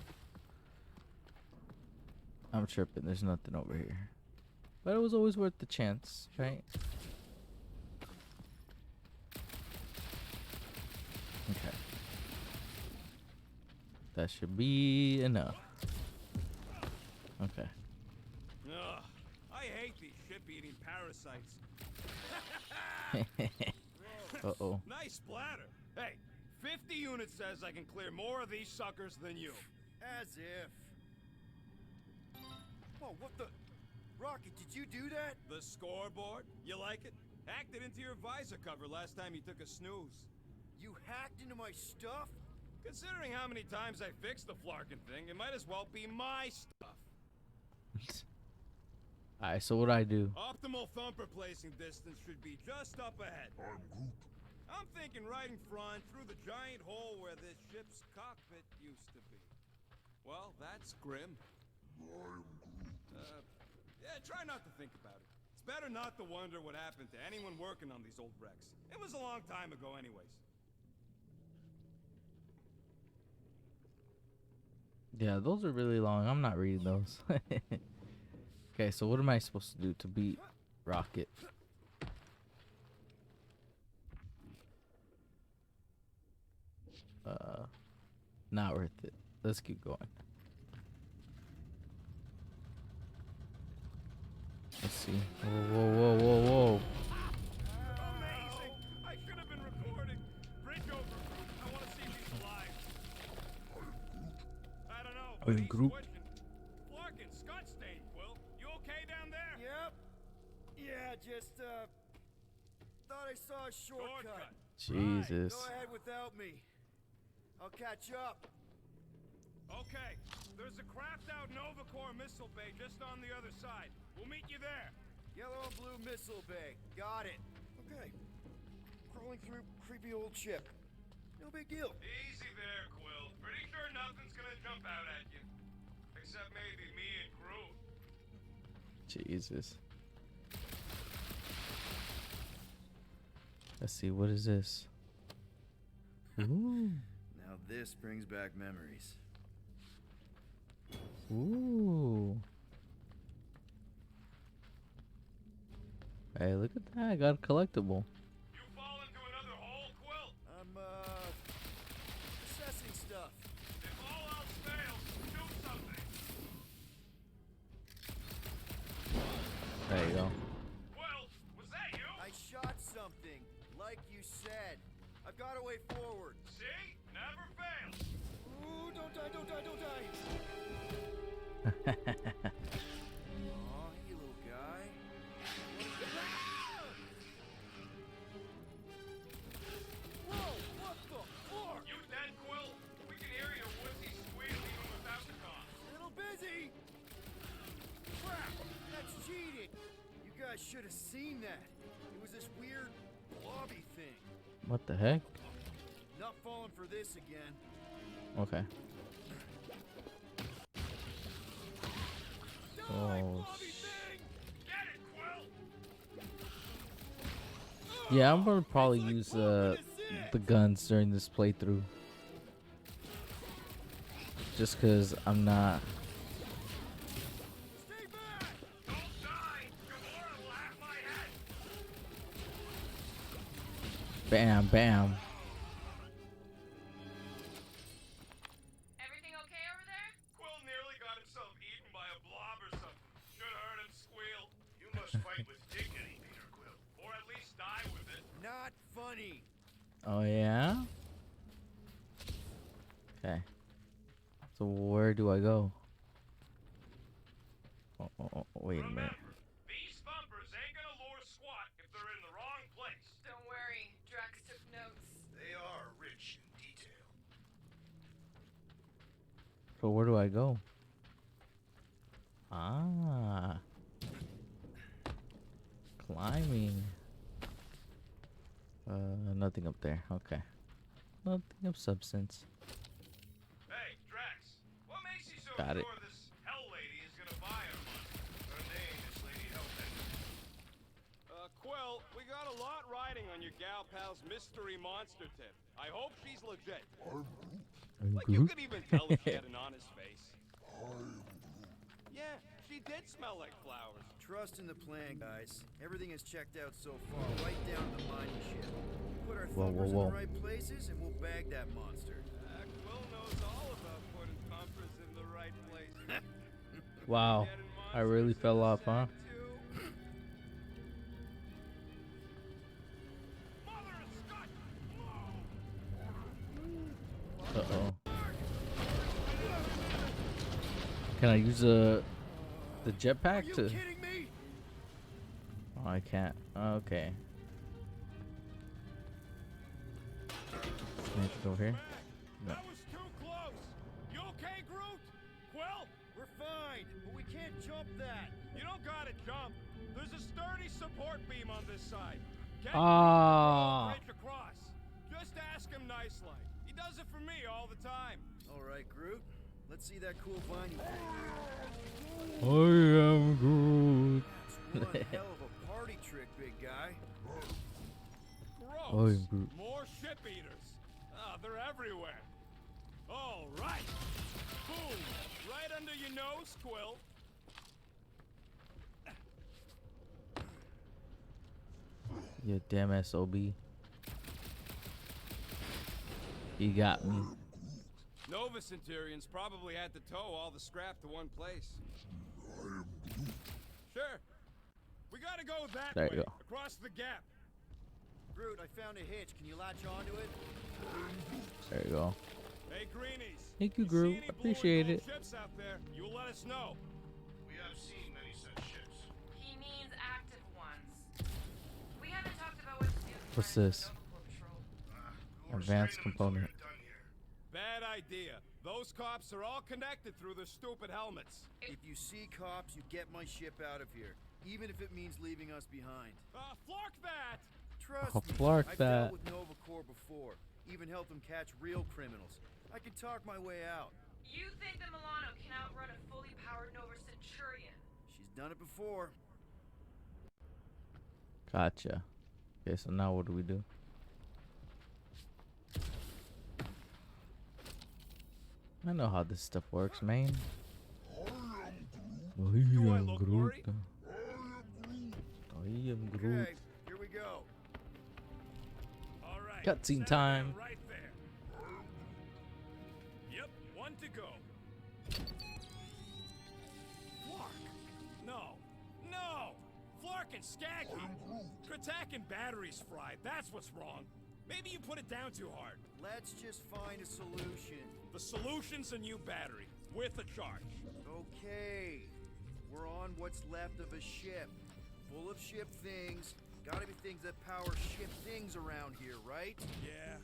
I'm tripping. There's nothing over here. But it was always worth the chance, right? Okay. That should be enough. Okay. Ugh, I hate these ship-eating parasites. Uh-oh. Nice splatter. Hey, 50 units says I can clear more of these suckers than you. As if. Oh, what the? Rocket, did you do that? The scoreboard? You like it? Hacked it into your visor cover last time you took a snooze. You hacked into my stuff? Considering how many times I fixed the Flarkin thing, it might as well be my stuff. Alright, so what do I do? Optimal thumper placing distance should be just up ahead. I'm thinking right in front, through the giant hole where this ship's cockpit used to be. Well, that's grim. Yeah, try not to think about it. It's better not to wonder what happened to anyone working on these old wrecks. It was a long time ago anyways. Yeah, those are really long. I'm not reading those. Okay, so what am I supposed to do to beat Rocket? Not worth it. Let's keep going. Let's see. Whoa, whoa, whoa, whoa, whoa. Amazing! I should have been recording. Bridge over. I want to see if he's alive. I don't know. Are you but he's group? pushing. Flarkin, Scott stain, Quill. You okay down there? Yep. Yeah, just, thought I saw a shortcut. Jesus. Go ahead without me. I'll catch up. Okay. There's a craft out Nova Corps missile bay just on the other side. We'll meet you there. Yellow and blue missile bay. Got it. Okay. Crawling through creepy old ship. No big deal. Easy there, Quill. Pretty sure nothing's gonna jump out at you. Except maybe me and Groot. Jesus. Let's see, what is this? Ooh. Now this brings back memories. Ooh. Hey, look at that. I got a collectible. You fall into another hole, Quill? I'm, assessing stuff. If all else fails, do something. There you go. Quill, was that you? I shot something, like you said. I've got a way forward. See? Never fails. Ooh, don't die, don't die, don't die. Aw, hey, little guy. Whoa, what the fuck? You dead, Quill? We can hear your woodsy squeal even without the cough. Little busy. Crap, that's cheating. You guys should have seen that. It was this weird blobby thing. What the heck? Not falling for this again. Okay. Oh. Get it, Quill! Yeah, I'm gonna probably use the guns during this playthrough. Just cause I'm not. Stay back! Don't die! Gamora will have my head! Bam, bam. money. Oh yeah. Okay. So where do I go? Oh, wait a minute. These thumpers ain't gonna lure squat if they're in the wrong place. Don't worry, Drax took notes. They are rich in detail. So where do I go? Ah. Climbing. Nothing up there. Okay. Nothing of substance. Hey, Drax, what makes you so Got it. sure this Hell Lady is gonna buy our money? Her name is Lady Hellbender. Quill, we got a lot riding on your gal pal's mystery monster tip. I hope she's legit. Like you could even tell if she had an honest face. Yeah, she did smell like flowers. Trust in the plan, guys. Everything is checked out so far, right down to the mining ship. Put our Whoa, thumpers whoa. in the right places, and we'll bag that monster. Quill knows all about putting thumpers in the right place. Wow. Getting I really monsters in fell the off, huh? sack, too. Mother of Scott! No! Uh-oh. Can I use the Are jetpack you to? kidding me? Oh, I can't. Okay. Can I have to go over here? No. That was too close. You okay, Groot? Quill? We're fine, but we can't jump that. You don't gotta jump. There's a sturdy support beam on this side. Get Ah. bridge across. Just ask him nicely. He does it for me all the time. All right, Groot. Let's see that cool viney thing. I am Groot. That's one hell of a party trick, big guy. Gross. I'm Groot. More ship eaters. Ah, they're everywhere. All right. Boom. Right under your nose, Quill. You damn SOB. You got me. Nova Centurions probably had to tow all the scrap to one place. Sure. We gotta go that There way, you go. across the gap. Groot, I found a hitch. Can you latch onto it? There you go. Hey, Greenies. Thank you, see Groot. any blue and Appreciate gold it. ships out there, you let us know. We have seen many such ships. He means active ones. We haven't talked about what to do. with What's friends this? from Nova Corps Patrol. We're Advanced studying them until component. we're done here. Bad idea. Those cops are all connected through their stupid helmets. If you see cops, you get my ship out of here, even if it means leaving us behind. Flark that! Trust Oh, me, flark I've that. dealt with Nova Corps before. Even helped them catch real criminals. I can talk my way out. You think the Milano can outrun a fully powered Nova Centurion? She's done it before. Gotcha. Okay, so now what do we do? I know how this stuff works, man. I I am look Groot. worried? I am Groot. Okay, here we go. All right. Cutscene settle time. down right there. Yep, one to go. Flark. No. No. Flark and Skaggy. Kratak and batteries fried. That's what's wrong. Maybe you put it down too hard. Let's just find a solution. The solution's a new battery with a charge. Okay. We're on what's left of a ship. Full of ship things. Gotta be things that power ship things around here, right? Yeah.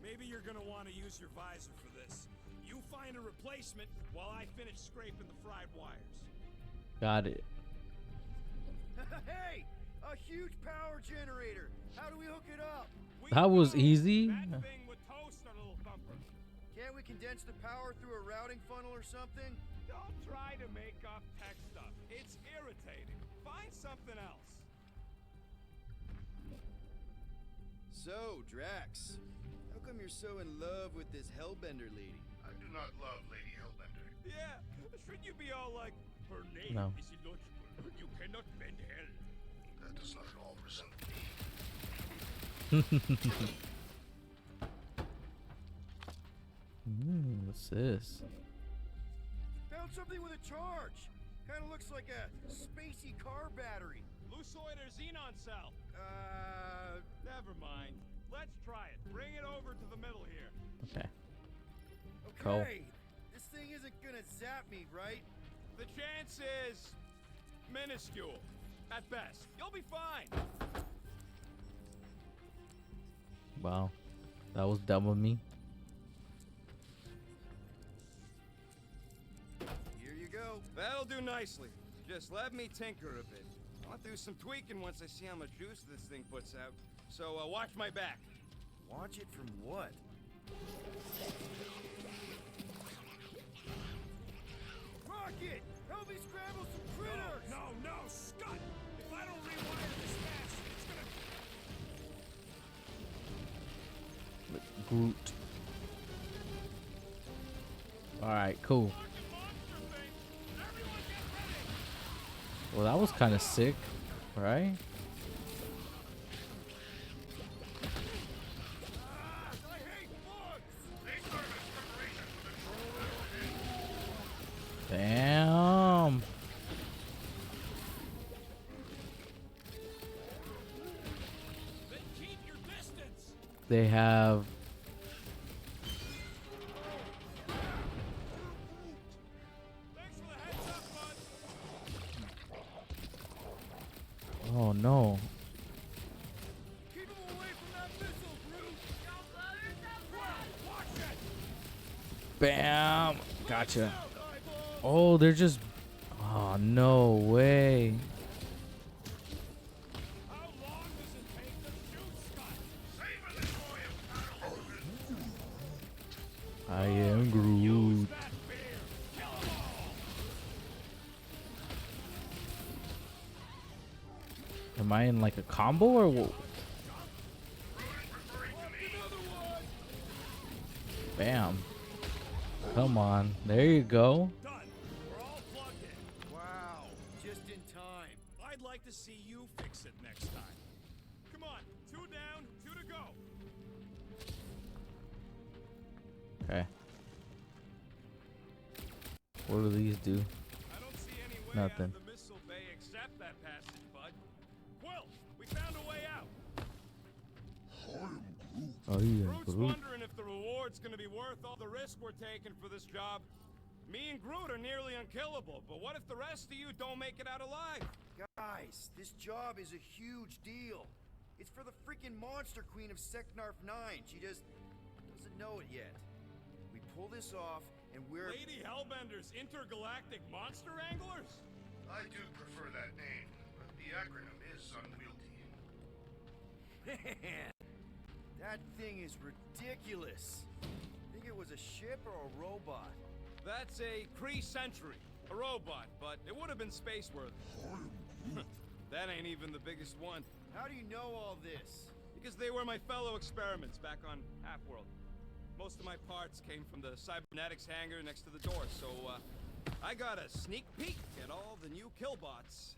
Maybe you're gonna want to use your visor for this. You find a replacement while I finish scraping the fried wires. Got it. Hey! A huge power generator! How do we hook it up? We That was know easy. That thing would toast our little thumper. Can't we condense the power through a routing funnel or something? Don't try to make up tech stuff. It's irritating. Find something else. So, Drax, how come you're so in love with this Hellbender lady? I do not love Lady Hellbender. Yeah, shouldn't you be all like, her name No. is illogical. You cannot bend hell. That does not at all resemble me. What's this? Found something with a charge! Kinda looks like a spacey car battery. Lusoid or xenon cell. Never mind. Let's try it. Bring it over to the middle here. Okay. Okay. Cool. This thing isn't gonna zap me, right? The chance is minuscule. At best. You'll be fine. Wow. That was dumb of me. Here you go. That'll do nicely. Just let me tinker a bit. I'll do some tweaking once I see how much juice this thing puts out. So watch my back. Watch it from what? Rocket! Help me scramble some critters! No, Scott! If I don't rewire this fast, it's gonna... Groot. Alright, cool. Well, that was kind of sick, right? I hate bugs! Damn. Then keep your distance! They have. Thanks for the heads up, bud. Oh no. Keep him away from that missile, Groot! Watch it! Bam. Gotcha. Out, eyeball! Oh, they're just. Oh, no way. How long does it take to shoot, Scott? Saving this boy a battle! I am Groot. That beer! Kill 'em all! Am I in like a combo or what? Bam. Come on. There you go. Done. We're all plugged in. Wow, just in time. I'd like to see you fix it next time. Come on. 2 down, 2 to go. Okay. What do these do? I don't see any way Nothing. out of the missile bay except that passage, bud. Quill, we found a way out. Oh, yeah. Groot's Groot. wondering if the reward's gonna be worth all the risk we're taking for this job. Me and Groot are nearly unkillable, but what if the rest of you don't make it out alive? Guys, this job is a huge deal. It's for the freaking Monster Queen of Seknarf 9. She just doesn't know it yet. We pull this off, and we're... Lady Hellbender's intergalactic monster anglers? I do prefer that name, but the acronym is unwieldy. Man, that thing is ridiculous. Think it was a ship or a robot? That's a Kree Sentry, a robot, but it would have been space-worthy. That ain't even the biggest one, How do you know all this? because they were my fellow experiments back on Half-World. Most of my parts came from the cybernetics hangar next to the door, so I got a sneak peek at all the new killbots.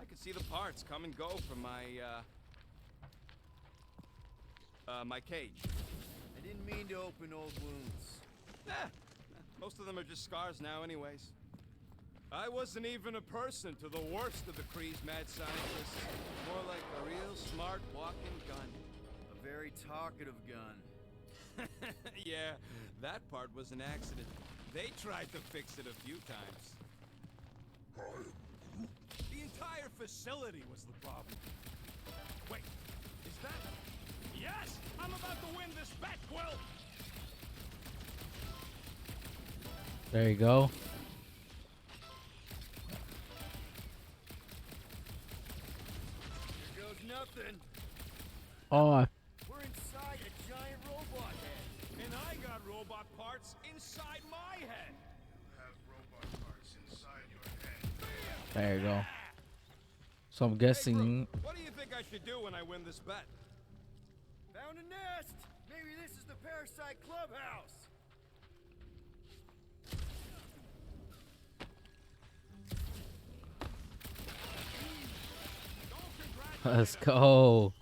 I could see the parts come and go from my my cage. I didn't mean to open old wounds. Most of them are just scars now anyways. I wasn't even a person to the worst of the Kree's mad scientists. More like a real smart walking gun. A very talkative gun. Yeah, that part was an accident. They tried to fix it a few times. The entire facility was the problem. Wait, is that... Yes! I'm about to win this bet, Quill! There you go. Here goes nothing. Oh, We're inside a giant robot head. And I got robot parts inside my head. Have robot parts inside your head. there you go. So I'm Hey, guessing. Groot, what do you think I should do when I win this bet? Found a nest. Maybe this is the Parasite Clubhouse. Let's go.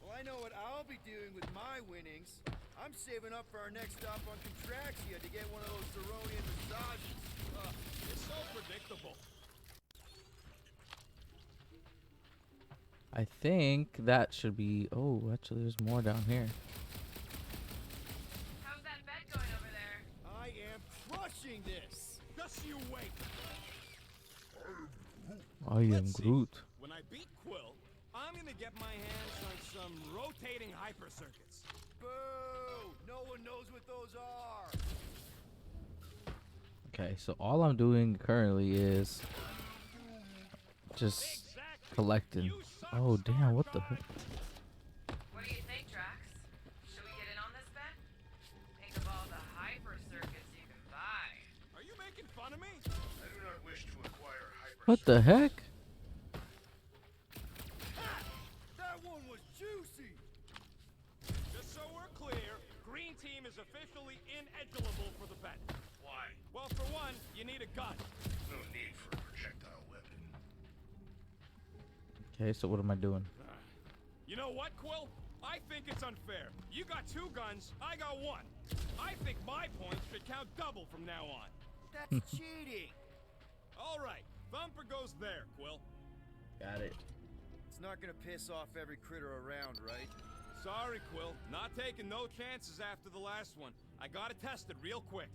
Well, I know what I'll be doing with my winnings. I'm saving up for our next stop on Contraxia to get one of those Zeronian massages. It's so predictable. I think that should be. Oh, actually, there's more down here. How's that bet going over there? I am crushing this. Just you wait. I am Let's see. Groot. When I beat Quill, I'm gonna get my hands on some rotating hyper circuits. Boo! No one knows what those are. Okay, so all I'm doing currently is just Exactly. collecting. You suck, Oh damn! What the? Star heck? What do you think, Drax? Should we get in on this bet? Think of all the hyper circuits you can buy. Are you making fun of me? I do not wish to acquire hyper. What the heck? That one was juicy. Just so we're clear, Green Team is officially ineligible for the bet. Why? Well, for one, you need a gun. No need for a projectile weapon. Okay, so what am I doing? You know what, Quill? I think it's unfair. You got 2 guns, I got 1. I think my points should count double from now on. That's cheating. All right, Thumper goes there, Quill. Got it. It's not gonna piss off every critter around, right? Sorry, Quill. Not taking no chances after the last one. I gotta test it real quick.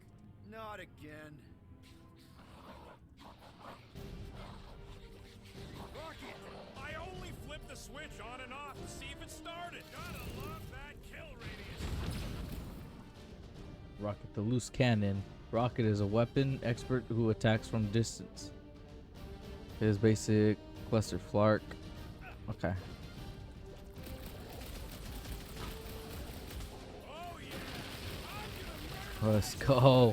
Not again. Rocket! I only flipped the switch on and off to see if it started. Gotta love that kill radius. Rocket the loose cannon. Rocket is a weapon expert who attacks from distance. His basic cluster flark. Okay. Oh yeah! I'm gonna murder Let's go.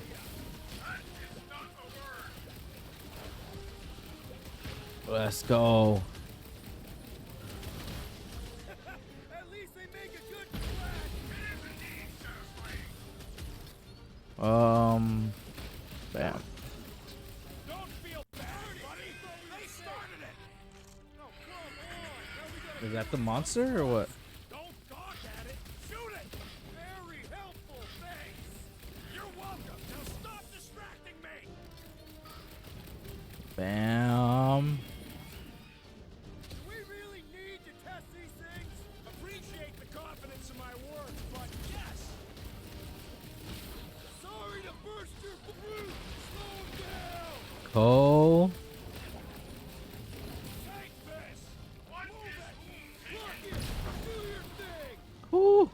Let's go. At least they make a good splash. Bam. Don't feel bad, buddy. They started it. Oh, come on. Now we gotta Is that the monster or what? Don't gawk at it. Shoot it. very helpful. Thanks. You're welcome. Now stop distracting me. Bam. Do we really need to test these things? Appreciate the confidence in my words, but yes. Sorry to burst your balloon. Slow down. Cole. Take this. Move it. Rocket, do your thing. Whew.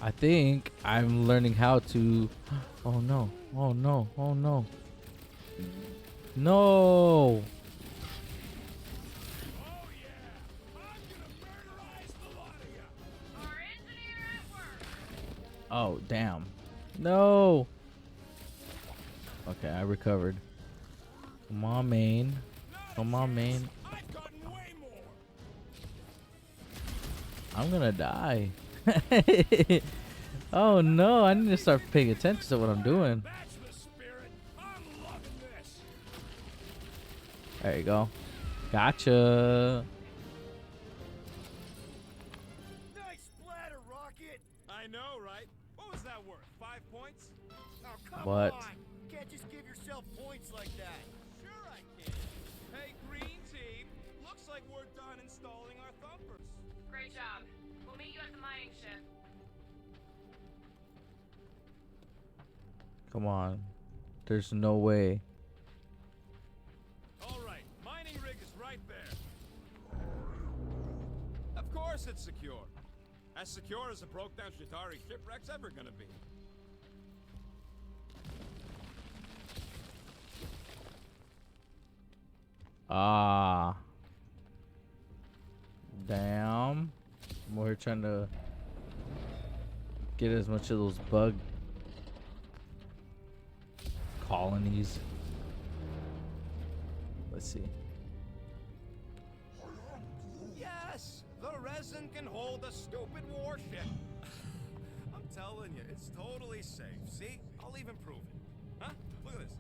I think I'm learning how to. Oh no. Oh no. Oh no. No. Oh yeah. I'm gonna murderize the lot of you. Our engineer at work. Oh damn. No. Okay, I recovered. Come on, main. Come on, main. I've gotten way more. I'm gonna die. Oh no, I need to start paying attention to what I'm doing. That's the spirit. I'm loving this. There you go. Gotcha. Nice splatter, Rocket. I know, right? What was that worth? 5 points? Oh, come What? on. Can't just give yourself points like that. Sure I can. Hey, Green Team. Looks like we're done installing our thumpers. Great job. We'll meet you at the mining ship. Come on. There's no way. All right, mining rig is right there. Of course it's secure. As secure as a broke-down Shatari shipwreck's ever gonna be. Ah. Damn. We're trying to get as much of those bug colonies. Let's see. Yes, the resin can hold a stupid warship. I'm telling you, it's totally safe. See? I'll even prove it. Huh? Look at this.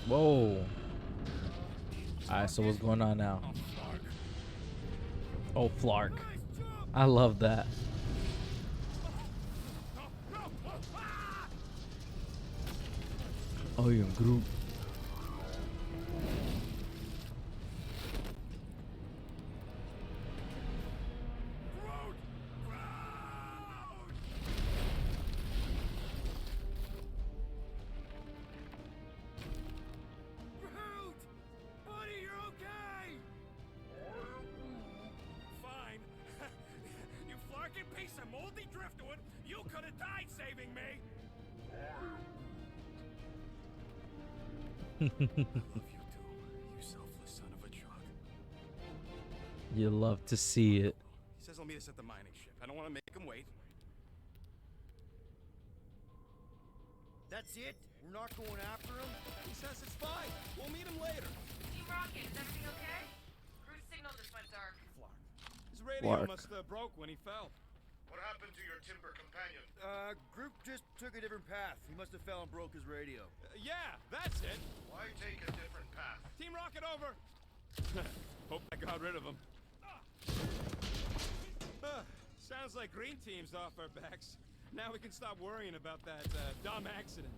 Whoa. Alright, so what's going on now? Oh, Flark. Nice job. I love that. Oh, you're Groot. love you too, you selfless son of a truck. You love to see it. He says he'll meet us at the mining ship. I don't want to make him wait. That's it? We're not going after him? He says it's fine. We'll meet him later. Team Rocket, is everything okay? Cruise signal just went dark. Flark. His radio Flark. must have broke when he fell. What happened to your timber companion? Group just took a different path. He must have fell and broke his radio. Yeah, that's it. Why take a different path? Team Rocket over. Hope I got rid of him. Sounds like Green Team's off our backs. Now we can stop worrying about that dumb accident.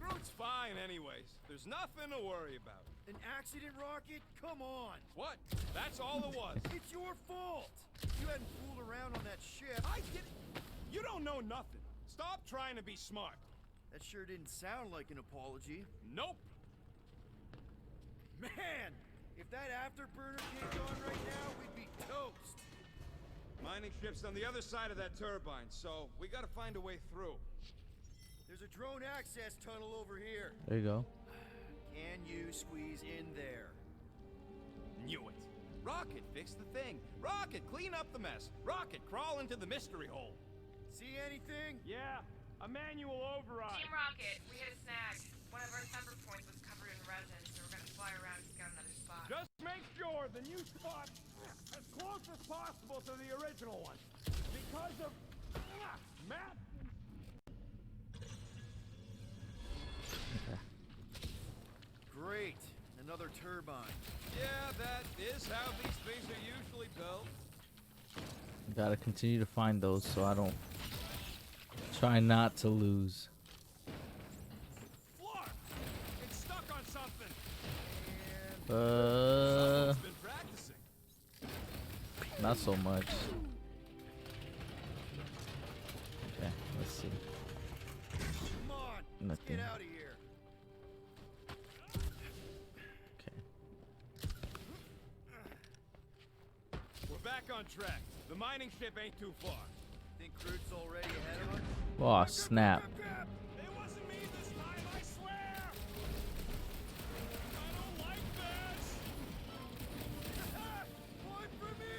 Groot's fine anyways. There's nothing to worry about. An accident, Rocket? Come on! What? That's all it was. It's your fault! You hadn't fooled around on that ship. I didn't. You don't know nothing. Stop trying to be smart. That sure didn't sound like an apology. Nope. Man! If that afterburner kicked on right now, we'd be toast! Mining ship's on the other side of that turbine, so we gotta find a way through. There's a drone access tunnel over here. There you go. Can you squeeze in there? Knew it. Rocket, fix the thing. Rocket, clean up the mess. Rocket, crawl into the mystery hole. See anything? Yeah, a manual override. Team Rocket, we hit a snag. One of our thumper points was covered in resin, so we're gonna fly around and scout another spot. Just make sure the new spot as close as possible to the original one. Because of Matt. Great. Another turbine. Yeah, that is how these things are usually built. Gotta continue to find those so I don't try not to lose. Flark! It's stuck on something. Uh, Someone's been practicing. not so much. Okay, let's see. Come on! Let's Nothing. get out of here. Okay. We're back on track. The mining ship ain't too far. Think Groot's already ahead of us? Oh, snap. It wasn't me this time, I swear! I don't like this! Point for me!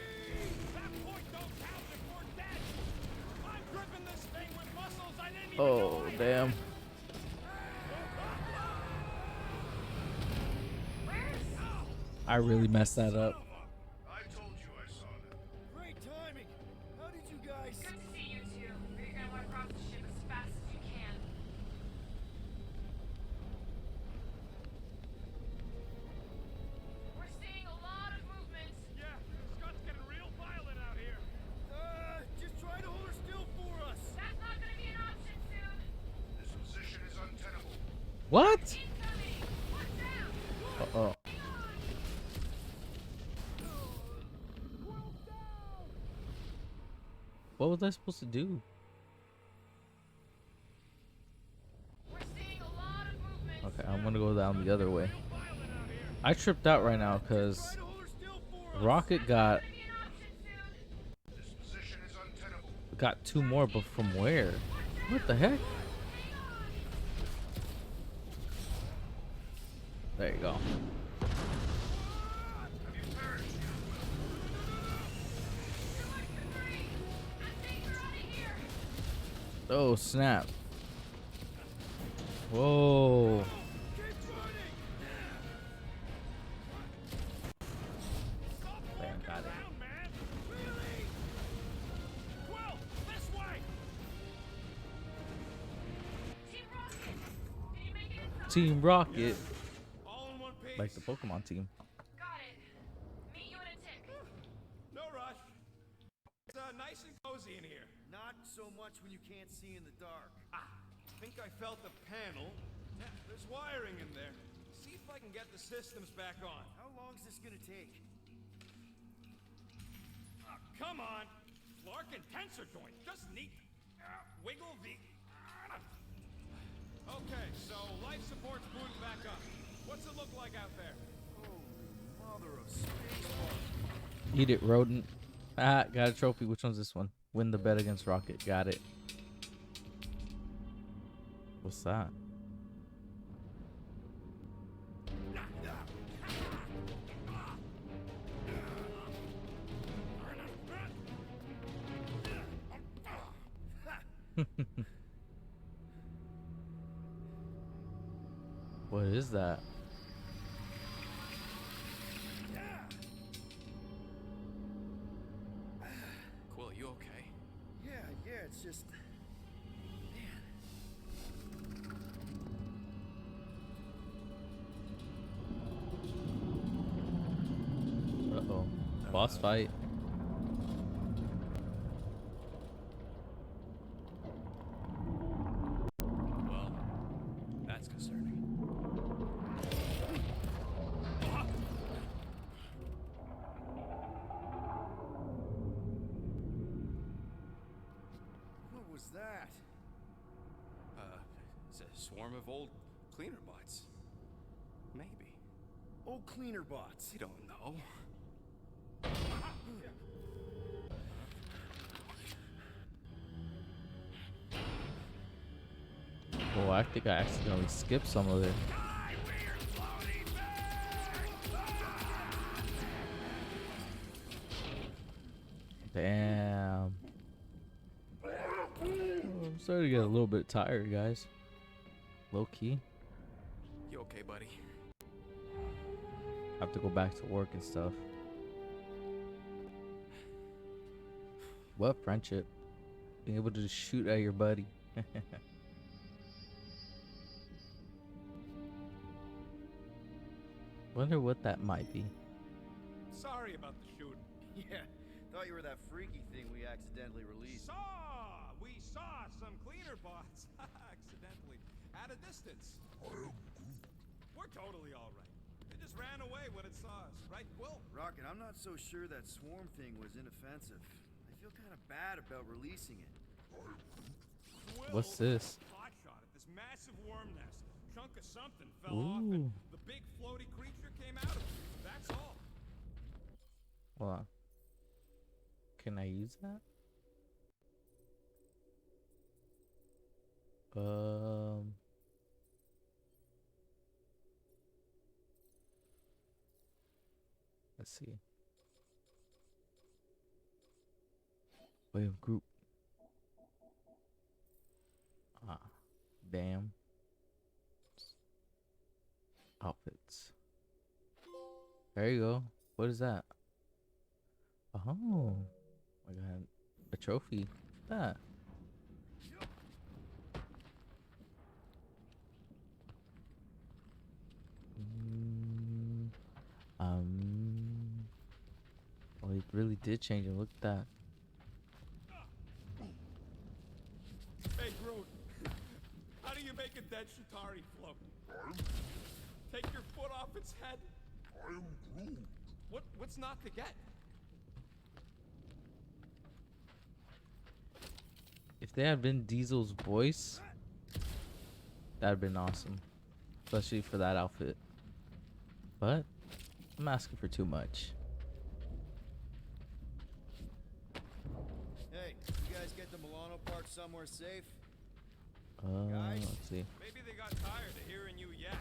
That point don't count if we're dead! I'm gripping this thing with muscles I didn't even know Oh, I had. damn. I really messed that up. I told you I saw them. Great timing! How did you guys... Good to see you two. But you're gonna want to cross the ship as fast as you can. We're seeing a lot of movement. Yeah, Scott's getting real violent out here. Just try to hold her still for us! That's not gonna be an option soon. This position is untenable. What? Incoming! Watch out! Uh-oh. What was I supposed to do? We're seeing a lot of movement. Okay, I'm gonna go down the other way. I tripped out right now because Try to hold her still for us! Rocket got Gonna be an option soon. This position is untenable. two more, but from where? What the heck? There you go. Have you perished? Oh snap! Whoa! Bam, got it. Down, man. Quill, this way. Team Rocket! Did you make it inside? Team Rocket, All in one piece. like the Pokemon team. Got it. Meet you in a tick. No rush. It's nice and cozy in here. Not so much when you can't see in the dark. I think I felt the panel. Yeah, there's wiring in there. See if I can get the systems back on. How long's this gonna take? Come on. Flark and tensor joint. Just neat. Wiggle the... Okay, so life support's booted back up. What's it look like out there? Holy mother of spaceballs. Eat it, rodent. Ah, got a trophy. Which one's this one? Win the bet against Rocket. Got it. What's that? What is that? Quill, you okay? Yeah, it's just. Man. Uh-oh. Boss fight. Well, that's concerning. What was that? It's a swarm of old cleaner bots. Maybe. Old cleaner bots. You don't know. Oh, I think I accidentally skipped some of it. Damn. I'm starting to get a little bit tired, guys. Low key. You okay, buddy? Have to go back to work and stuff. What friendship? Being able to just shoot at your buddy. Wonder what that might be. Sorry about the shooting. Yeah, thought you were that freaky thing we accidentally released. We saw some cleaner bots accidentally at a distance. We're totally all right. It just ran away when it saw us, right, Quill? Rocket, I'm not so sure that swarm thing was inoffensive. I feel kind of bad about releasing it. Quill What's this? hotshot at this massive worm nest. Chunk of something fell off, and Ooh. the big floaty creature came out of it. That's all. Hold on. Can I use that? Let's see. Way of group. Ah, damn. Outfits. There you go. What is that? Oh, I got a trophy. That. Mm, oh, it really did change it. Look at that. Hey, Groot. How do you make a dead Shatari float? Take your foot off its head? What's not to get? If they had been Diesel's voice, that'd been awesome. Especially for that outfit. But I'm asking for too much. Hey, you guys get the Milano part somewhere safe? Let's see. Maybe they got tired of hearing you yak.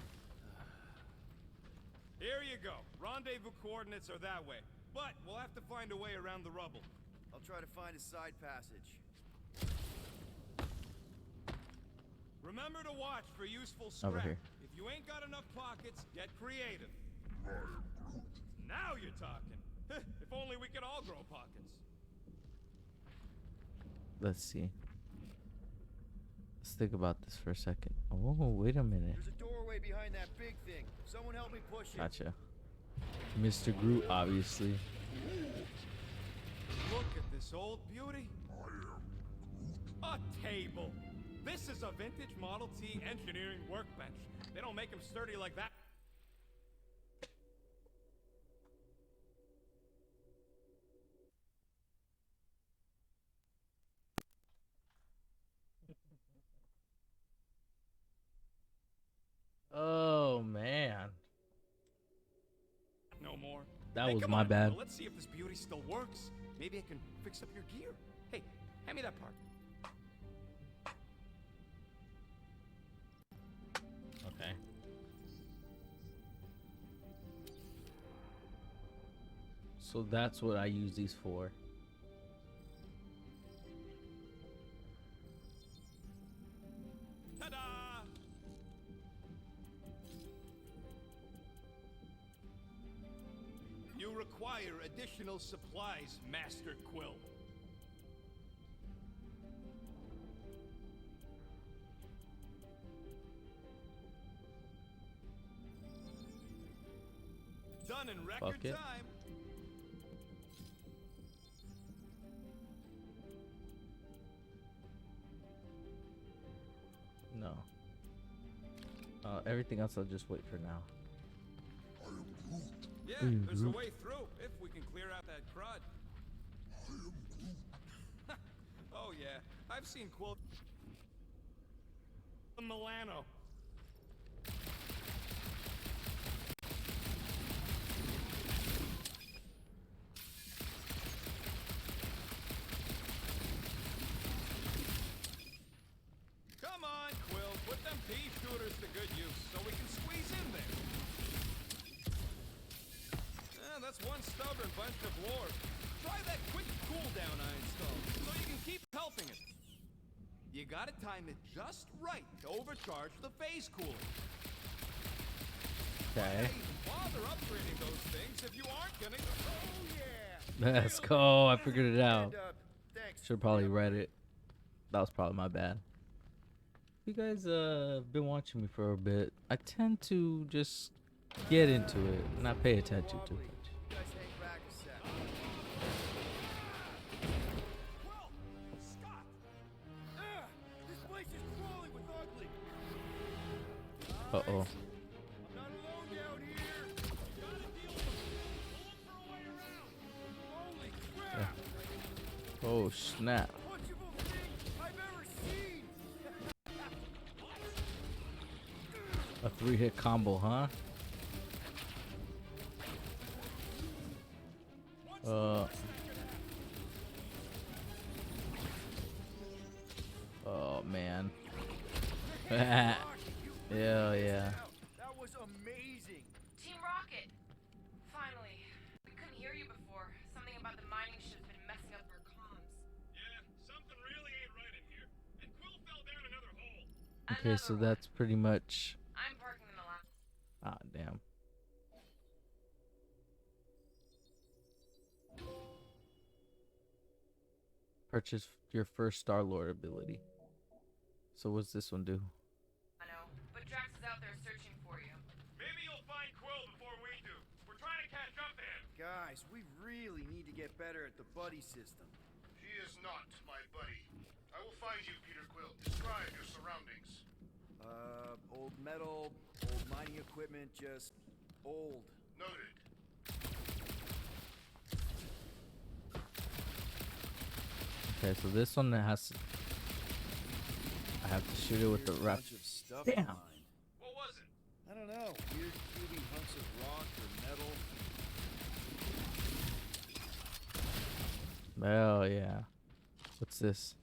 Here you go. Rendezvous coordinates are that way. But we'll have to find a way around the rubble. I'll try to find a side passage. Remember to watch for useful Over scrap. here. If you ain't got enough pockets, get creative. Now you're talking. If only we could all grow pockets. Let's see. Let's think about this for a second. Oh, wait a minute. There's a doorway behind that big thing. Someone help me push it. Gotcha. Mr. Groot, obviously. Look at this old beauty. A table. This is a vintage Model T engineering workbench. They don't make them sturdy like that. Oh, man. No more. That Hey, was come my on, bad. Will, let's see if this beauty still works. Maybe I can fix up your gear. Hey, hand me that part. Okay. So that's what I use these for. You require additional supplies, Master Quill. Done in record Fuck it. time. No. Everything else I'll just wait for now. Yeah, there's a way through if we can clear out that crud. Oh yeah, I've seen Quill. Milano. Come on, Quill, put them pea shooters to good use so we can squeeze in there. That's one stubborn bunch of lore. Try that quick cooldown I installed so you can keep helping it. You gotta time it just right to overcharge the phase cooler. Why Okay. even bother upgrading those things if you aren't gonna? Oh yeah. Let's go. I figured it out. And, thanks. Should probably read it. That was probably my bad. You guys been watching me for a bit. I tend to just get into it, not pay attention to Lovely. it. You guys hang back a sec. Well, Scott. This place is crawling with ugly. Uh-oh. I'm not alone down here. Gotta deal with them. We'll look for a way around. Holy crap! Oh, snap. Punchable thing I've ever seen. A 3-hit combo, huh? Oh, man. Hell yeah. That was amazing. Team Rocket! Finally. We couldn't hear you before. Something about the mining ship's been messing up our comms. Yeah, something really ain't right in here. And Quill fell down another hole. Okay, so Another one. that's pretty much... I'm parking in the lab. Ah, damn. Purchase your first Star-Lord ability. So what's this one do? I know, but Drax is out there searching for you. Maybe you'll find Quill before we do. We're trying to catch up to him. Guys, we really need to get better at the buddy system. He is not my buddy. I will find you, Peter Quill. Describe your surroundings. Old metal, old mining equipment, just old. Noted. Okay, so this one that has to... I have to shoot it with the Weird rep. bunch of stuff Damn. in mine. What was it? I don't know. Weird cubey hunks of rock or metal. Hell yeah. What's this?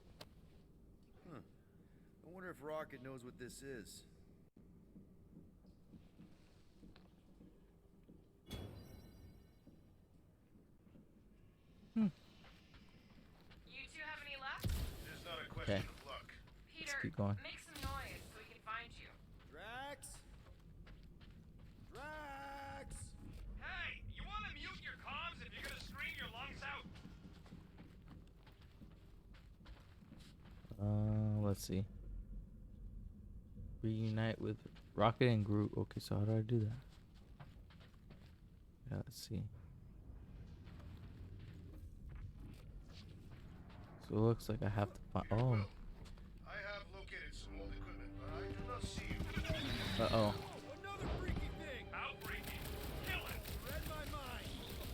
I wonder if Rocket knows what this is. You two have any left? It is not a question Okay. of luck. Peter, keep going. make some noise so we can find you. Drax? Drax! Hey, you want to mute your comms if you're gonna scream your lungs out? Let's see. Reunite with Rocket and Groot. Okay, so how do I do that? Yeah, let's see. So it looks like I have to find. Peter Oh. Quill, I have located some old equipment, but I do not see you. Uh oh. Another freaky thing! Outbreaking. Kill it. Read my mind.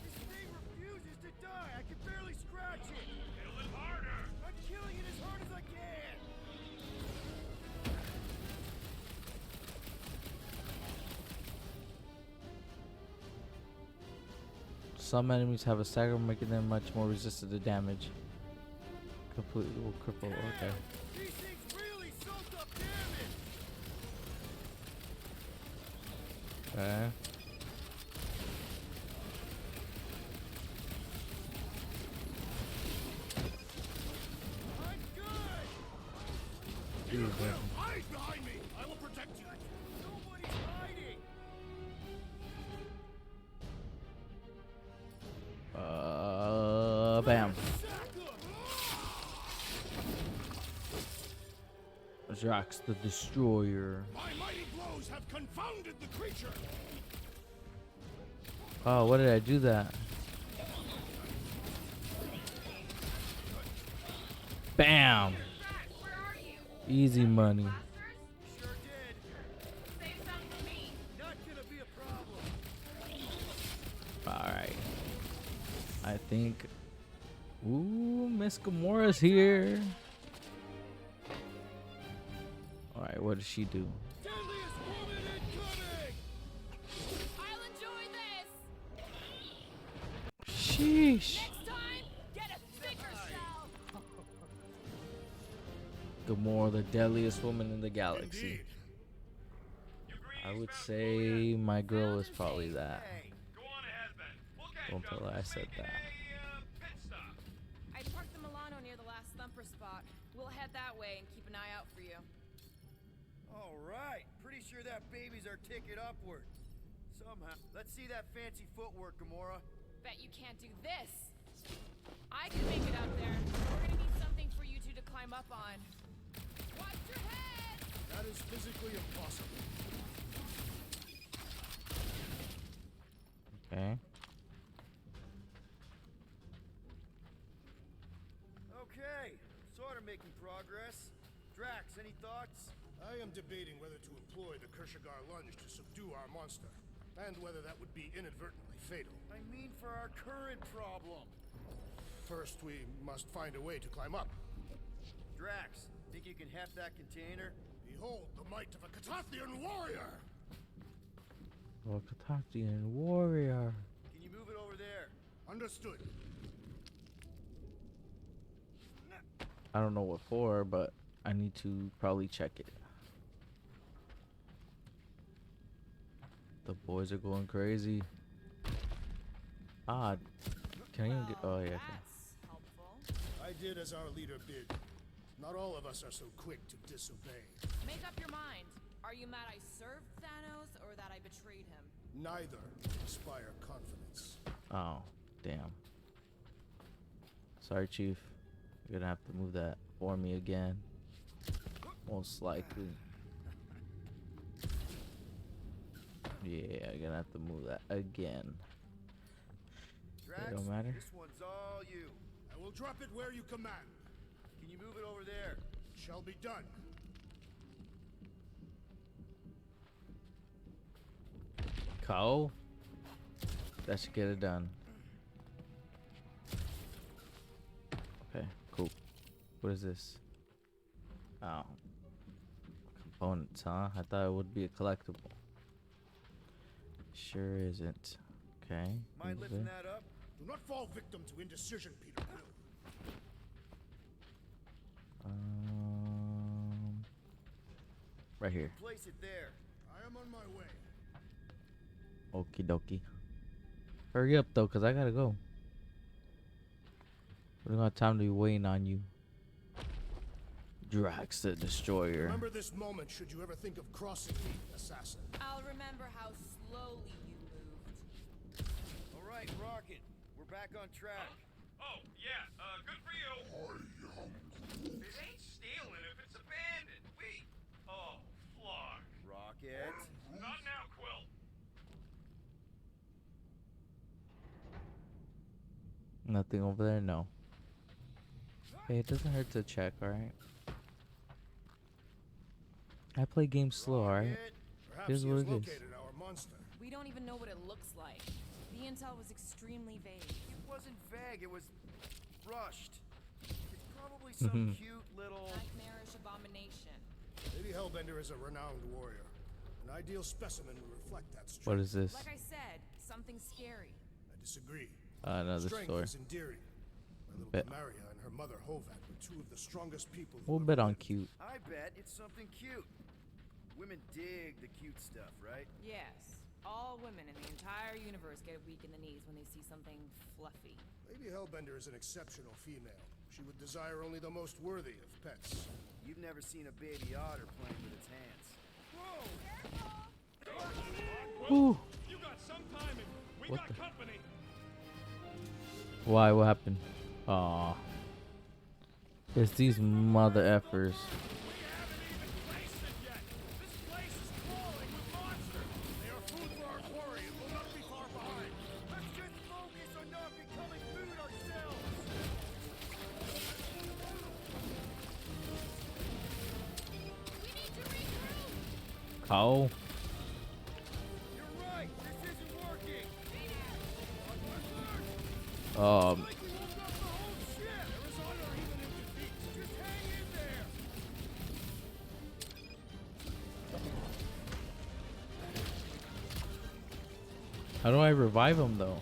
This thing refuses to die. I can barely scratch it. Kill it harder. I'm killing it as hard as I can. Some enemies have a stagger, making them much more resistant to damage. Completely will cripple. Okay. These things really soaked up damage. Okay. I'm good. Easy. Hide behind me! I will protect you! Nobody's hiding. Bam. Drax the Destroyer. My mighty blows have confounded the creature. Oh, what did I do that? Bam. Easy money. Sure did. Save some for me. Not gonna be a problem. Alright. I think. Ooh, Miss Gamora's here. Alright, what does she do? Deadliest woman incoming! I'll enjoy this. Sheesh. Next time, get a thicker shell. Gamora, the deadliest woman in the galaxy. Indeed. I would say my girl is probably that. Hey, Go on ahead, then. We'll catch Don't tell her I said that. pit stop. I parked the Milano near the last thumper spot. We'll head that way and keep an eye out for you. all right. Pretty sure that baby's our ticket upward. Somehow. Let's see that fancy footwork, Gamora. Bet you can't do this. I can make it up there. We're gonna need something for you two to climb up on. Watch your head! That is physically impossible. Okay. Okay, sort of making progress. Drax, any thoughts? I am debating whether to employ the Kershagar lunge to subdue our monster, and whether that would be inadvertently fatal. I mean for our current problem. First, we must find a way to climb up. Drax, think you can heft that container? Behold the might of a Catathian warrior! Wakatakian warrior. Can you move it over there? Understood. I don't know what for, but I need to probably check it. The boys are going crazy. Ah, can I even get? Oh yeah. Okay. That's helpful. I did as our leader bid. Not all of us are so quick to disobey. Make up your mind. Are you mad I served Thanos or that I betrayed him? Neither inspire confidence. Oh, damn. Sorry, Chief. You're gonna have to move that for me again. Most likely. Yeah, I'm gonna have to move that again. Drax, don't matter. this one's all you. I will drop it where you command. Can you move it over there? Shall be done. Cool. That should get it done. Okay, cool. What is this? Oh. Components, huh? I thought it would be a collectible. Sure isn't. Okay. Mind move lifting it. that up? Do not fall victim to indecision, Peter Quill. Right here. Place it there. I am on my way. Okie dokie. Hurry up though, cause I gotta go. We don't got time to be waiting on you. Drax the Destroyer. Remember this moment should you ever think of crossing me, assassin. I'll remember how slowly you moved. All right, Rocket. We're back on track. Oh, yeah, good for you. It ain't stealing if it's abandoned. Oh, Flark. Rocket. Not now, Quill. Nothing over there? No. Hey, it doesn't hurt to check, alright? I play games slow, alright? Rocket. Perhaps Here's he what has it is. located our monster. We don't even know what it looks like. The intel was extremely vague. It wasn't vague, it was rushed. It's probably some cute little... Nightmarish abomination. Lady Hellbender is a renowned warrior. An ideal specimen would reflect that strength. What is this? Like I said, something scary. I disagree. Another Strength story. is endearing. My little Bet. Maria and her mother Hovat were two of the strongest people. who We'll ever bet on lived. cute. I bet it's something cute. Women dig the cute stuff, right? Yes. All women in the entire universe get weak in the knees when they see something fluffy. Lady Hellbender is an exceptional female. She would desire only the most worthy of pets. You've never seen a baby otter playing with its hands. Whew. You got some timing. We What got the- company. Why? What happened? Aw. It's these mother effers. We haven't even placed it yet. This place is crawling with monsters. They are food for our quarry and will not be far behind. Let's just focus on not becoming food ourselves. We need to regroup. Oh. You're right. This isn't working. Um. Like we woke up the whole ship. Arizona are even in defeat. Just hang in there. How do I revive him though?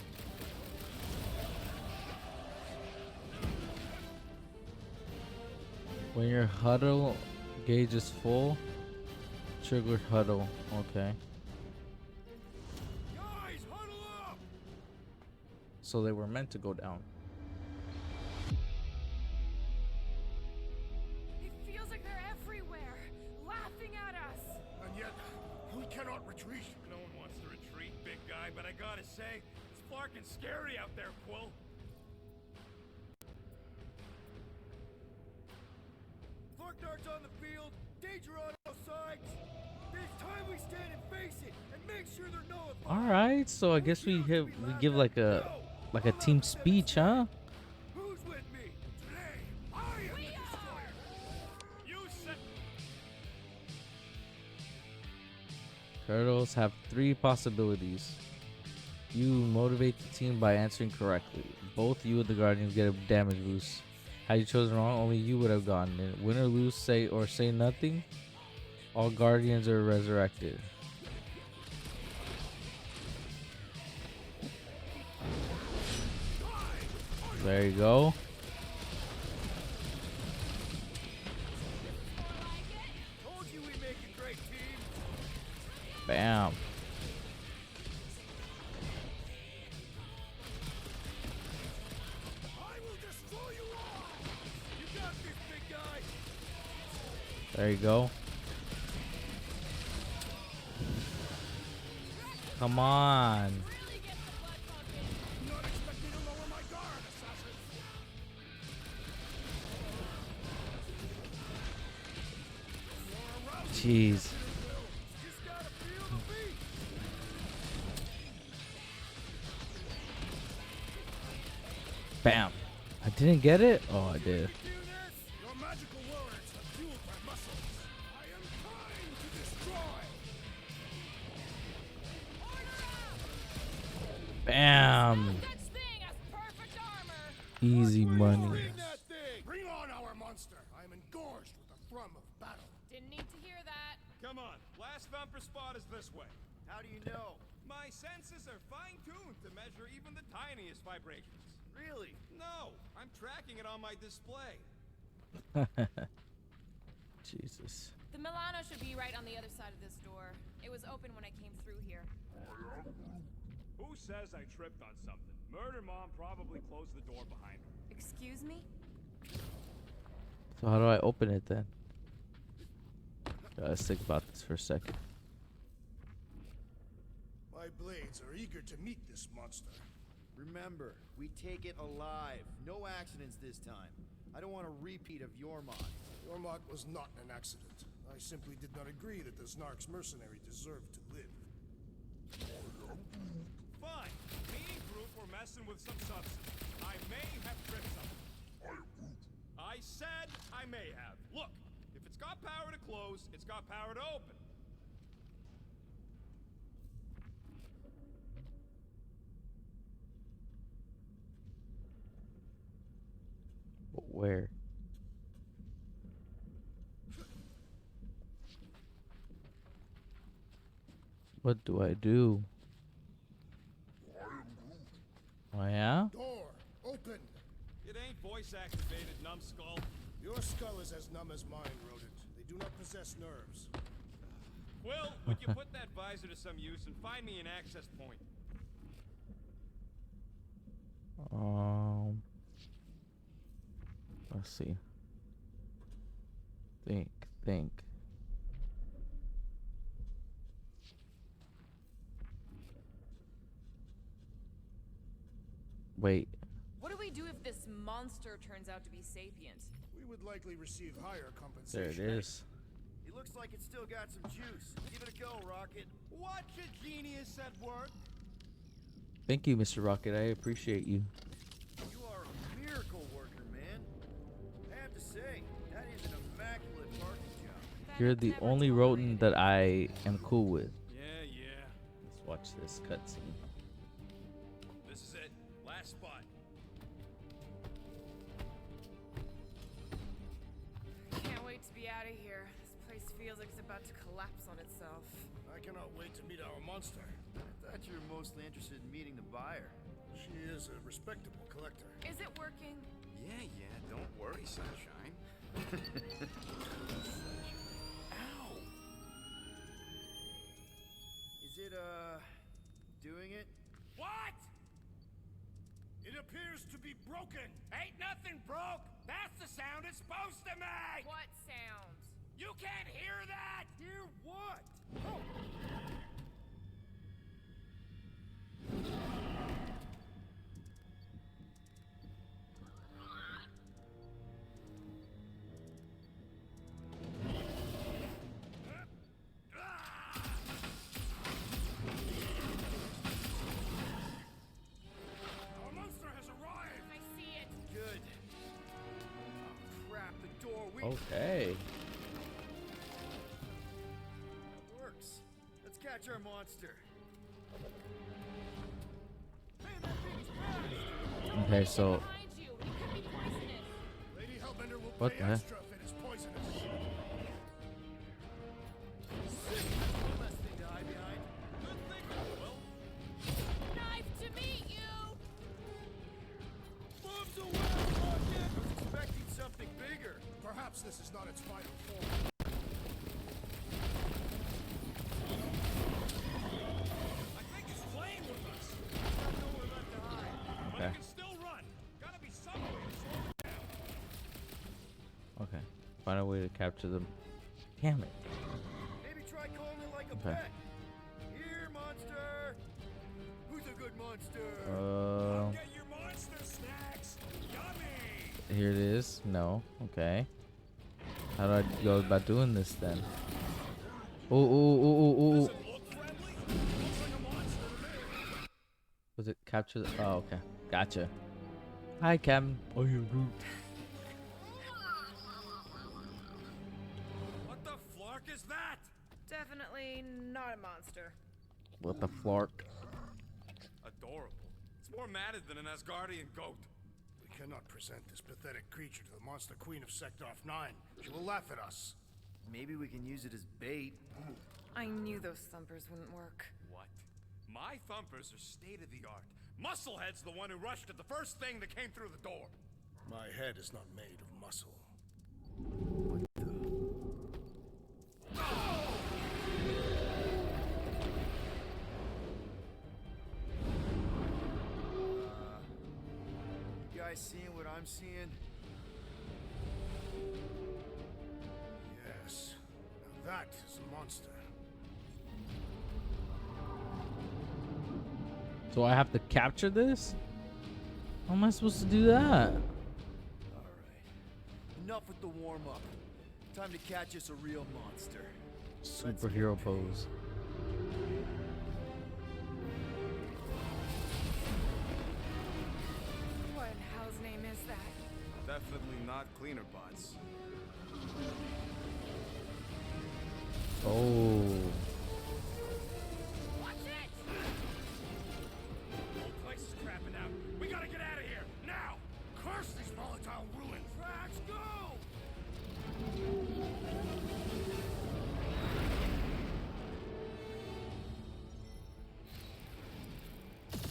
When your huddle gauge is full, trigger huddle. Okay. Guys, huddle up. So they were meant to go down. It feels like they're everywhere, laughing at us. And yet, we cannot retreat. No one wants to retreat, big guy, but I gotta say, it's fucking scary out there, Quill. Farknard's on the field. Danger on all sides. It's time we stand and face it and make sure they're nullified. All right. So I guess we give like a team speech, huh? Who's with me? Today, I am the destroyer. You said. Turtles have 3 possibilities. You motivate the team by answering correctly. Both you and the Guardians get a damage boost. Had you chosen wrong, only you would have gotten it. Win or lose, say nothing. All Guardians are resurrected. There you go. Told you we'd make a great team. Bam. I will destroy you all. You got this, big guy. There you go. Come on. Really gets the blood pumping. Do not expect me to lower my guard, assassin. Jeez. Just gotta feel the beat. Bam. I didn't get it? Oh, I did. Do this. Your magical words have fueled my muscles. I am trying to destroy. Bam. Such thing as perfect armor. Easy money. Bring that thing. Bring on our monster. I am engorged with the thrum of battle. Didn't need to hear that. Come on, last thumper spot is this way. How do you know? My senses are fine-tuned to measure even the tiniest vibrations. Really? No, I'm tracking it on my display. Jesus. The Milano should be right on the other side of this door. It was open when I came through here. Who says I tripped on something? Murder Mom probably closed the door behind her. Excuse me? So how do I open it then? Let's think about this for a second. My blades are eager to meet this monster. Remember, we take it alive. No accidents this time. I don't want a repeat of Yormont. Yormont was not an accident. I simply did not agree that the Snark's mercenary deserved to live. Fine. Me and Groot were messing with some substance. I may have tripped something. I said I may have. Look, if it's got power to close, it's got power to open. But where? What do I do? Oh yeah? Door, open! It ain't voice activated, numbskull. Your skull is as numb as mine, rodent. They do not possess nerves. Quill, would you put that visor to some use and find me an access point? Let's see. Think. Wait. What do we do if this this monster turns out to be sapient? We would likely receive higher There compensation. it is. It looks like it's still got some juice. Give it a go, Rocket. Watch a genius at work. Thank you, Mr. Rocket. I appreciate you. You are a miracle worker, man. I have to say, that is an immaculate parking job. You're the only rodent that I am cool with. Yeah, yeah. Let's watch this cutscene. This is it. Last spot. Can't wait to be out of here. This place feels like it's about to collapse on itself. I cannot wait to meet our monster. I thought you were mostly interested in meeting the buyer. She is a respectable collector. Is it working? Yeah, yeah. Don't worry, Sunshine. Ow! Is it, doing it? What? It appears to be broken. Ain't nothing broke. That's the sound it's supposed to make. What sound? You can't hear that. Hear what? Our monster has arrived. I see it. Good. Oh, crap, the door. Okay. That works. Let's catch our monster. Man, that thing's fast. Okay, so Behind you. It could be poisonous. Lady Hellbender will What pay the heck? extra if it is poisonous. Less thing to hide behind. Good thing, Will. Knife to meet you. Bombs away, Rocket! I was expecting something bigger. Perhaps this is not its final form. I think it's playing with us. Got nowhere left to hide. But Okay. it can still run. Gotta be some way to slow it down. okay, find a way to capture them. Damn it. Maybe try calling it like a Okay. pet. Here, monster. Who's a good monster? Get your monster snacks. Yummy. Here it is. No. Okay. How do I go about doing this then? Ooh, ooh, ooh, ooh, ooh. Does it look friendly? Looks like a monster to me. Was it capture? Oh, okay. Gotcha. Hi, Captain. Oh, you Groot. What the flark is that? Definitely not a monster. What the flark? Adorable. It's more matted than an Asgardian goat. We cannot present this pathetic creature to the monster queen of Seknarf 9. She will laugh at us. Maybe we can use it as bait. I knew those thumpers wouldn't work. What? My thumpers are state of the art. Musclehead's the one who rushed at the first thing that came through the door. My head is not made of muscle. You guys seeing what I'm seeing? Yes. Now that is a monster. So I have to capture this? How am I supposed to do that? All right. Enough with the warm-up. Time to catch us a real monster. Superhero pose. What in hell's name is that? Definitely not cleaner bots. Oh. Watch it! Whole place is crapping out. We gotta get out of here now. Curse these volatile ruins! Tracks, go!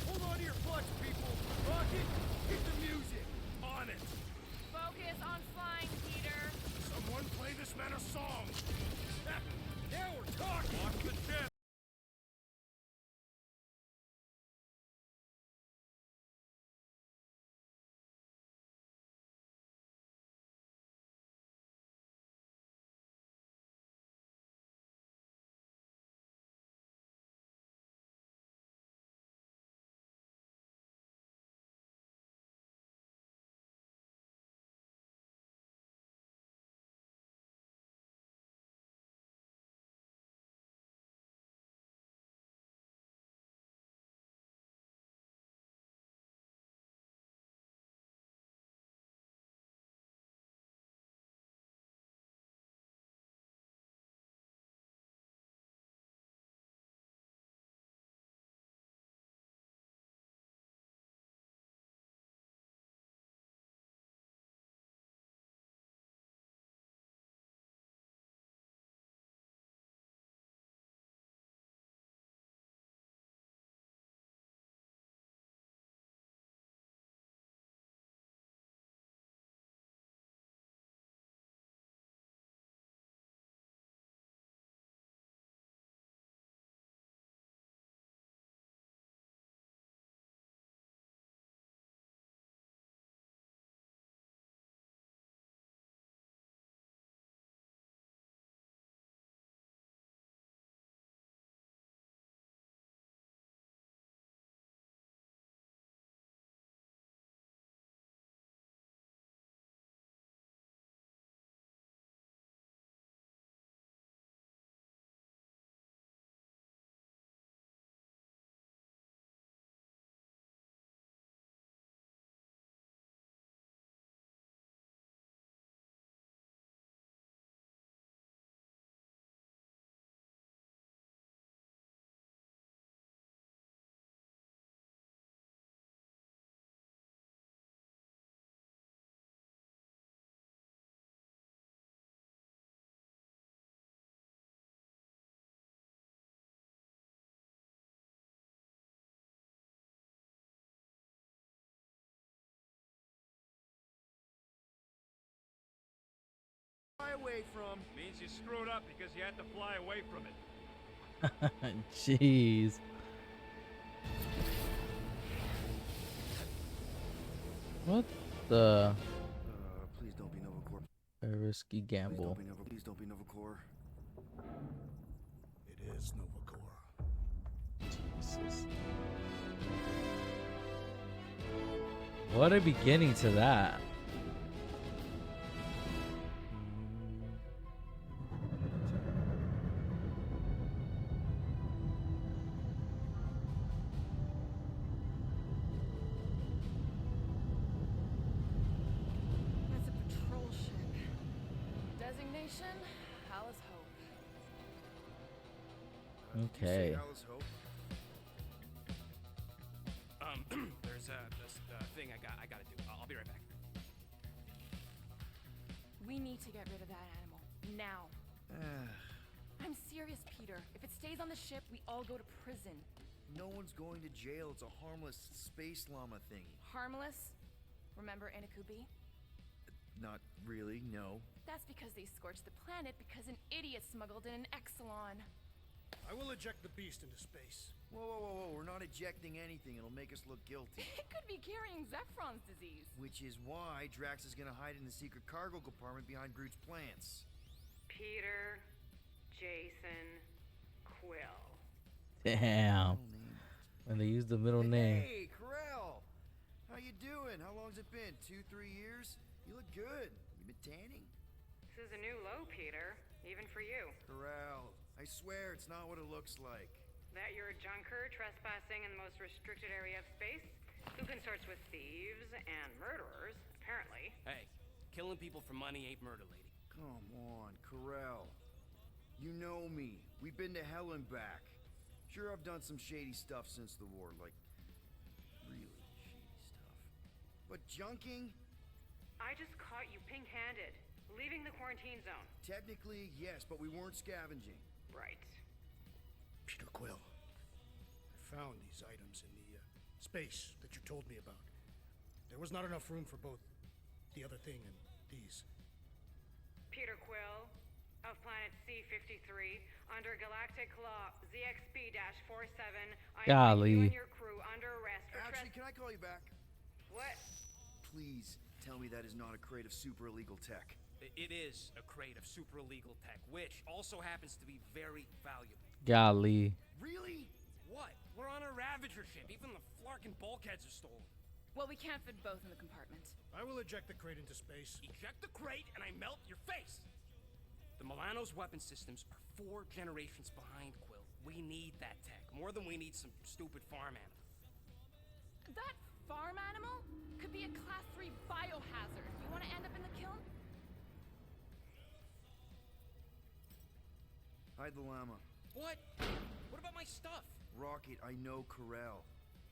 Hold on to your butts, people. Rocket, hit the music. On it. Focus on flying, Peter. Someone play this man a song! Now we're talking. away from. Means you screwed up because you had to fly away from it. Jeez. What the? Please don't be Novacore. A risky gamble. Please don't be Novacore. It is Novacore. Jesus. What a beginning to that. That's a patrol ship. Designation, Alice Hope. Did you say Okay. Alice Hope? There's this thing I gotta do. I'll be right back. We need to get rid of that animal. Now. I'm serious, Peter. If it stays on the ship, we all go to prison. No one's going to jail. It's a harmless space llama thingy. Harmless? Remember Inakubi? Not really, no. That's because they scorched the planet because an idiot smuggled in an Exelon. I will eject the beast into space. Whoa. We're not ejecting anything. It'll make us look guilty. It could be carrying Zephron's disease. Which is why Drax is gonna hide in the secret cargo compartment behind Groot's plants. Peter, Jason, Quill. Damn. When they use the middle name. Hey, Corel! How you doing? How long's it been? 2-3 years? You look good. You been tanning? This is a new low, Peter. Even for you. Corel, I swear it's not what it looks like. That you're a junker trespassing in the most restricted area of space, who consorts with thieves and murderers, apparently. Hey, killing people for money ain't murder, lady. Come on, Corel. You know me. We've been to hell and back. Sure, I've done some shady stuff since the war, like really shady stuff. But junking? I just caught you pink-handed, leaving the quarantine zone. Technically, yes, but we weren't scavenging. Right. Peter Quill. I found these items in the space that you told me about. There was not enough room for both the other thing and these. Peter Quill, of planet C-53, under Galactic Law ZXB-47. Golly. You and your crew under arrest for Actually, can I call you back? What? Please tell me that is not a crate of super illegal tech. It is a crate of super illegal tech, which also happens to be very valuable. Golly. Really? What? We're on a Ravager ship. Even the Flarkin bulkheads are stolen. Well, we can't fit both in the compartment. I will eject the crate into space. Eject the crate and I melt your face. The Milano's weapon systems are 4 generations behind, Quill. We need that tech, more than we need some stupid farm animal. That farm animal could be a class 3 biohazard. You want to end up in the kiln? Hide the llama. What? What about my stuff? Rocket, I know Corel.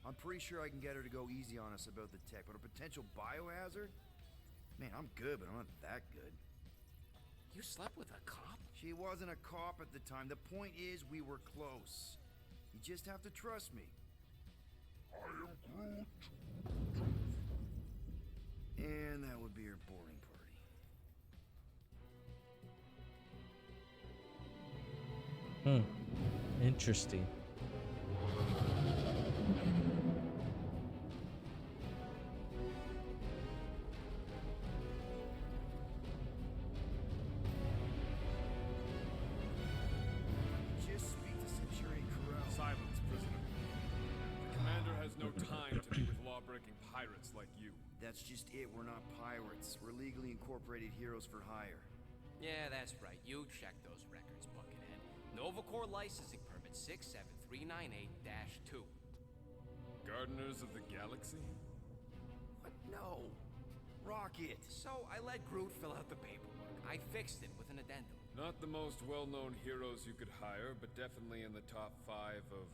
I'm pretty sure I can get her to go easy on us about the tech, but a potential biohazard? Man, I'm good, but I'm not that good. You slept with a cop? She wasn't a cop at the time. The point is, we were close. You just have to trust me. I am Groot. And that would be her boarding party. Interesting. Just speak to Centurion Corel. Silence, prisoner. The commander has no time to be with law-breaking pirates like you. That's just it. We're not pirates. We're legally incorporated heroes for hire. Yeah, that's right. You check those records, Buckethead. Novacore licensing permit 67398-2. Gardeners of the Galaxy? What? No. Rocket. So I let Groot fill out the paperwork. I fixed it with an addendum. Not the most well-known heroes you could hire, but definitely in the top 5 of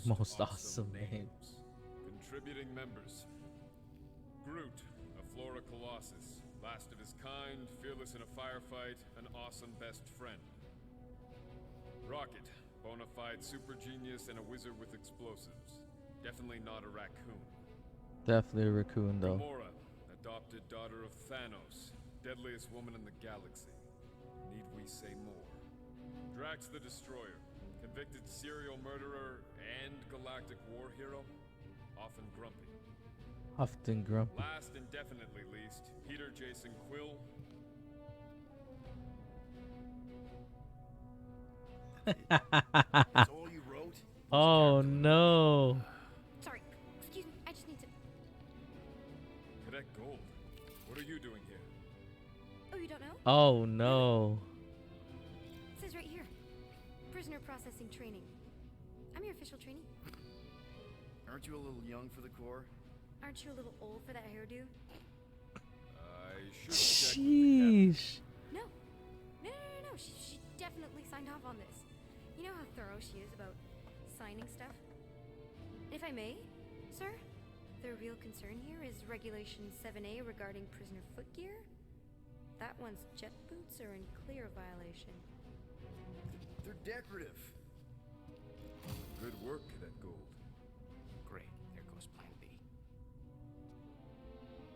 Most awesome names. Contributing members. Groot, a Flora Colossus. Last of his kind, fearless in a firefight, an awesome best friend. Rocket, bona fide super genius and a wizard with explosives. Definitely not a raccoon. Definitely a raccoon, though. Gamora, adopted daughter of Thanos, deadliest woman in the galaxy. Need we say more? Drax the Destroyer, convicted serial murderer and galactic war hero, often grumpy. Often grumpy. Last and definitely least, Peter Jason Quill. That's all you wrote? Oh no. Sorry, excuse me, I just need to. Cadet Gold, what are you doing here? Oh, you don't know? Oh no. It says right here prisoner processing training. I'm your official trainee. Aren't you a little young for the Corps? Aren't you a little old for that hairdo? I should check with the captain. Sheesh. No. No. She definitely signed off on this. You know how thorough she is about signing stuff? If I may, sir, the real concern here is Regulation 7A regarding prisoner footgear. That one's jet boots are in clear violation. They're decorative. Good work, Cadet Gold. Great. There goes Plan B.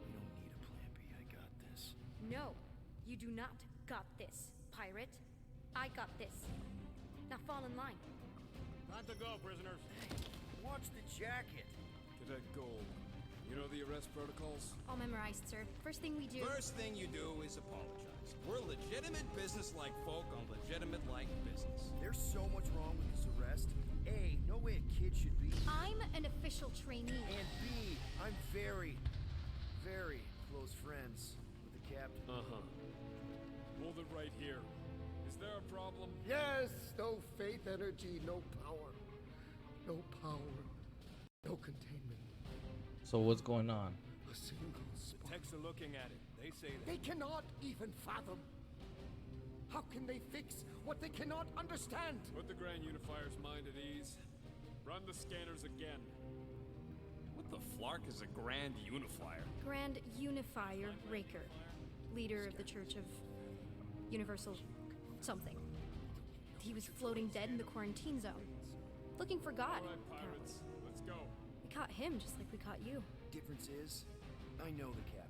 We don't need a plan B. I got this. No, you do not got this, pirate. I got this. Now fall in line. Time to go, prisoners. Watch the jacket. Cadet Gold, you know the arrest protocols? All memorized, sir. First thing we do. First thing you do is apologize. We're legitimate business-like folk on legitimate-like business. There's so much wrong with this arrest. A, no way a kid should be. I'm an official trainee. And B, I'm very, very close friends with the captain. Uh-huh. Hold it right here. Is there a problem? Yes, no faith energy, no power. No power. No containment. So what's going on? A single spark. Techs are looking at it. They say that. They cannot even fathom. How can they fix what they cannot understand? Put the Grand Unifier's mind at ease. Run the scanners again. What the flark is a Grand Unifier? Grand Unifier Raker, leader of the Church of Universal something. He was floating dead in the quarantine zone, looking for God. All right, pirates, let's go. We caught him just like we caught you. Difference is, I know the captain.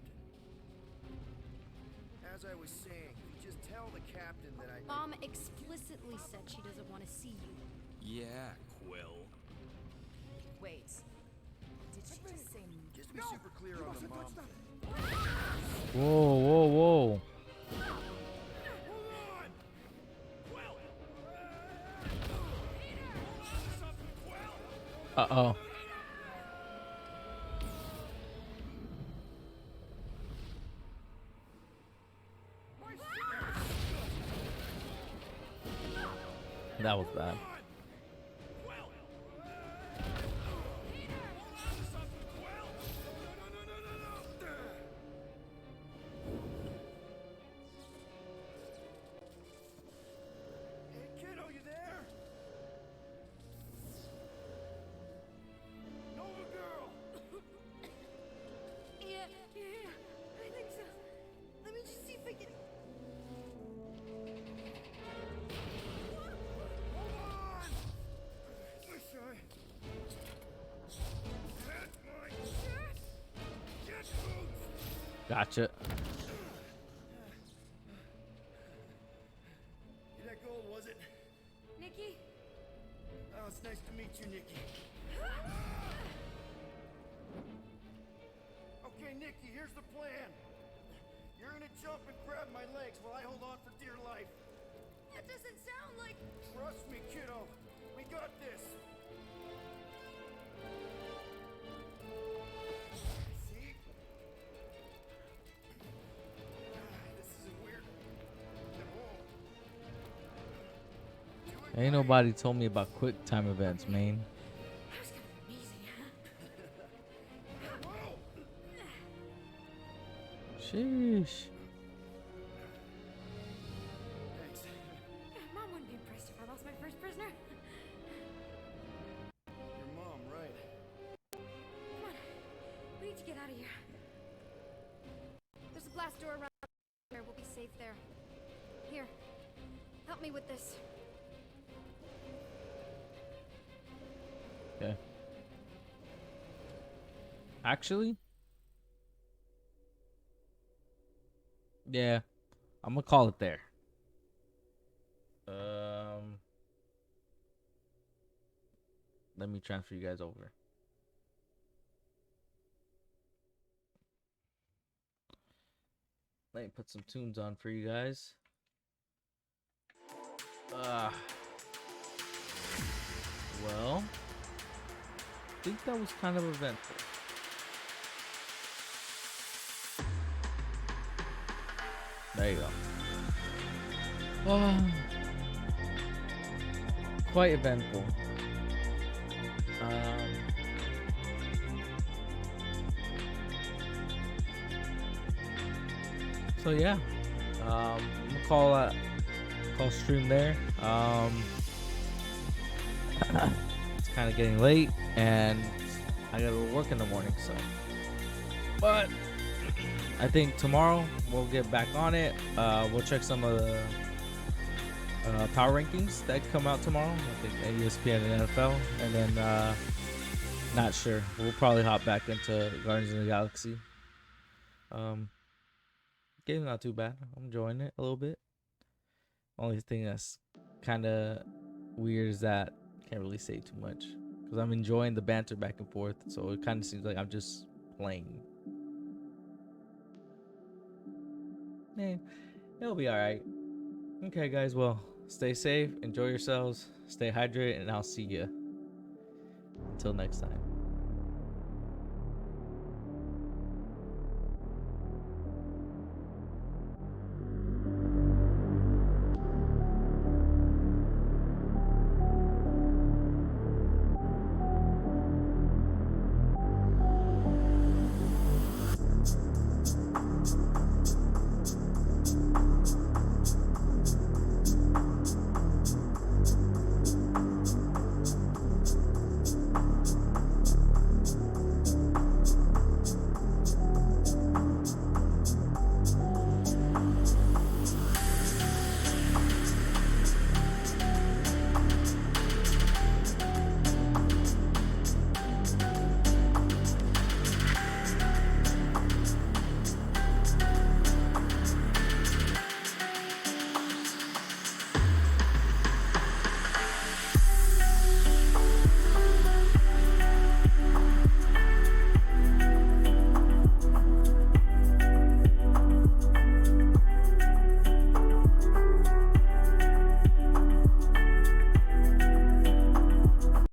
As I was saying, if you just tell the captain that I... Mom explicitly said she doesn't want to see you. Yeah, Quill. Wait. Did she just say Just to be super clear on the mom thing. Whoa. Uh-oh. That was bad. Hey, kiddo, you there? Nova girl! Yeah, I think so. Let me just see if I can. Hold on! Sorry. That's my jet boots! Gotcha. That gold, was it? Nikki? Oh, it's nice to meet you, Nikki. Okay, Nikki, here's the plan. You're gonna jump and grab my legs while I hold on for dear life. That doesn't sound like. Trust me, kiddo. We got this. See? This isn't weird at all. Do it Ain't nobody told me about quick time events, man. That was kind of amazing, huh? Whoa! Sheesh. Thanks. Mom wouldn't be impressed if I lost my first prisoner. Your mom, right? Come on. We need to get out of here. There's a blast door around there. We'll be safe there. Here. Help me with this. Okay. Actually? Yeah. I'm gonna call it there. let me transfer you guys over. Let me put some tunes on for you guys. Well, I think that was kind of eventful. There you go. Quite eventful. So yeah, I'm gonna call stream there. It's kind of getting late, and I gotta work in the morning. So, but I think tomorrow we'll get back on it. We'll check some of the power rankings that come out tomorrow. I think at ESPN and NFL, and then not sure. We'll probably hop back into Guardians of the Galaxy. Game's not too bad. I'm enjoying it a little bit. Only thing that's kind of weird is that I can't really say too much because I'm enjoying the banter back and forth. So it kind of seems like I'm just playing. Man, it'll be all right. Okay, guys. Well, stay safe. Enjoy yourselves. Stay hydrated, and I'll see you. Until next time.